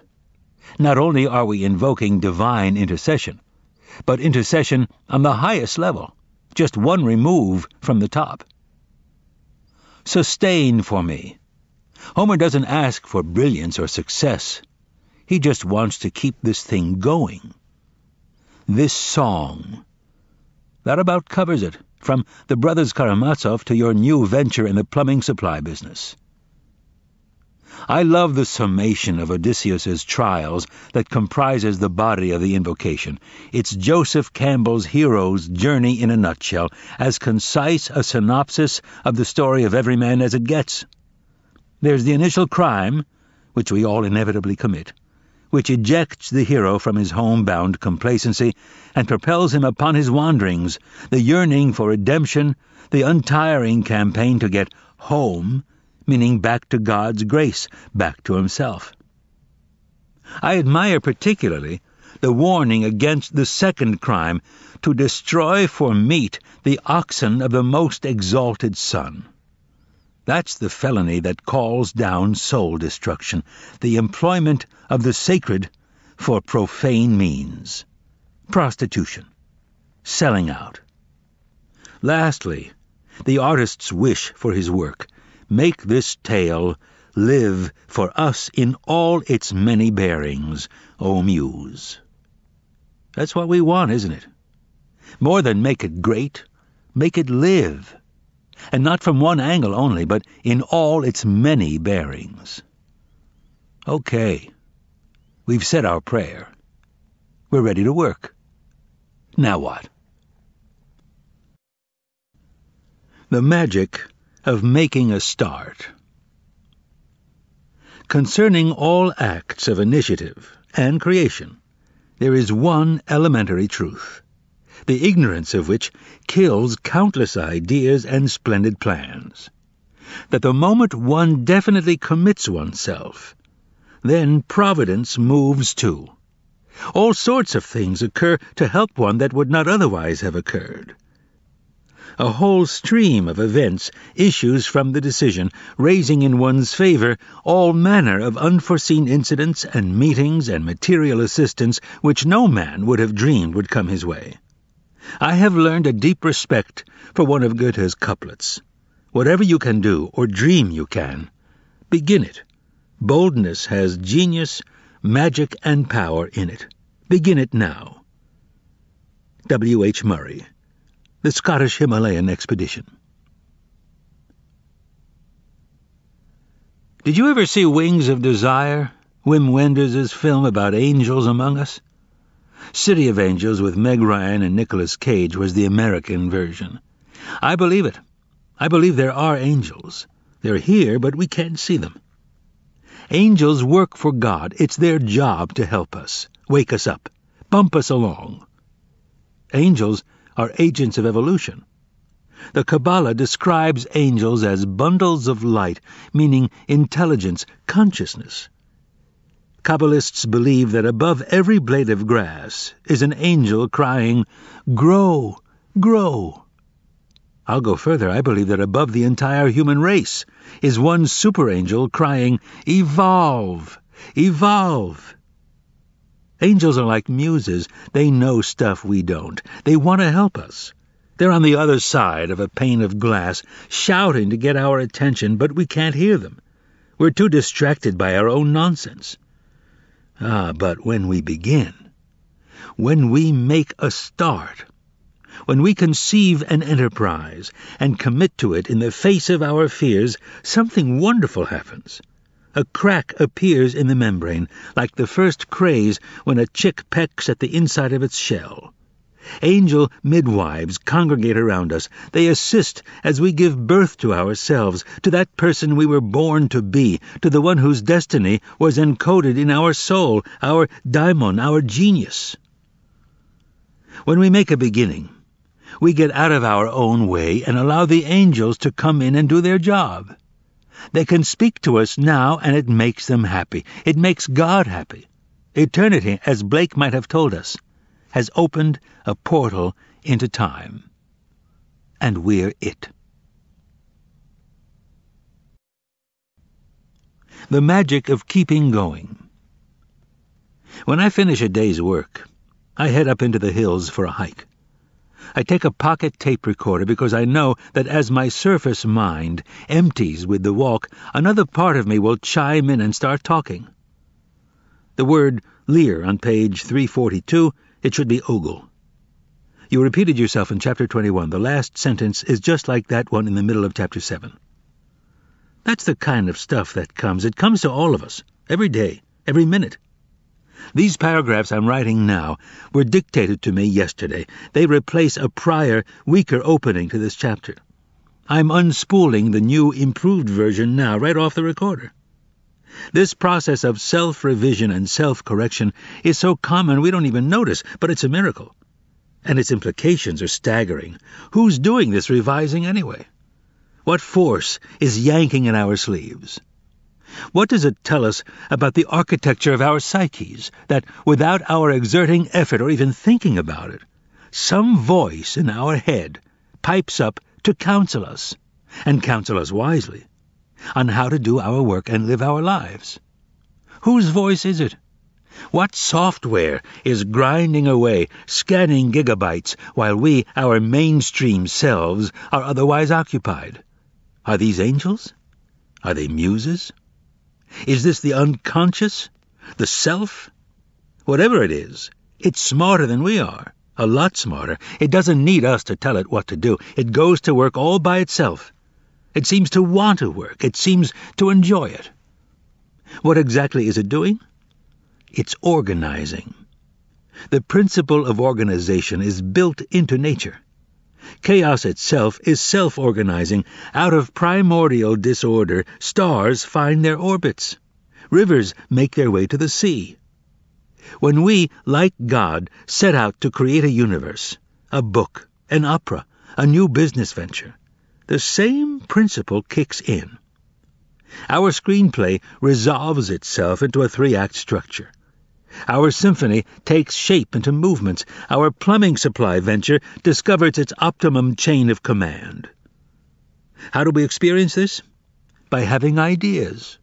Not only are we invoking divine intercession, but intercession on the highest level, just one remove from the top. Sustain for me. Homer doesn't ask for brilliance or success. He just wants to keep this thing going. This song. That about covers it, from the Brothers Karamazov to your new venture in the plumbing supply business. I love the summation of Odysseus's trials that comprises the body of the invocation. It's Joseph Campbell's hero's journey in a nutshell, as concise a synopsis of the story of every man as it gets. There's the initial crime, which we all inevitably commit, which ejects the hero from his homebound complacency and propels him upon his wanderings, the yearning for redemption, the untiring campaign to get home, meaning back to God's grace, back to himself. I admire particularly the warning against the second crime, to destroy for meat the oxen of the most exalted son. That's the felony that calls down soul destruction, the employment of the sacred for profane means. Prostitution. Selling out. Lastly, the artist's wish for his work. Make this tale live for us in all its many bearings, O Muse. That's what we want, isn't it? More than make it great, make it live. And not from one angle only, but in all its many bearings. Okay, we've said our prayer. We're ready to work. Now what? The magic of making a start. Concerning all acts of initiative and creation, there is one elementary truth, the ignorance of which kills countless ideas and splendid plans. That the moment one definitely commits oneself, then Providence moves too. All sorts of things occur to help one that would not otherwise have occurred. A whole stream of events issues from the decision, raising in one's favor all manner of unforeseen incidents and meetings and material assistance which no man would have dreamed would come his way. I have learned a deep respect for one of Goethe's couplets. Whatever you can do, or dream you can, begin it. Boldness has genius, magic, and power in it. Begin it now. W. H. Murray, The Scottish Himalayan Expedition. Did you ever see Wings of Desire, Wim Wenders' film about angels among us? City of Angels with Meg Ryan and Nicolas Cage was the American version. I believe it. I believe there are angels. They're here, but we can't see them. Angels work for God. It's their job to help us, wake us up, bump us along. Angels are agents of evolution. The Kabbalah describes angels as bundles of light, meaning intelligence, consciousness. Kabbalists believe that above every blade of grass is an angel crying, "Grow, grow." I'll go further. I believe that above the entire human race is one super angel crying, "Evolve, evolve." Angels are like muses. They know stuff we don't. They want to help us. They're on the other side of a pane of glass, shouting to get our attention, but we can't hear them. We're too distracted by our own nonsense. But when we begin, when we make a start, when we conceive an enterprise and commit to it in the face of our fears, something wonderful happens. A crack appears in the membrane, like the first craze when a chick pecks at the inside of its shell. Angel midwives congregate around us. They assist as we give birth to ourselves, to that person we were born to be, to the one whose destiny was encoded in our soul, our daimon, our genius. When we make a beginning, we get out of our own way and allow the angels to come in and do their job. They can speak to us now, and it makes them happy. It makes God happy. Eternity, as Blake might have told us, has opened a portal into time. And we're it. The magic of keeping going. When I finish a day's work, I head up into the hills for a hike. I take a pocket tape recorder because I know that as my surface mind empties with the walk, another part of me will chime in and start talking. The word Lear on page 342, it should be ogle. You repeated yourself in chapter 21. The last sentence is just like that one in the middle of chapter 7. That's the kind of stuff that comes. It comes to all of us, every day, every minute. These paragraphs I'm writing now were dictated to me yesterday. They replace a prior, weaker opening to this chapter. I'm unspooling the new, improved version now, right off the recorder. This process of self-revision and self-correction is so common we don't even notice, but it's a miracle. And its implications are staggering. Who's doing this revising anyway? What force is yanking at our sleeves? What does it tell us about the architecture of our psyches, that without our exerting effort or even thinking about it, some voice in our head pipes up to counsel us, and counsel us wisely, on how to do our work and live our lives? Whose voice is it? What software is grinding away, scanning gigabytes, while we, our mainstream selves, are otherwise occupied? Are these angels? Are they muses? Is this the unconscious? The self? Whatever it is, it's smarter than we are, a lot smarter. It doesn't need us to tell it what to do. It goes to work all by itself. It seems to want to work. It seems to enjoy it. What exactly is it doing? It's organizing. The principle of organization is built into nature. Chaos itself is self-organizing. Out of primordial disorder, stars find their orbits. Rivers make their way to the sea. When we, like God, set out to create a universe, a book, an opera, a new business venture, the same principle kicks in. Our screenplay resolves itself into a 3-act structure. Our symphony takes shape into movements. Our plumbing supply venture discovers its optimum chain of command. How do we experience this? By having ideas.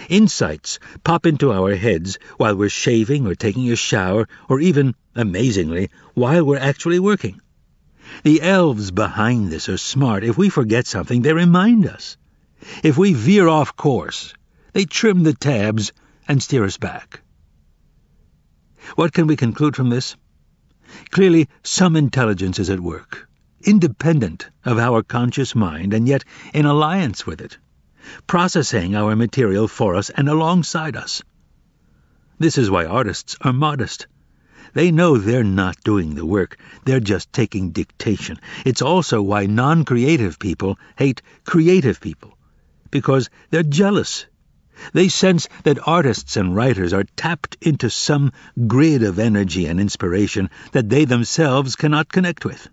Insights pop into our heads while we're shaving or taking a shower, or even, amazingly, while we're actually working. The elves behind this are smart. If we forget something, they remind us. If we veer off course, they trim the tabs and steer us back. What can we conclude from this? Clearly, some intelligence is at work, independent of our conscious mind, and yet in alliance with it, processing our material for us and alongside us. This is why artists are modest. They know they're not doing the work, they're just taking dictation. It's also why non-creative people hate creative people, because they're jealous. They sense that artists and writers are tapped into some grid of energy and inspiration that they themselves cannot connect with.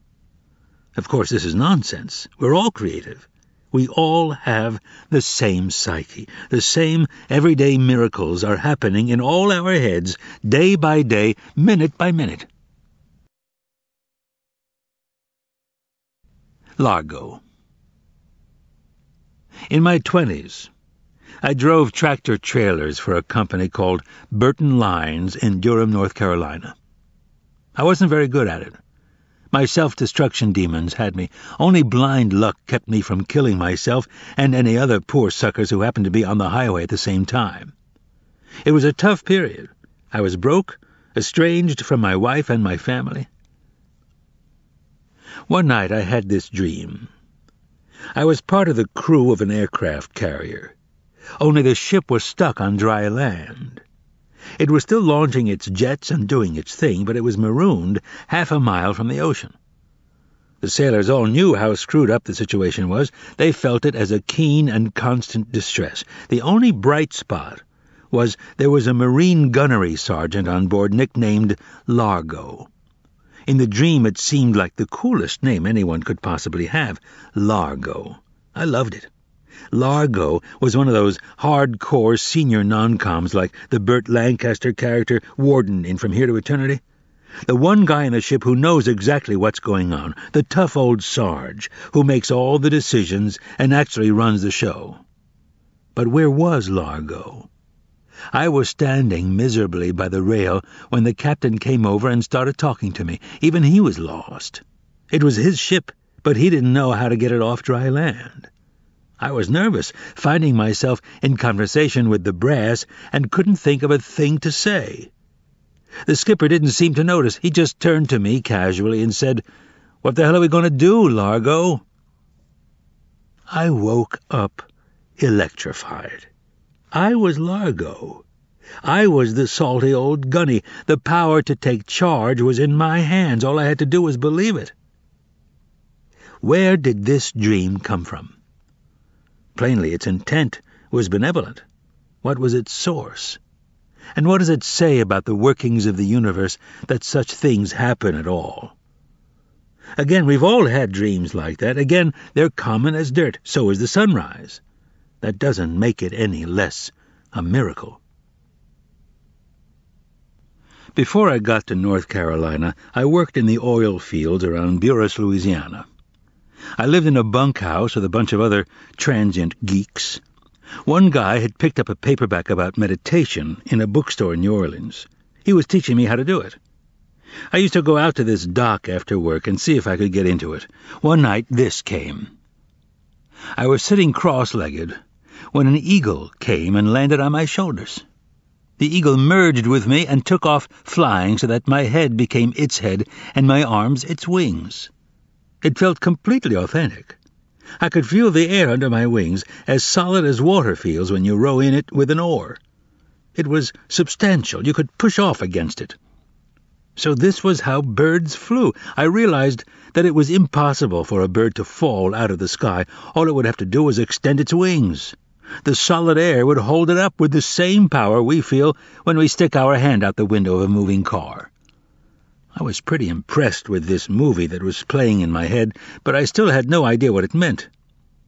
Of course, this is nonsense. We're all creative. We all have the same psyche. The same everyday miracles are happening in all our heads, day by day, minute by minute. Largo. In my 20s, I drove tractor-trailers for a company called Burton Lines in Durham, North Carolina. I wasn't very good at it. My self-destruction demons had me. Only blind luck kept me from killing myself and any other poor suckers who happened to be on the highway at the same time. It was a tough period. I was broke, estranged from my wife and my family. One night I had this dream. I was part of the crew of an aircraft carrier. Only the ship was stuck on dry land. It was still launching its jets and doing its thing, but it was marooned half a mile from the ocean. The sailors all knew how screwed up the situation was. They felt it as a keen and constant distress. The only bright spot was there was a marine gunnery sergeant on board nicknamed Largo. In the dream it seemed like the coolest name anyone could possibly have, Largo. I loved it. Largo was one of those hardcore senior non-coms like the Burt Lancaster character Warden in From Here to Eternity. The one guy in the ship who knows exactly what's going on, the tough old Sarge who makes all the decisions and actually runs the show. But where was Largo? I was standing miserably by the rail when the captain came over and started talking to me. Even he was lost. It was his ship, but he didn't know how to get it off dry land. I was nervous, finding myself in conversation with the brass and couldn't think of a thing to say. The skipper didn't seem to notice. He just turned to me casually and said, "What the hell are we going to do, Largo?" I woke up electrified. I was Largo. I was the salty old gunny. The power to take charge was in my hands. All I had to do was believe it. Where did this dream come from? Plainly, its intent was benevolent. What was its source? And what does it say about the workings of the universe that such things happen at all? Again, we've all had dreams like that. Again, they're common as dirt. So is the sunrise. That doesn't make it any less a miracle. Before I got to North Carolina, I worked in the oil fields around Buras, Louisiana. I lived in a bunkhouse with a bunch of other transient geeks. One guy had picked up a paperback about meditation in a bookstore in New Orleans. He was teaching me how to do it. I used to go out to this dock after work and see if I could get into it. One night, this came. I was sitting cross-legged when an eagle came and landed on my shoulders. The eagle merged with me and took off flying so that my head became its head and my arms its wings. It felt completely authentic. I could feel the air under my wings, as solid as water feels when you row in it with an oar. It was substantial. You could push off against it. So this was how birds flew. I realized that it was impossible for a bird to fall out of the sky. All it would have to do was extend its wings. The solid air would hold it up with the same power we feel when we stick our hand out the window of a moving car. I was pretty impressed with this movie that was playing in my head, but I still had no idea what it meant.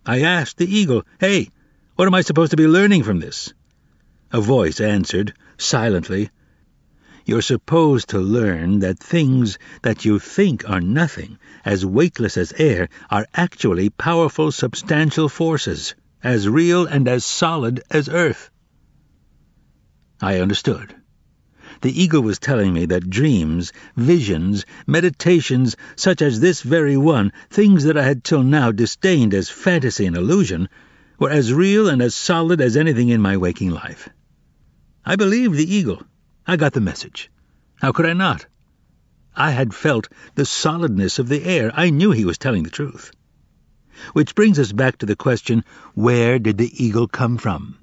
I asked the eagle, "Hey, what am I supposed to be learning from this?" A voice answered, silently, "You're supposed to learn that things that you think are nothing, as weightless as air, are actually powerful, substantial forces, as real and as solid as earth." I understood. The eagle was telling me that dreams, visions, meditations such as this very one, things that I had till now disdained as fantasy and illusion, were as real and as solid as anything in my waking life. I believed the eagle. I got the message. How could I not? I had felt the solidness of the air. I knew he was telling the truth. Which brings us back to the question, where did the eagle come from?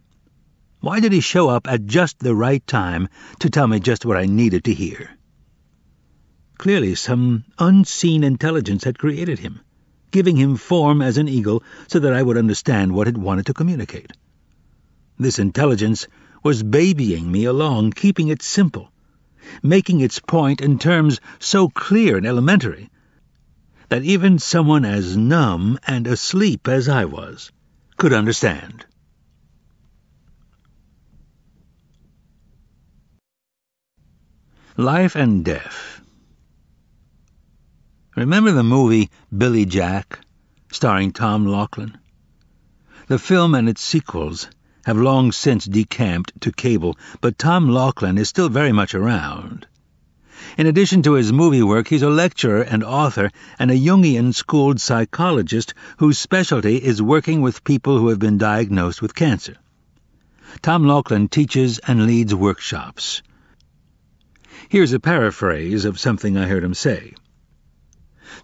Why did he show up at just the right time to tell me just what I needed to hear? Clearly, some unseen intelligence had created him, giving him form as an eagle so that I would understand what it wanted to communicate. This intelligence was babying me along, keeping it simple, making its point in terms so clear and elementary that even someone as numb and asleep as I was could understand. Life and Death. Remember the movie Billy Jack, starring Tom Laughlin? The film and its sequels have long since decamped to cable, but Tom Laughlin is still very much around. In addition to his movie work, he's a lecturer and author and a Jungian-schooled psychologist whose specialty is working with people who have been diagnosed with cancer. Tom Laughlin teaches and leads workshops. Here's a paraphrase of something I heard him say.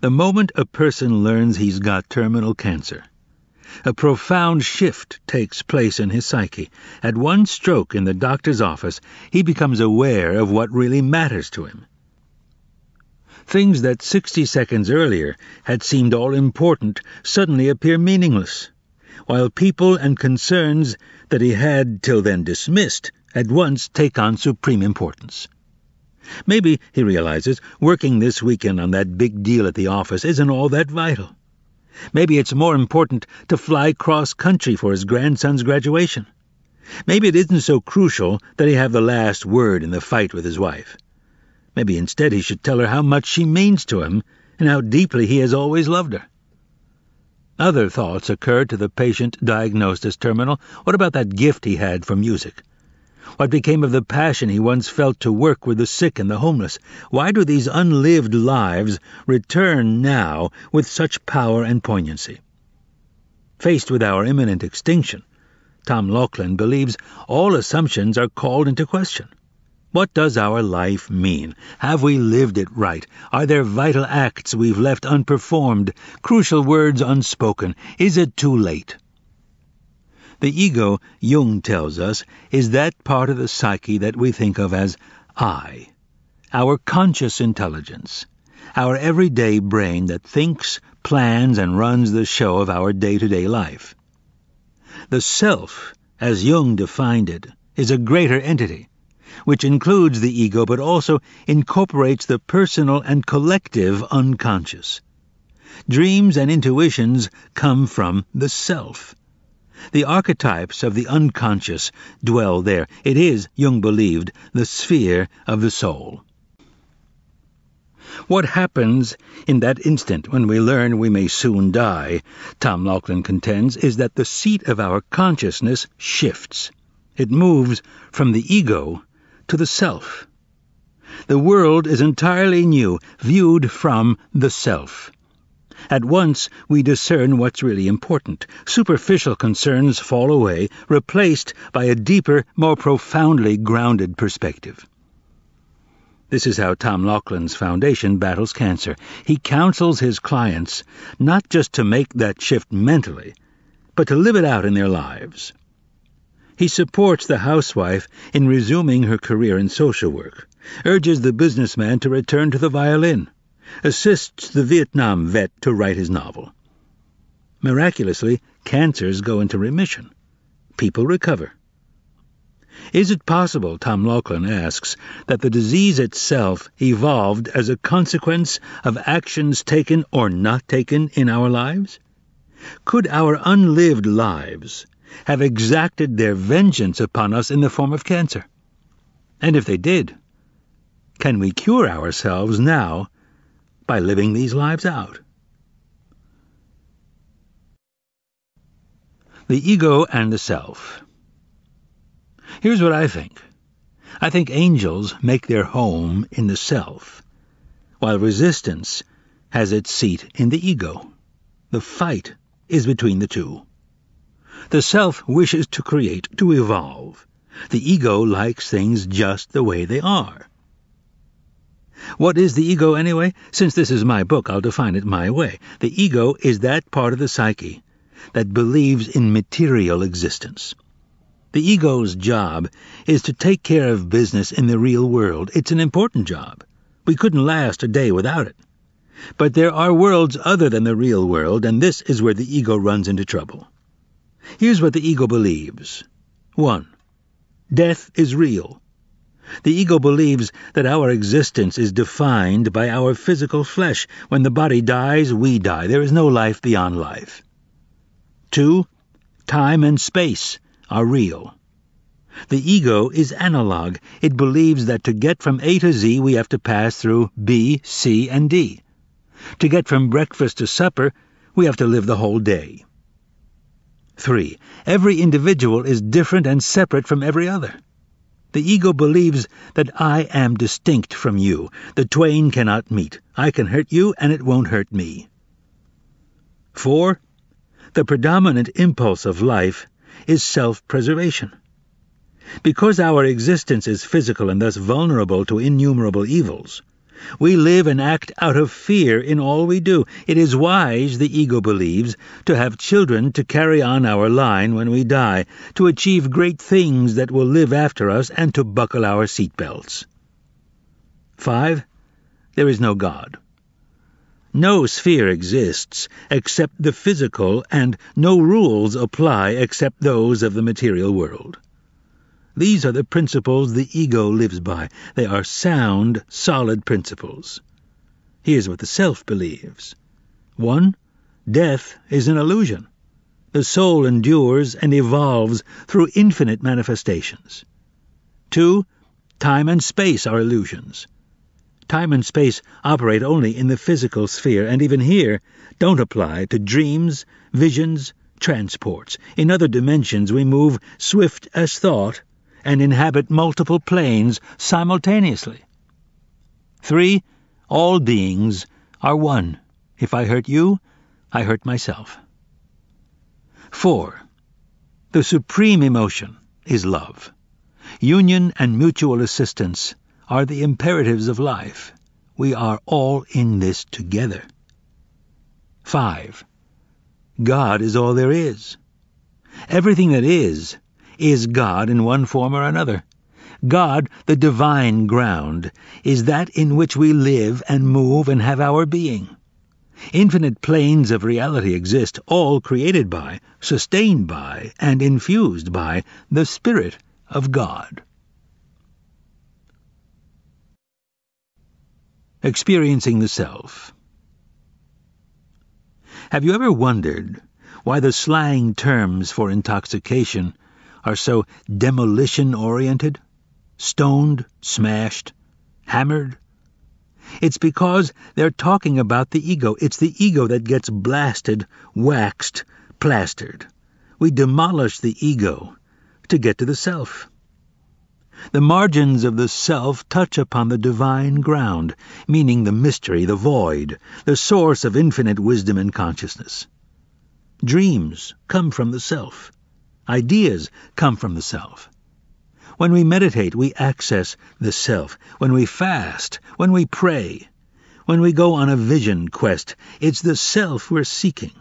The moment a person learns he's got terminal cancer, a profound shift takes place in his psyche. At one stroke in the doctor's office, he becomes aware of what really matters to him. Things that 60 seconds earlier had seemed all-important suddenly appear meaningless, while people and concerns that he had till then dismissed at once take on supreme importance. Maybe, he realizes, working this weekend on that big deal at the office isn't all that vital. Maybe it's more important to fly cross-country for his grandson's graduation. Maybe it isn't so crucial that he have the last word in the fight with his wife. Maybe instead he should tell her how much she means to him and how deeply he has always loved her. Other thoughts occurred to the patient diagnosed as terminal. What about that gift he had for music? What became of the passion he once felt to work with the sick and the homeless? Why do these unlived lives return now with such power and poignancy? Faced with our imminent extinction, Tom Laughlin believes all assumptions are called into question. What does our life mean? Have we lived it right? Are there vital acts we've left unperformed, crucial words unspoken? Is it too late? The ego, Jung tells us, is that part of the psyche that we think of as I, our conscious intelligence, our everyday brain that thinks, plans, and runs the show of our day-to-day life. The self, as Jung defined it, is a greater entity, which includes the ego but also incorporates the personal and collective unconscious. Dreams and intuitions come from the self. The archetypes of the unconscious dwell there. It is, Jung believed, the sphere of the soul. What happens in that instant when we learn we may soon die, Tom Laughlin contends, is that the seat of our consciousness shifts. It moves from the ego to the self. The world is entirely new, viewed from the self. At once we discern what's really important. Superficial concerns fall away, replaced by a deeper, more profoundly grounded perspective. This is how Tom Laughlin's foundation battles cancer. He counsels his clients not just to make that shift mentally, but to live it out in their lives. He supports the housewife in resuming her career in social work, urges the businessman to return to the violin, assists the Vietnam vet to write his novel. Miraculously, cancers go into remission. People recover. Is it possible, Tom Laughlin asks, that the disease itself evolved as a consequence of actions taken or not taken in our lives? Could our unlived lives have exacted their vengeance upon us in the form of cancer? And if they did, can we cure ourselves now by living these lives out? The ego and the self. Here's what I think. I think angels make their home in the self, while resistance has its seat in the ego. The fight is between the two. The self wishes to create, to evolve. The ego likes things just the way they are. What is the ego anyway? Since this is my book, I'll define it my way. The ego is that part of the psyche that believes in material existence. The ego's job is to take care of business in the real world. It's an important job. We couldn't last a day without it. But there are worlds other than the real world, and this is where the ego runs into trouble. Here's what the ego believes. 1. Death is real. The ego believes that our existence is defined by our physical flesh. When the body dies, we die. There is no life beyond life. 2. Time and space are real. The ego is analog. It believes that to get from A to Z, we have to pass through B, C, and D. To get from breakfast to supper, we have to live the whole day. 3. Every individual is different and separate from every other. The ego believes that I am distinct from you. The twain cannot meet. I can hurt you, and it won't hurt me. 4. The predominant impulse of life is self-preservation. Because our existence is physical and thus vulnerable to innumerable evils, we live and act out of fear in all we do. It is wise, the ego believes, to have children to carry on our line when we die, to achieve great things that will live after us, and to buckle our seatbelts. 5. There is no God. No sphere exists except the physical, and no rules apply except those of the material world. These are the principles the ego lives by. They are sound, solid principles. Here's what the self believes. 1. Death is an illusion. The soul endures and evolves through infinite manifestations. 2. Time and space are illusions. Time and space operate only in the physical sphere, and even here don't apply to dreams, visions, transports. In other dimensions we move swift as thought and inhabit multiple planes simultaneously. 3. All beings are one. If I hurt you, I hurt myself. 4. The supreme emotion is love. Union and mutual assistance are the imperatives of life. We are all in this together. 5. God is all there is. Everything that is God in one form or another. God, the divine ground, is that in which we live and move and have our being. Infinite planes of reality exist, all created by, sustained by, and infused by the Spirit of God. Experiencing the Self. Have you ever wondered why the slang terms for intoxication are so demolition-oriented? Stoned, smashed, hammered? It's because they're talking about the ego. It's the ego that gets blasted, waxed, plastered. We demolish the ego to get to the self. The margins of the self touch upon the divine ground, meaning the mystery, the void, the source of infinite wisdom and consciousness. Dreams come from the self. Ideas come from the self. When we meditate, we access the self. When we fast, when we pray, when we go on a vision quest, it's the self we're seeking.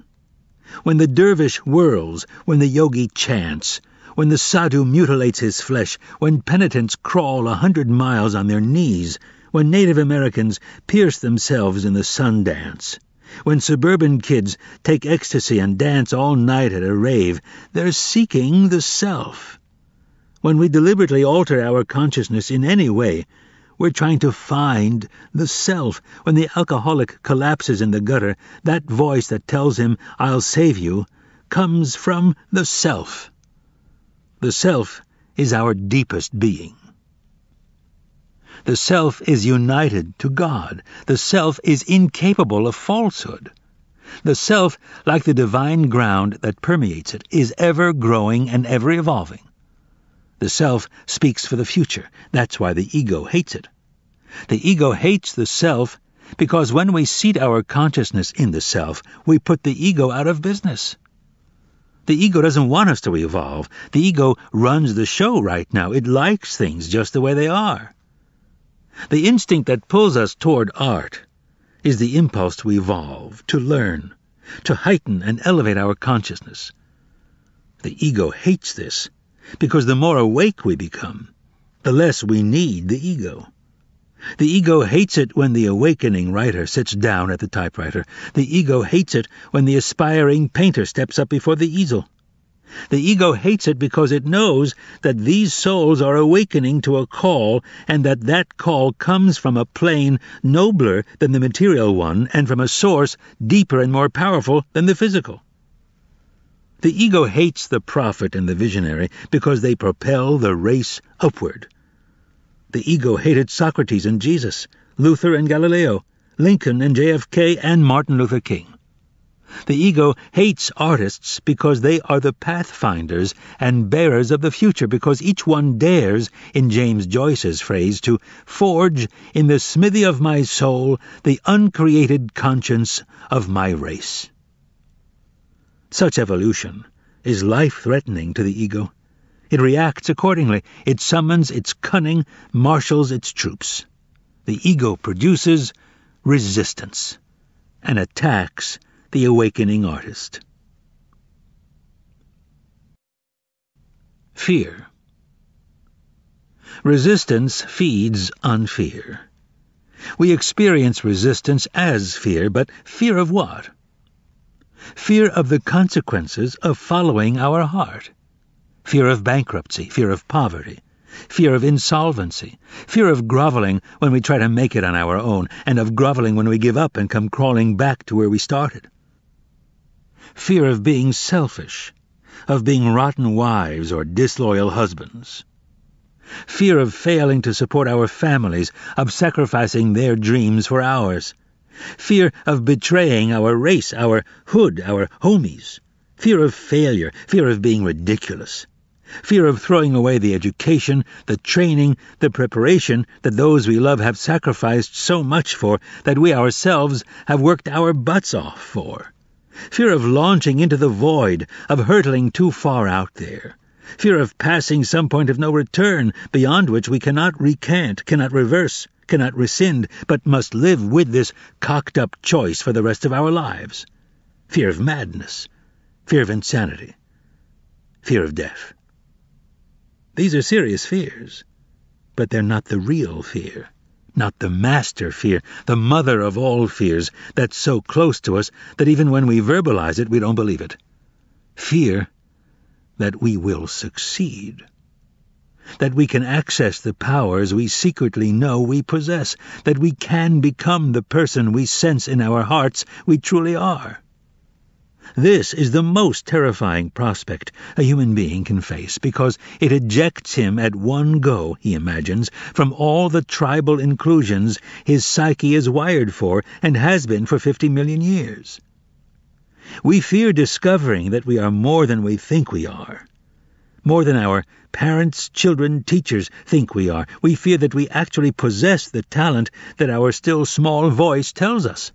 When the dervish whirls, when the yogi chants, when the sadhu mutilates his flesh, when penitents crawl 100 miles on their knees, when Native Americans pierce themselves in the sun dance, when suburban kids take ecstasy and dance all night at a rave, they're seeking the self. When we deliberately alter our consciousness in any way, we're trying to find the self. When the alcoholic collapses in the gutter, that voice that tells him, "I'll save you," comes from the self. The self is our deepest being. The self is united to God. The self is incapable of falsehood. The self, like the divine ground that permeates it, is ever growing and ever evolving. The self speaks for the future. That's why the ego hates it. The ego hates the self because when we seat our consciousness in the self, we put the ego out of business. The ego doesn't want us to evolve. The ego runs the show right now. It likes things just the way they are. The instinct that pulls us toward art is the impulse to evolve, to learn, to heighten and elevate our consciousness. The ego hates this, because the more awake we become, the less we need the ego. The ego hates it when the awakening writer sits down at the typewriter. The ego hates it when the aspiring painter steps up before the easel. The ego hates it because it knows that these souls are awakening to a call, and that call comes from a plane nobler than the material one, and from a source deeper and more powerful than the physical. The ego hates the prophet and the visionary because they propel the race upward. The ego hated Socrates and Jesus, Luther and Galileo, Lincoln and JFK and Martin Luther King. The ego hates artists because they are the pathfinders and bearers of the future, because each one dares, in James Joyce's phrase, to forge in the smithy of my soul the uncreated conscience of my race. Such evolution is life-threatening to the ego. It reacts accordingly. It summons its cunning, marshals its troops. The ego produces resistance and attacks the awakening artist. Fear. Resistance feeds on fear. We experience resistance as fear, but fear of what? Fear of the consequences of following our heart. Fear of bankruptcy, fear of poverty, fear of insolvency, fear of groveling when we try to make it on our own, and of groveling when we give up and come crawling back to where we started. Fear of being selfish, of being rotten wives or disloyal husbands. Fear of failing to support our families, of sacrificing their dreams for ours. Fear of betraying our race, our hood, our homies. Fear of failure, fear of being ridiculous. Fear of throwing away the education, the training, the preparation that those we love have sacrificed so much for, that we ourselves have worked our butts off for. Fear of launching into the void, of hurtling too far out there. Fear of passing some point of no return, beyond which we cannot recant, cannot reverse, cannot rescind, but must live with this cocked-up choice for the rest of our lives. Fear of madness, fear of insanity, fear of death. These are serious fears, but they're not the real fear, not the master fear, the mother of all fears, that's so close to us that even when we verbalize it, we don't believe it. Fear that we will succeed, that we can access the powers we secretly know we possess, that we can become the person we sense in our hearts we truly are. This is the most terrifying prospect a human being can face, because it ejects him at one go, he imagines, from all the tribal inclusions his psyche is wired for and has been for 50 million years. We fear discovering that we are more than we think we are, more than our parents, children, teachers think we are. We fear that we actually possess the talent that our still small voice tells us,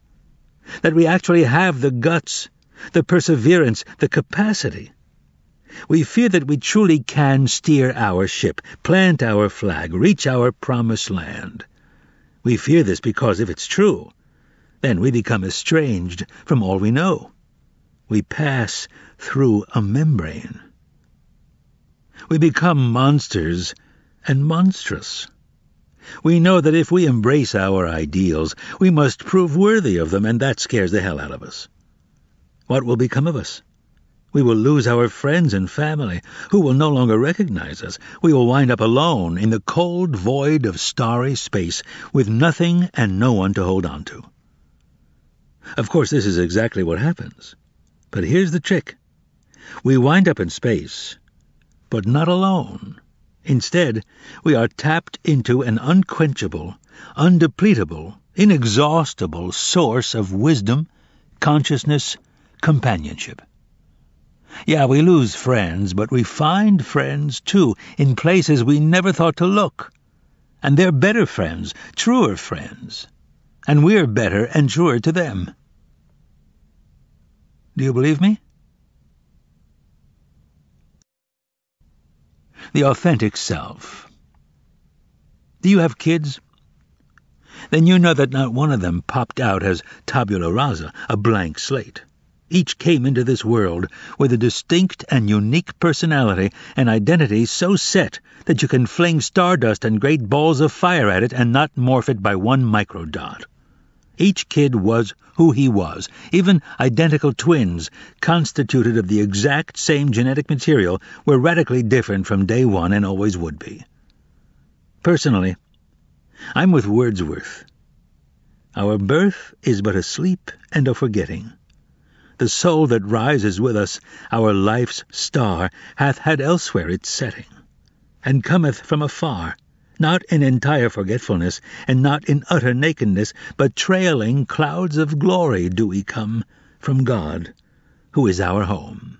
that we actually have the guts, the perseverance, the capacity. We fear that we truly can steer our ship, plant our flag, reach our promised land. We fear this because if it's true, then we become estranged from all we know. We pass through a membrane. We become monsters and monstrous. We know that if we embrace our ideals, we must prove worthy of them, and that scares the hell out of us. What will become of us? We will lose our friends and family, who will no longer recognize us. We will wind up alone in the cold void of starry space, with nothing and no one to hold on to. Of course, this is exactly what happens. But here's the trick. We wind up in space, but not alone. Instead, we are tapped into an unquenchable, undepletable, inexhaustible source of wisdom, consciousness, companionship. Yeah, we lose friends, but we find friends, too, in places we never thought to look. And they're better friends, truer friends. And we're better and truer to them. Do you believe me? The authentic self. Do you have kids? Then you know that not one of them popped out as tabula rasa, a blank slate. Each came into this world with a distinct and unique personality, an identity so set that you can fling stardust and great balls of fire at it and not morph it by one microdot. Each kid was who he was. Even identical twins, constituted of the exact same genetic material, were radically different from day one and always would be. Personally, I'm with Wordsworth. Our birth is but a sleep and a forgetting. The soul that rises with us, our life's star, hath had elsewhere its setting, and cometh from afar, not in entire forgetfulness, and not in utter nakedness, but trailing clouds of glory do we come from God, who is our home.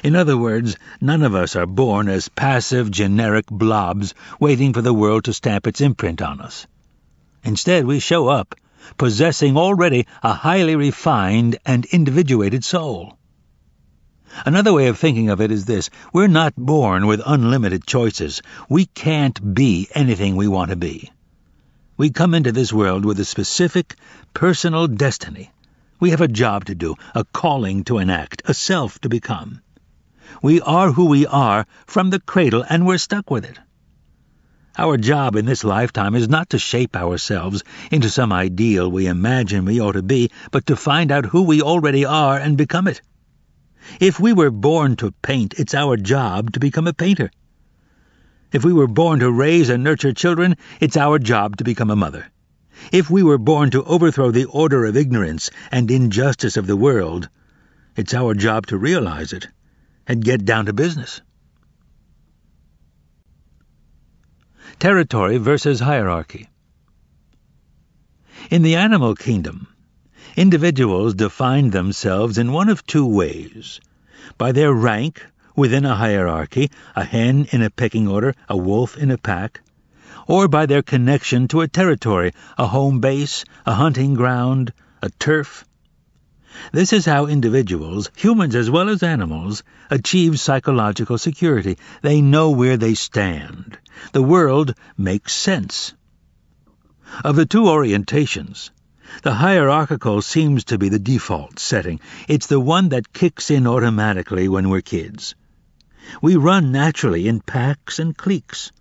In other words, none of us are born as passive, generic blobs waiting for the world to stamp its imprint on us. Instead, we show up, possessing already a highly refined and individuated soul. Another way of thinking of it is this: we're not born with unlimited choices. We can't be anything we want to be. We come into this world with a specific, personal destiny. We have a job to do, a calling to enact, a self to become. We are who we are from the cradle, and we're stuck with it. Our job in this lifetime is not to shape ourselves into some ideal we imagine we ought to be, but to find out who we already are and become it. If we were born to paint, it's our job to become a painter. If we were born to raise and nurture children, it's our job to become a mother. If we were born to overthrow the order of ignorance and injustice of the world, it's our job to realize it and get down to business. Territory versus hierarchy. In the animal kingdom, individuals define themselves in one of two ways: by their rank, within a hierarchy, a hen in a pecking order, a wolf in a pack, or by their connection to a territory, a home base, a hunting ground, a turf. This is how individuals, humans as well as animals, achieve psychological security. They know where they stand. The world makes sense. Of the two orientations, the hierarchical seems to be the default setting. It's the one that kicks in automatically when we're kids. We run naturally in packs and cliques.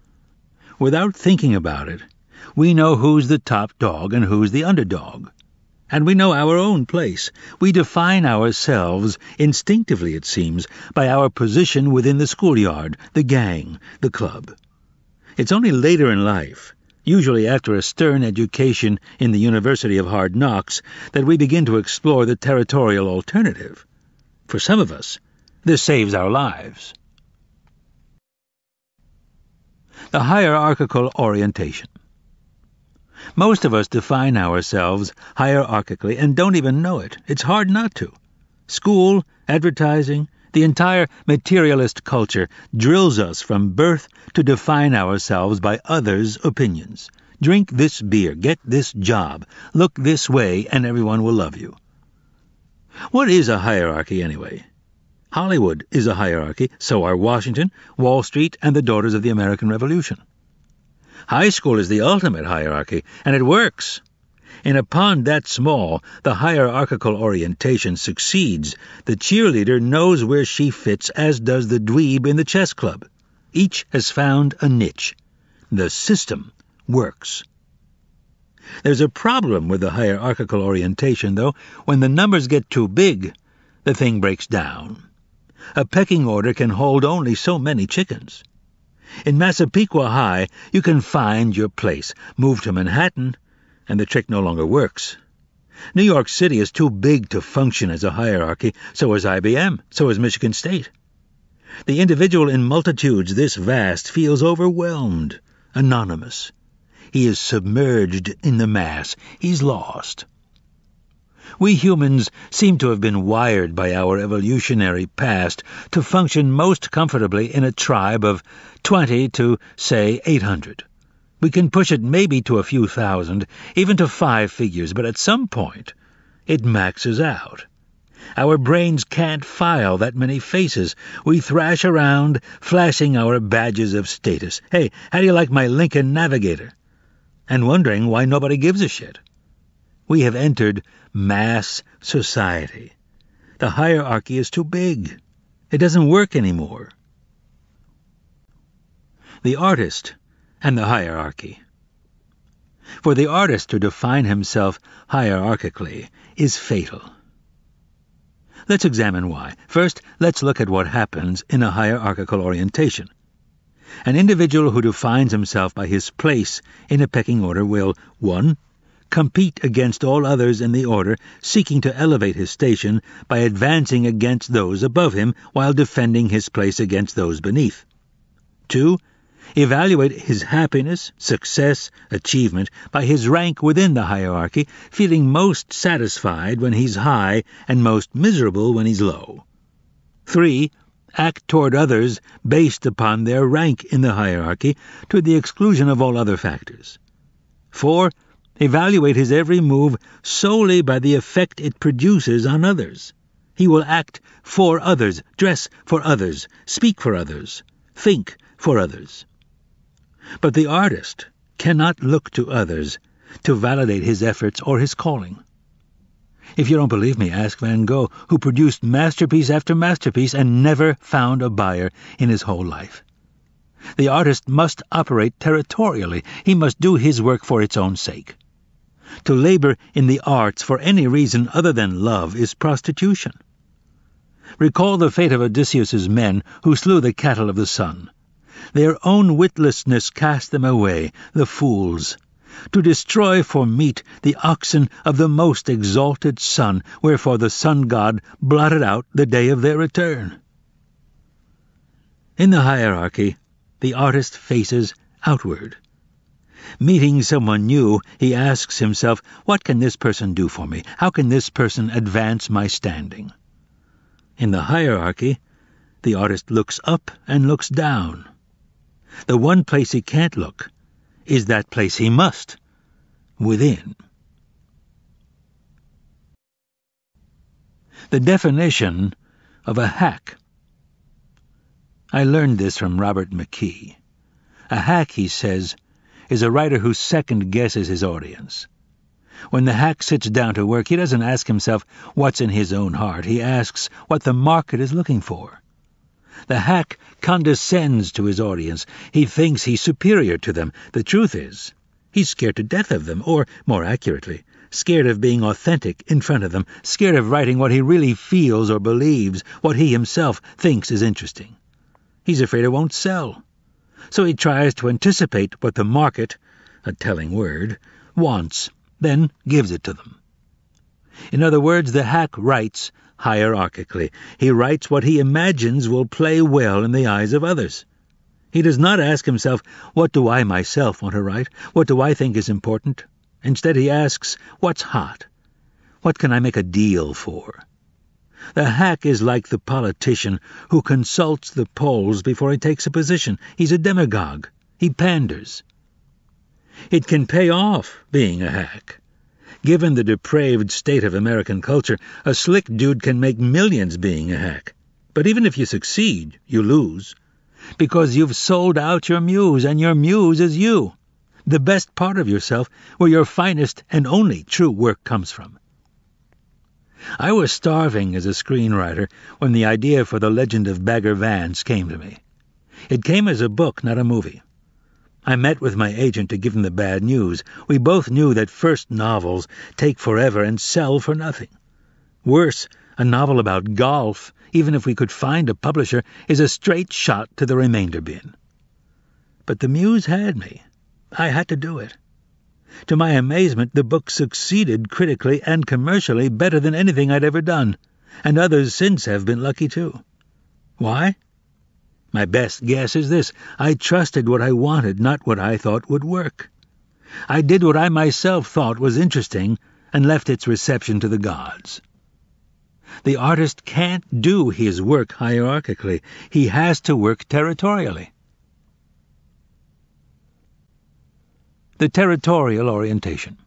Without thinking about it, we know who's the top dog and who's the underdog. And we know our own place. We define ourselves, instinctively it seems, by our position within the schoolyard, the gang, the club. It's only later in life, usually after a stern education in the University of Hard Knocks, that we begin to explore the territorial alternative. For some of us, this saves our lives. The hierarchical orientation. Most of us define ourselves hierarchically and don't even know it. It's hard not to. School, advertising, the entire materialist culture drills us from birth to define ourselves by others' opinions. Drink this beer, get this job, look this way, and everyone will love you. What is a hierarchy anyway? Hollywood is a hierarchy, so are Washington, Wall Street, and the Daughters of the American Revolution. High school is the ultimate hierarchy, and it works. In a pond that small, the hierarchical orientation succeeds. The cheerleader knows where she fits, as does the dweeb in the chess club. Each has found a niche. The system works. There's a problem with the hierarchical orientation, though. When the numbers get too big, the thing breaks down. A pecking order can hold only so many chickens. In Massapequa High, you can find your place. Move to Manhattan, and the trick no longer works. New York City is too big to function as a hierarchy, so is IBM, so is Michigan State. The individual in multitudes this vast feels overwhelmed, anonymous. He is submerged in the mass. He's lost. We humans seem to have been wired by our evolutionary past to function most comfortably in a tribe of 20 to, say, 800. We can push it maybe to a few thousand, even to 5 figures, but at some point it maxes out. Our brains can't file that many faces. We thrash around, flashing our badges of status. Hey, how do you like my Lincoln Navigator? And wondering why nobody gives a shit. We have entered mass society. The hierarchy is too big. It doesn't work anymore. The artist and the hierarchy. For the artist to define himself hierarchically is fatal. Let's examine why. First, let's look at what happens in a hierarchical orientation. An individual who defines himself by his place in a pecking order will, 1. Compete against all others in the order, seeking to elevate his station by advancing against those above him while defending his place against those beneath. 2. Evaluate his happiness, success, achievement by his rank within the hierarchy, feeling most satisfied when he's high and most miserable when he's low. 3. Act toward others based upon their rank in the hierarchy to the exclusion of all other factors. 4. Evaluate his every move solely by the effect it produces on others. He will act for others, dress for others, speak for others, think for others. But the artist cannot look to others to validate his efforts or his calling. If you don't believe me, ask Van Gogh, who produced masterpiece after masterpiece and never found a buyer in his whole life. The artist must operate territorially. He must do his work for its own sake. To labor in the arts for any reason other than love is prostitution. Recall the fate of Odysseus's men who slew the cattle of the sun. Their own witlessness cast them away, the fools, to destroy for meat the oxen of the most exalted sun, wherefore the sun-god blotted out the day of their return. In the hierarchy, the artist faces outward. Meeting someone new, he asks himself, what can this person do for me? How can this person advance my standing? In the hierarchy, The artist looks up and looks down. The one place he can't look is that place he must, within. The definition of a hack. I learned this from Robert McKee. A hack, he says, is a writer who second-guesses his audience. When the hack sits down to work, he doesn't ask himself what's in his own heart. He asks what the market is looking for. The hack condescends to his audience. He thinks he's superior to them. The truth is, he's scared to death of them, or, more accurately, scared of being authentic in front of them, scared of writing what he really feels or believes, what he himself thinks is interesting. He's afraid it won't sell. So he tries to anticipate what the market, a telling word, wants, then gives it to them. In other words, the hack writes hierarchically. He writes what he imagines will play well in the eyes of others. He does not ask himself, what do I myself want to write? What do I think is important? Instead, he asks, what's hot? What can I make a deal for? The hack is like the politician who consults the polls before he takes a position. He's a demagogue. He panders. It can pay off being a hack. Given the depraved state of American culture, a slick dude can make millions being a hack. But even if you succeed, you lose. Because you've sold out your muse, and your muse is you. The best part of yourself, where your finest and only true work comes from. I was starving as a screenwriter when the idea for The Legend of Bagger Vance came to me. It came as a book, not a movie. I met with my agent to give him the bad news. We both knew that first novels take forever and sell for nothing. Worse, a novel about golf, even if we could find a publisher, is a straight shot to the remainder bin. But the muse had me. I had to do it. To my amazement, the book succeeded critically and commercially better than anything I'd ever done, and others since have been lucky too. Why? My best guess is this: I trusted what I wanted, not what I thought would work. I did what I myself thought was interesting and left its reception to the gods. The artist can't do his work hierarchically. He has to work territorially. The territorial orientation.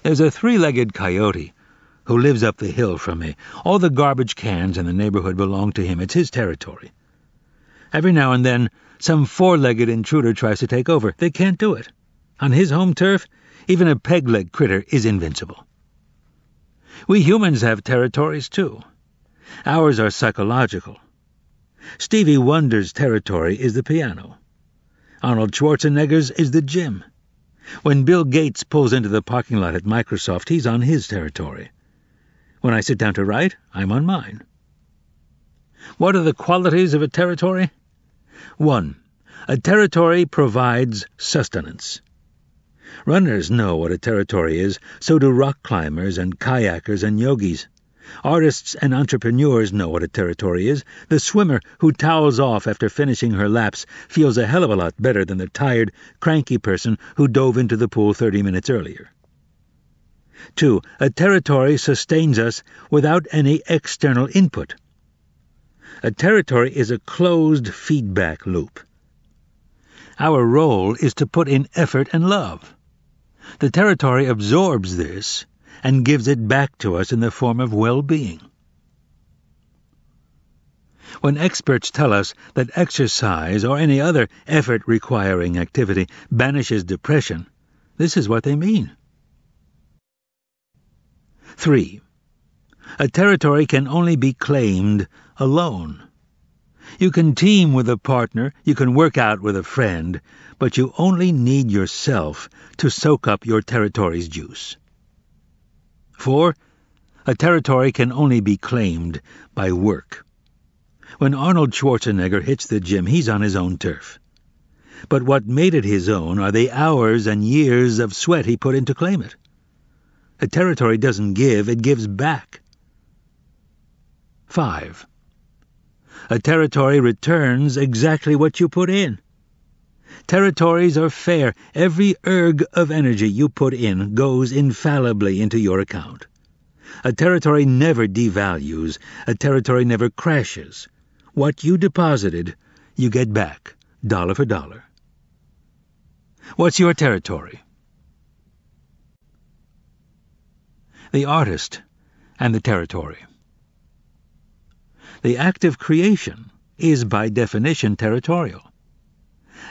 There's a three-legged coyote who lives up the hill from me. All the garbage cans in the neighborhood belong to him. It's his territory. Every now and then, some four-legged intruder tries to take over. They can't do it. On his home turf, even a peg-leg critter is invincible. We humans have territories, too. Ours are psychological. Stevie Wonder's territory is the piano. Arnold Schwarzenegger's is the gym. When Bill Gates pulls into the parking lot at Microsoft, he's on his territory. When I sit down to write, I'm on mine. What are the qualities of a territory? 1. A territory provides sustenance. Runners know what a territory is, so do rock climbers and kayakers and yogis. Artists and entrepreneurs know what a territory is. The swimmer who towels off after finishing her laps feels a hell of a lot better than the tired, cranky person who dove into the pool 30 minutes earlier. 2. A territory sustains us without any external input. A territory is a closed feedback loop. Our role is to put in effort and love. The territory absorbs this and gives it back to us in the form of well-being. When experts tell us that exercise or any other effort-requiring activity banishes depression, this is what they mean. 3. A territory can only be claimed alone. You can team with a partner, you can work out with a friend, but you only need yourself to soak up your territory's juice. 4. A territory can only be claimed by work. When Arnold Schwarzenegger hits the gym, he's on his own turf. But what made it his own are the hours and years of sweat he put in to claim it. A territory doesn't give, it gives back. 5. A territory returns exactly what you put in. Territories are fair. Every erg of energy you put in goes infallibly into your account. A territory never devalues. A territory never crashes. What you deposited, you get back, dollar for dollar. What's your territory? The artist and the territory. The act of creation is by definition territorial.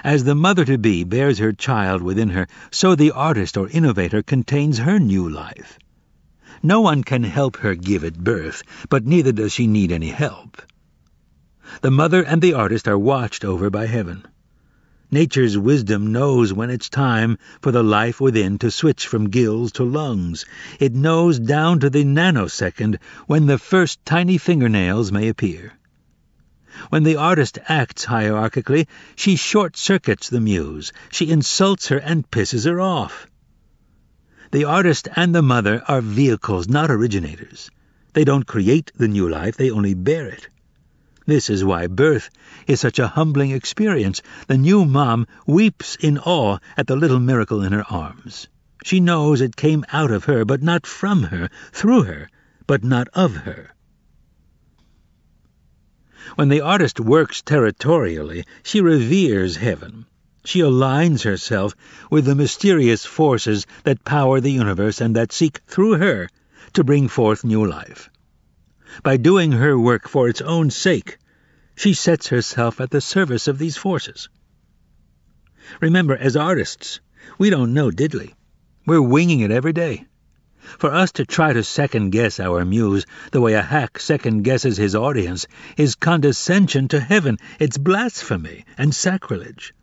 As the mother-to-be bears her child within her, so the artist or innovator contains her new life. No one can help her give it birth, but neither does she need any help. The mother and the artist are watched over by heaven. Nature's wisdom knows when it's time for the life within to switch from gills to lungs. It knows down to the nanosecond when the first tiny fingernails may appear. When the artist acts hierarchically, she short-circuits the muse. She insults her and pisses her off. The artist and the mother are vehicles, not originators. They don't create the new life, they only bear it. This is why birth is such a humbling experience. The new mom weeps in awe at the little miracle in her arms. She knows it came out of her, but not from her, through her, but not of her. When the artist works territorially, she reveres heaven. She aligns herself with the mysterious forces that power the universe and that seek, through her, to bring forth new life. By doing her work for its own sake, she sets herself at the service of these forces. Remember, as artists, we don't know diddly. We're winging it every day. For us to try to second-guess our muse the way a hack second-guesses his audience is condescension to heaven. It's blasphemy and sacrilege.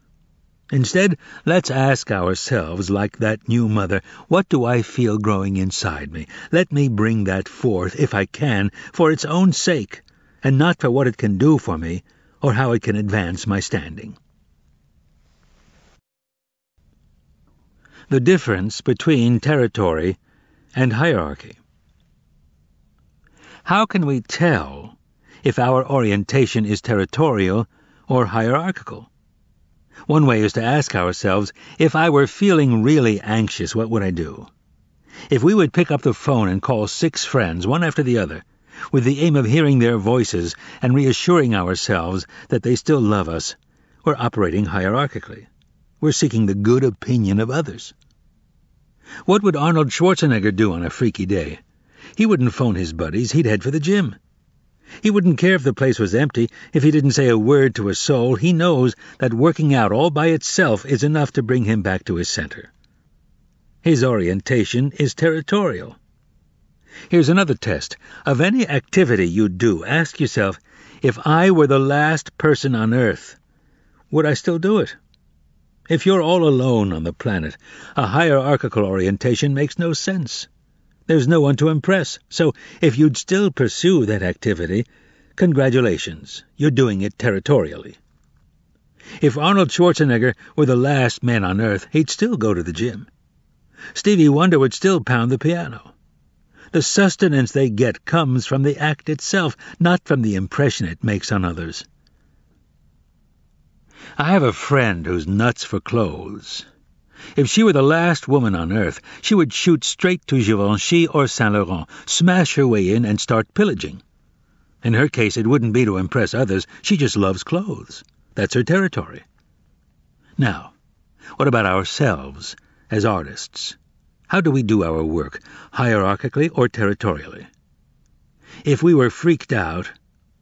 Instead, let's ask ourselves, like that new mother, what do I feel growing inside me? Let me bring that forth, if I can, for its own sake, and not for what it can do for me, or how it can advance my standing. The difference between territory and hierarchy. How can we tell if our orientation is territorial or hierarchical? One way is to ask ourselves, if I were feeling really anxious, what would I do? If we would pick up the phone and call 6 friends, one after the other, with the aim of hearing their voices and reassuring ourselves that they still love us, we're operating hierarchically. We're seeking the good opinion of others. What would Arnold Schwarzenegger do on a freaky day? He wouldn't phone his buddies, he'd head for the gym. He wouldn't care if the place was empty, if he didn't say a word to a soul. He knows that working out all by itself is enough to bring him back to his center. His orientation is territorial. Here's another test. Of any activity you do, ask yourself, if I were the last person on Earth, would I still do it? If you're all alone on the planet, a hierarchical orientation makes no sense. There's no one to impress, so if you'd still pursue that activity, congratulations, you're doing it territorially. If Arnold Schwarzenegger were the last man on Earth, he'd still go to the gym. Stevie Wonder would still pound the piano. The sustenance they get comes from the act itself, not from the impression it makes on others. I have a friend who's nuts for clothes. If she were the last woman on Earth, she would shoot straight to Givenchy or Saint Laurent, smash her way in and start pillaging. In her case, it wouldn't be to impress others. She just loves clothes. That's her territory. Now, what about ourselves as artists? How do we do our work, hierarchically or territorially? If we were freaked out,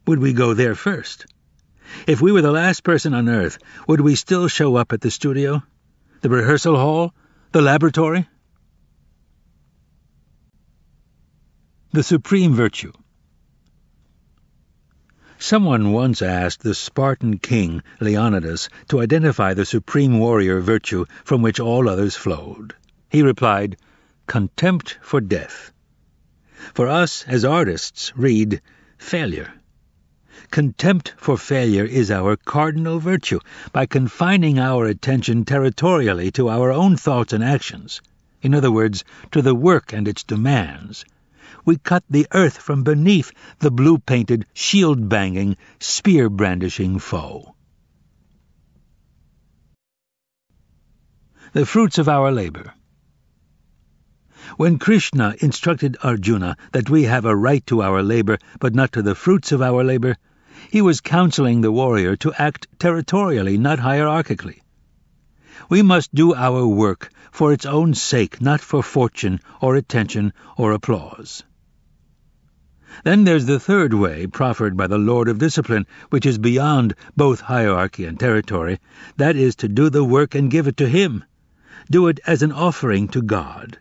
would we go there first? If we were the last person on Earth, would we still show up at the studio? The rehearsal hall? The laboratory? The supreme virtue. Someone once asked the Spartan king, Leonidas, to identify the supreme warrior virtue from which all others flowed. He replied, contempt for death. For us, as artists, read failure. Contempt for failure is our cardinal virtue. By confining our attention territorially to our own thoughts and actions, in other words, to the work and its demands, we cut the earth from beneath the blue-painted, shield-banging, spear-brandishing foe. The fruits of our labor. When Krishna instructed Arjuna that we have a right to our labor, but not to the fruits of our labor, he was counseling the warrior to act territorially, not hierarchically. We must do our work for its own sake, not for fortune or attention or applause. Then there's the third way proffered by the Lord of Discipline, which is beyond both hierarchy and territory. That is to do the work and give it to Him. Do it as an offering to God.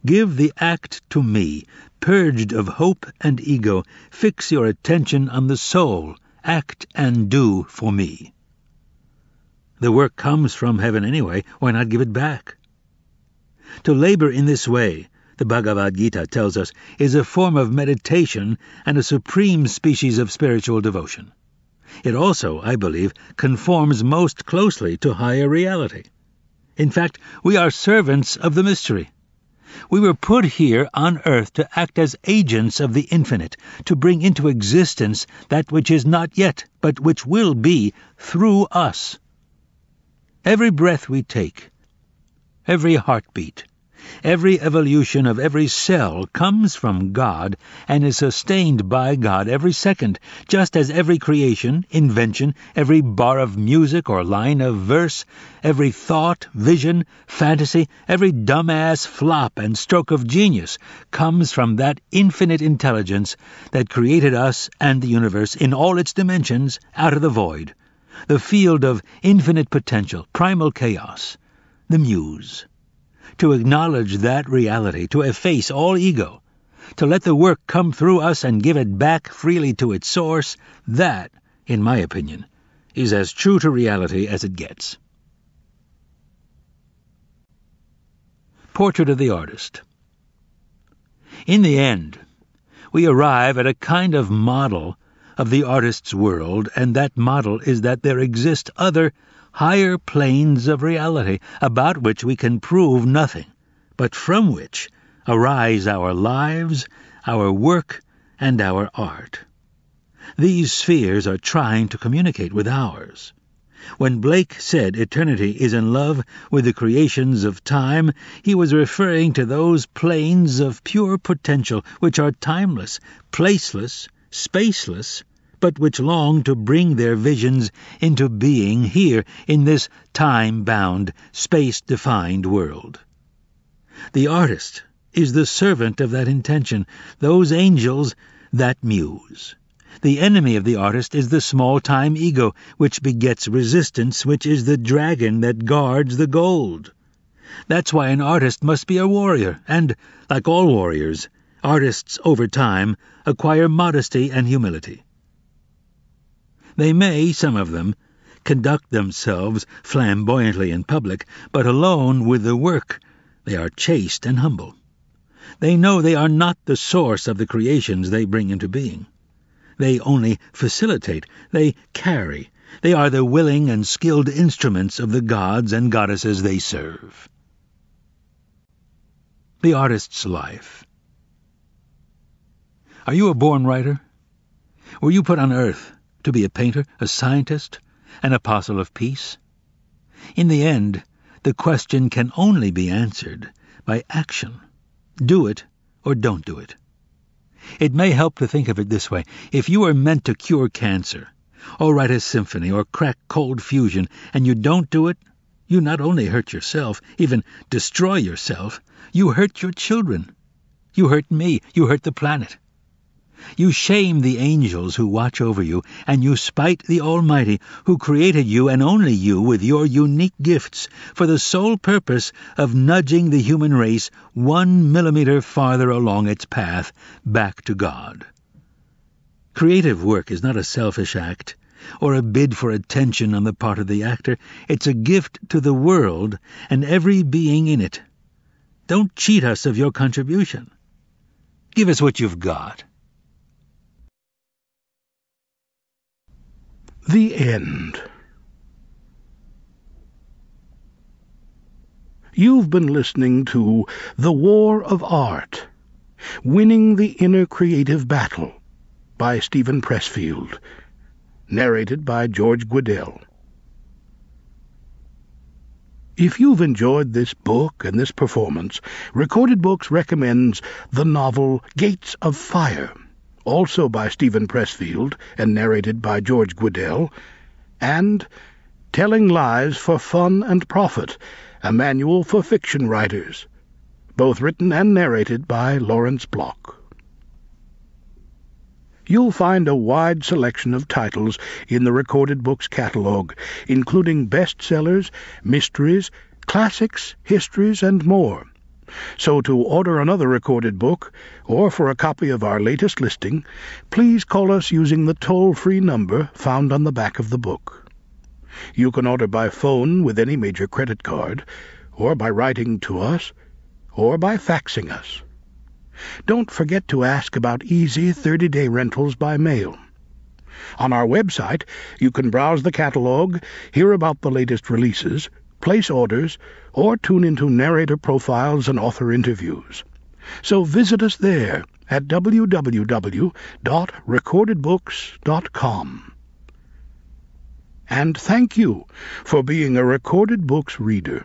Give the act to me, purged of hope and ego. Fix your attention on the soul. Act and do for me. The work comes from heaven anyway. Why not give it back? To labor in this way, the Bhagavad Gita tells us, is a form of meditation and a supreme species of spiritual devotion. It also, I believe, conforms most closely to higher reality. In fact, we are servants of the mystery. We were put here on earth to act as agents of the infinite, to bring into existence that which is not yet, but which will be through us. Every breath we take, every heartbeat, every evolution of every cell comes from God and is sustained by God every second, just as every creation, invention, every bar of music or line of verse, every thought, vision, fantasy, every dumbass flop and stroke of genius comes from that infinite intelligence that created us and the universe in all its dimensions out of the void, the field of infinite potential, primal chaos, the muse. To acknowledge that reality, to efface all ego, to let the work come through us and give it back freely to its source, that, in my opinion, is as true to reality as it gets. Portrait of the Artist. In the end, we arrive at a kind of model of the artist's world, and that model is that there exist other, higher planes of reality about which we can prove nothing, but from which arise our lives, our work, and our art. These spheres are trying to communicate with ours. When Blake said eternity is in love with the creations of time, he was referring to those planes of pure potential which are timeless, placeless, spaceless, but which long to bring their visions into being here in this time-bound, space-defined world. The artist is the servant of that intention, those angels, that muse. The enemy of the artist is the small-time ego, which begets resistance, which is the dragon that guards the gold. That's why an artist must be a warrior, and, like all warriors, artists over time acquire modesty and humility. They may, some of them, conduct themselves flamboyantly in public, but alone with the work they are chaste and humble. They know they are not the source of the creations they bring into being. They only facilitate, they carry. They are the willing and skilled instruments of the gods and goddesses they serve. The artist's life. Are you a born writer? Were you put on earth to be a painter, a scientist, an apostle of peace? In the end, the question can only be answered by action. Do it or don't do it. It may help to think of it this way. If you are meant to cure cancer, or write a symphony, or crack cold fusion, and you don't do it, you not only hurt yourself, even destroy yourself, you hurt your children. You hurt me. You hurt the planet. You shame the angels who watch over you, and you spite the Almighty, who created you and only you with your unique gifts for the sole purpose of nudging the human race 1 millimeter farther along its path back to God. Creative work is not a selfish act or a bid for attention on the part of the actor. It's a gift to the world and every being in it. Don't cheat us of your contribution. Give us what you've got. The end. You've been listening to The War of Art, Winning the Inner Creative Battle by Stephen Pressfield, narrated by George Guidell. If you've enjoyed this book and this performance, Recorded Books recommends the novel Gates of Fire, also by Stephen Pressfield and narrated by George Guidell, and Telling Lies for Fun and Profit, a manual for fiction writers, both written and narrated by Lawrence Block. You'll find a wide selection of titles in the Recorded Books catalog, including bestsellers, mysteries, classics, histories, and more. So to order another recorded book, or for a copy of our latest listing, please call us using the toll-free number found on the back of the book. You can order by phone with any major credit card, or by writing to us, or by faxing us. Don't forget to ask about easy 30-day rentals by mail. On our website, you can browse the catalog, hear about the latest releases, place orders, or tune into narrator profiles and author interviews. So visit us there at www.recordedbooks.com. And thank you for being a Recorded Books reader.